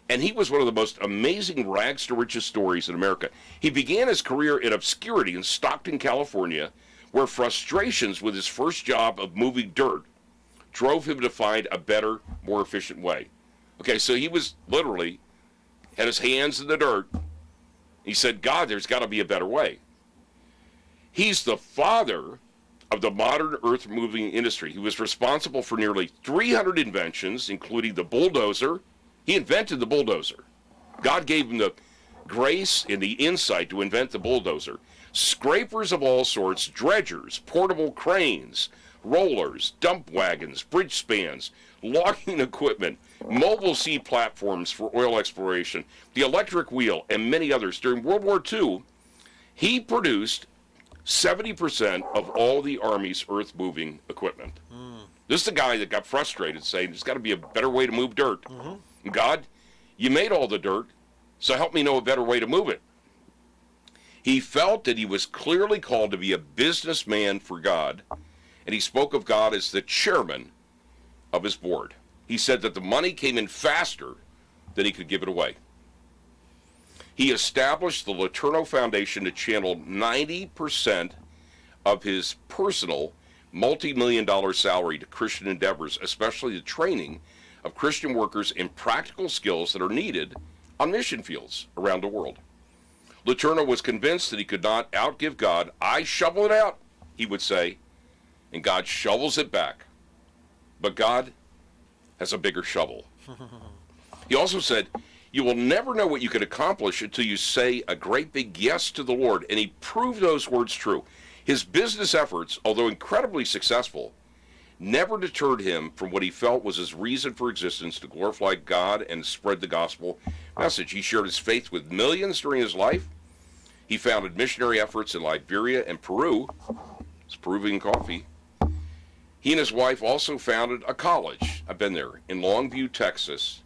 and he was one of the most amazing rags to riches stories in America. He began his career in obscurity in Stockton, California, where frustrations with his first job of moving dirt drove him to find a better, more efficient way. Okay, so he was literally had his hands in the dirt. He said, God, there's got to be a better way. He's the father of the modern earth-moving industry. He was responsible for nearly 300 inventions, including the bulldozer. He invented the bulldozer. God gave him the grace and the insight to invent the bulldozer. Scrapers of all sorts, dredgers, portable cranes, rollers, dump wagons, bridge spans, logging equipment, mobile sea platforms for oil exploration, the electric wheel, and many others. During World War II, he produced 70% of all the Army's earth-moving equipment. This is a guy that got frustrated, saying, there's got to be a better way to move dirt. God, you made all the dirt, so help me know a better way to move it. He felt that he was clearly called to be a businessman for God, and he spoke of God as the chairman of his board. He said that the money came in faster than he could give it away. He established the Letourneau Foundation to channel 90% of his personal multi-million-dollar salary to Christian endeavors, especially the training of Christian workers in practical skills that are needed on mission fields around the world. Letourneau was convinced that he could not outgive God. I shovel it out, he would say, and God shovels it back. But God has a bigger shovel. He also said, you will never know what you can accomplish until you say a great big yes to the Lord. And he proved those words true. His business efforts, although incredibly successful, never deterred him from what he felt was his reason for existence, to glorify God and spread the gospel message. He shared his faith with millions during his life. He founded missionary efforts in Liberia and Peru. It's Peruvian coffee. He and his wife also founded a college, I've been there, in Longview, Texas,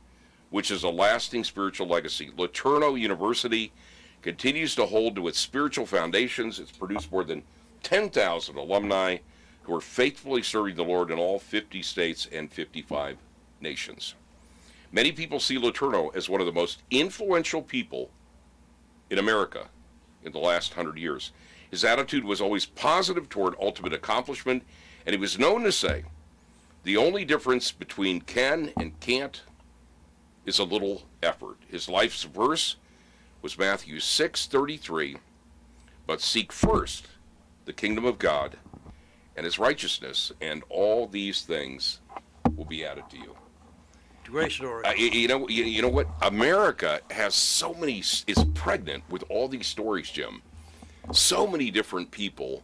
which is a lasting spiritual legacy. Letourneau University continues to hold to its spiritual foundations. It's produced more than 10,000 alumni who are faithfully serving the Lord in all 50 states and 55 nations. Many people see Letourneau as one of the most influential people in America in the last 100 years. His attitude was always positive toward ultimate accomplishment, and he was known to say, the only difference between can and can't is a little effort. His life's verse was Matthew 6:33, but seek first the kingdom of God and his righteousness, and all these things will be added to you. Great story. You know what? America has so many, is pregnant with all these stories, Jim. So many different people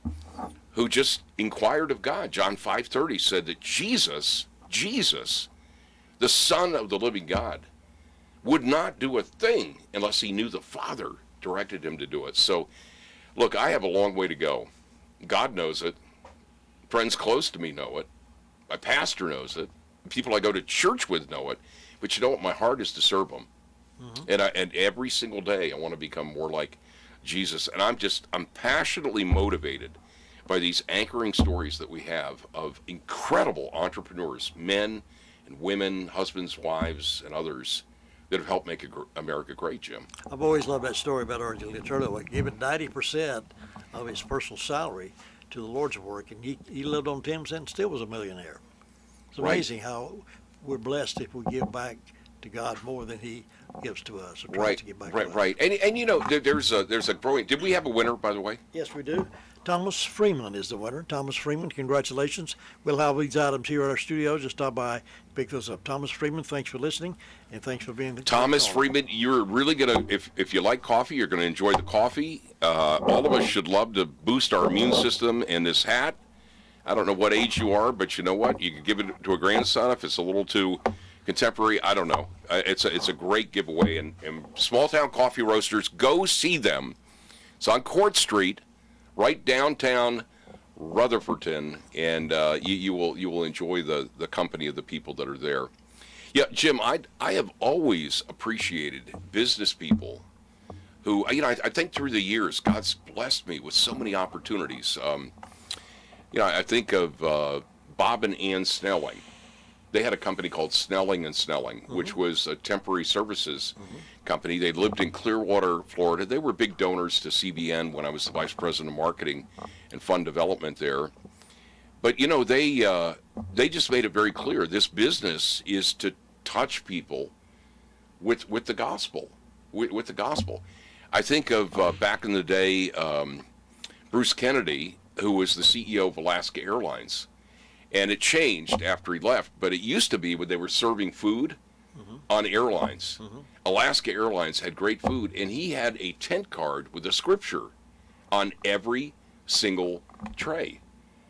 who just inquired of God. John 5:30 said that Jesus, the Son of the living God, would not do a thing unless he knew the Father directed him to do it. So, look, I have a long way to go. God knows it. Friends close to me know it. My pastor knows it. People I go to church with know it. But you know what? My heart is to serve them. And every single day I want to become more like Jesus. And I'm passionately motivated by these anchoring stories that we have of incredible entrepreneurs, men and women, husbands, wives, and others that have helped make America great, Jim. I've always loved that story about R.J. Letourneau. He gave it 90% of his personal salary to the Lord's work, and he lived on 10% and still was a millionaire. It's amazing how we're blessed if we give back to God more than He gives to us. Or tries to give back to us. Right. And you know, there's a growing. Did we have a winner, by the way? Yes, we do. Thomas Freeman is the winner. Thomas Freeman, congratulations. We'll have these items here at our studio. Just stop by, pick those up. Thomas Freeman, thanks for listening, and thanks for being the Thomas Freeman, you're really going to, if you like coffee, you're going to enjoy the coffee. All of us should love to boost our immune system, and this hat, I don't know what age you are, but you know what? You could give it to a grandson if it's a little too contemporary. I don't know. It's a great giveaway. And Small Town Coffee Roasters, go see them. It's on Court Street, right downtown Rutherfordton, and you will enjoy the company of the people that are there. Yeah, Jim, I have always appreciated business people who, you know, I think through the years, God's blessed me with so many opportunities. You know, I think of Bob and Ann Snelling. They had a company called Snelling and Snelling, which was a temporary services company. They lived in Clearwater, Florida. They were big donors to CBN when I was the vice president of marketing and fund development there. But, you know, they just made it very clear this business is to touch people with the gospel, with the gospel. I think of back in the day, Bruce Kennedy, who was the CEO of Alaska Airlines. And it changed after he left, but it used to be when they were serving food on airlines. Alaska Airlines had great food, and he had a tent card with a scripture on every single tray.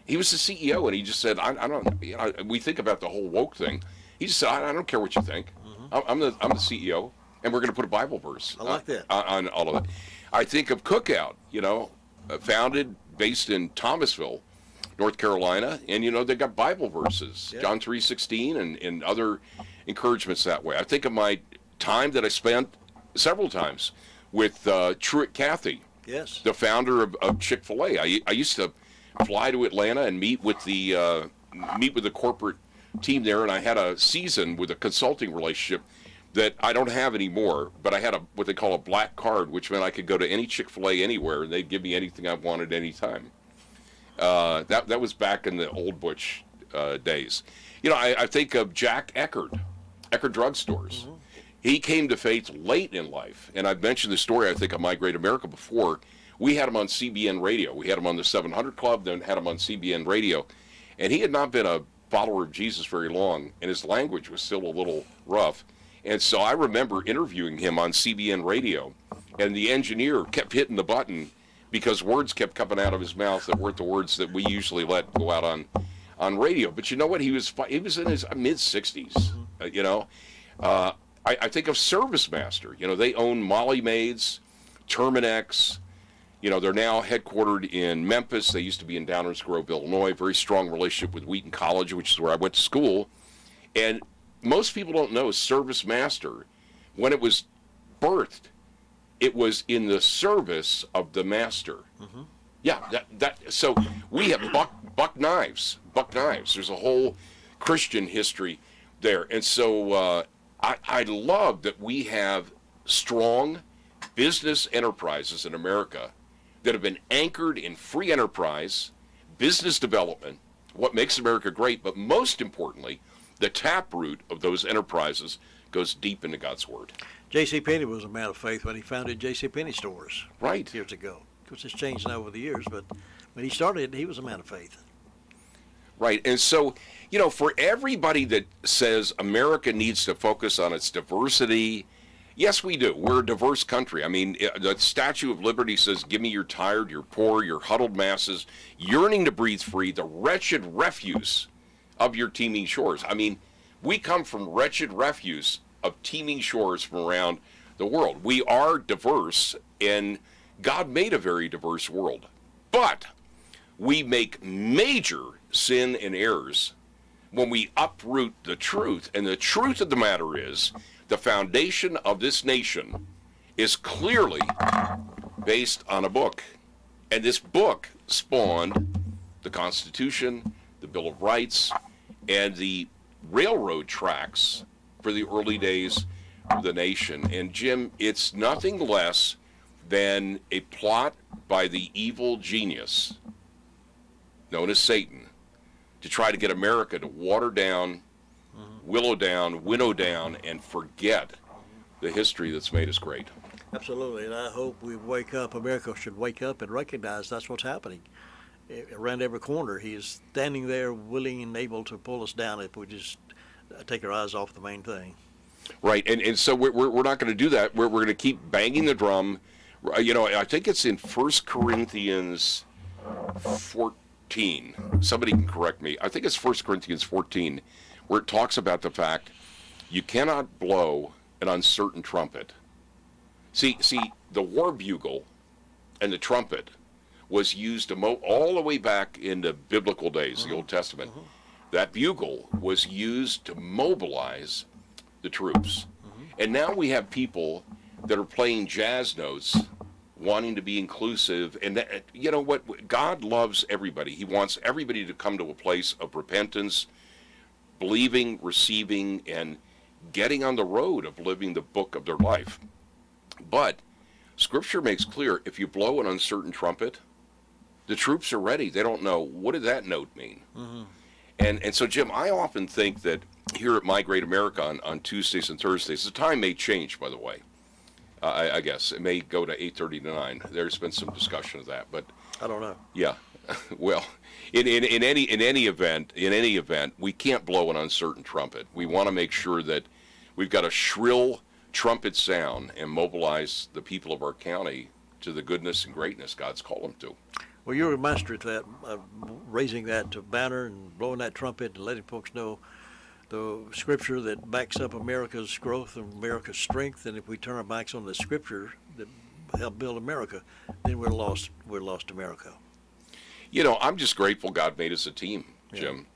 He was the CEO, and he just said, I don't, you know, we think about the whole woke thing. He just said, I don't care what you think. I'm the CEO, and we're going to put a Bible verse I like that. On all of it. I think of Cookout, you know, based in Thomasville, North Carolina, and you know they got Bible verses, John 3:16, and other encouragements that way. I think of my time that I spent several times with Truett Cathy, the founder of Chick-fil-A. I used to fly to Atlanta and meet with the corporate team there, and I had a season with a consulting relationship that I don't have anymore. But I had what they call a black card, which meant I could go to any Chick-fil-A anywhere, and they'd give me anything I wanted anytime. That was back in the old Butch days. You know, I think of Jack Eckerd Drugstores. He came to faith late in life, and I've mentioned the story, I think, of My Great America before. We had him on CBN Radio. We had him on the 700 Club, then had him on CBN Radio, and he had not been a follower of Jesus very long, and his language was still a little rough. And so I remember interviewing him on CBN Radio, and the engineer kept hitting the button because words kept coming out of his mouth that weren't the words that we usually let go out on radio. But you know what? He was in his mid-60s, you know. I think of Service Master. You know, they own Molly Maids, Terminex. You know, they're now headquartered in Memphis. They used to be in Downers Grove, Illinois. Very strong relationship with Wheaton College, which is where I went to school. And most people don't know Service Master, when it was birthed, it was in the service of the master. Yeah, so we have buck knives. There's a whole Christian history there. And so I love that we have strong business enterprises in America that have been anchored in free enterprise, business development, what makes America great, but most importantly, the taproot of those enterprises goes deep into God's Word. J.C. Penney was a man of faith when he founded J.C. Penney stores. Right. Years ago. Of course, it's changed now over the years, but when he started, he was a man of faith. Right. And so, you know, for everybody that says America needs to focus on its diversity, yes, we do. We're a diverse country. I mean, the Statue of Liberty says, give me your tired, your poor, your huddled masses, yearning to breathe free, the wretched refuse of your teeming shores. I mean, we come from wretched refuse of teeming shores from around the world. We are diverse, and God made a very diverse world. But we make major sin and errors when we uproot the truth. And the truth of the matter is The foundation of this nation is clearly based on a book. And this book spawned the Constitution, the Bill of Rights, and the railroad tracks for the early days of the nation. And Jim, it's nothing less than a plot by the evil genius known as Satan to try to get America to water down, winnow down, and forget the history that's made us great. Absolutely, and I hope we wake up. America should wake up and recognize that's what's happening. Around every corner, he is standing there willing and able to pull us down if we just take our eyes off the main thing. Right, and so we're not going to do that. We're going to keep banging the drum. You know, I think it's in 1 Corinthians 14. Somebody can correct me. I think it's 1 Corinthians 14, where it talks about the fact you cannot blow an uncertain trumpet. See, the war bugle and the trumpet was used all the way back in the biblical days, the Old Testament. That bugle was used to mobilize the troops. And now we have people that are playing jazz notes, wanting to be inclusive. And that, you know what? God loves everybody. He wants everybody to come to a place of repentance, believing, receiving, and getting on the road of living the book of their life. But Scripture makes clear, if you blow an uncertain trumpet, the troops are ready. They don't know, what did that note mean? And so, Jim, I often think that here at My Great America on Tuesdays and Thursdays, the time may change, by the way. I guess it may go to 8:30 to 9. There's been some discussion of that, but I don't know. Yeah, well, in any event, we can't blow an uncertain trumpet. We want to make sure that we've got a shrill trumpet sound and mobilize the people of our county to the goodness and greatness God's called them to. Well, you're a master at that, raising that banner and blowing that trumpet and letting folks know the Scripture that backs up America's growth and America's strength. And if we turn our backs on the Scripture that helped build America, then we're lost America. You know, I'm just grateful God made us a team, Jim.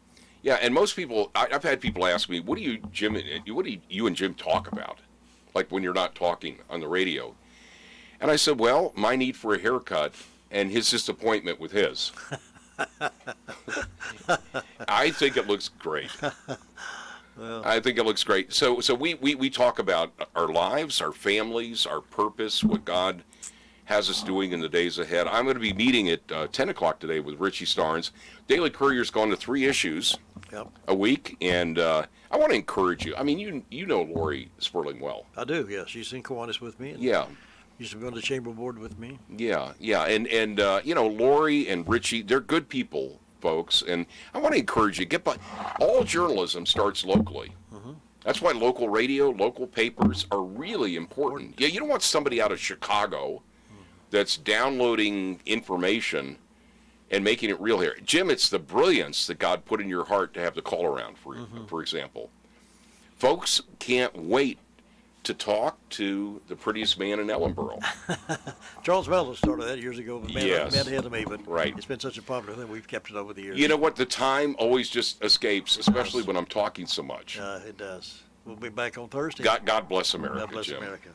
Yeah, and most people, I've had people ask me, what do you and Jim talk about? Like when you're not talking on the radio. And I said, well, my need for a haircut and his disappointment with his. I think it looks great. Well, I think it looks great. So we talk about our lives, our families, our purpose, what God has us doing in the days ahead. I'm going to be meeting at 10 o'clock today with Richie Starnes. Daily Courier's gone to 3 issues a week, and I want to encourage you. I mean, you know Lori Sperling well. I do, yes. She's in Kiwanis with me. And used to be on the chamber board with me. Yeah. And you know, Lori and Richie, they're good people, folks, and I want to encourage you, get by. All journalism starts locally. That's why local radio, local papers are really important. Yeah, you don't want somebody out of Chicago that's downloading information and making it real here. Jim, it's the brilliance that God put in your heart to have the call around, for example. Folks can't wait to talk to the prettiest man in Ellenboro. Charles Melville started that years ago, but man ahead of me, but right. It's been such a popular thing, we've kept it over the years. You know what? The time always just escapes, especially when I'm talking so much. It does. We'll be back on Thursday. God bless America, God bless Jim. America.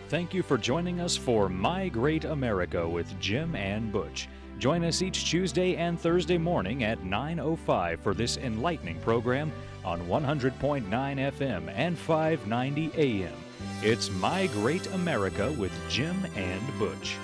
Thank you for joining us for My Great America with Jim and Butch. Join us each Tuesday and Thursday morning at 9:05 for this enlightening program on 100.9 FM and 590 AM. It's My Great America with Jim and Butch.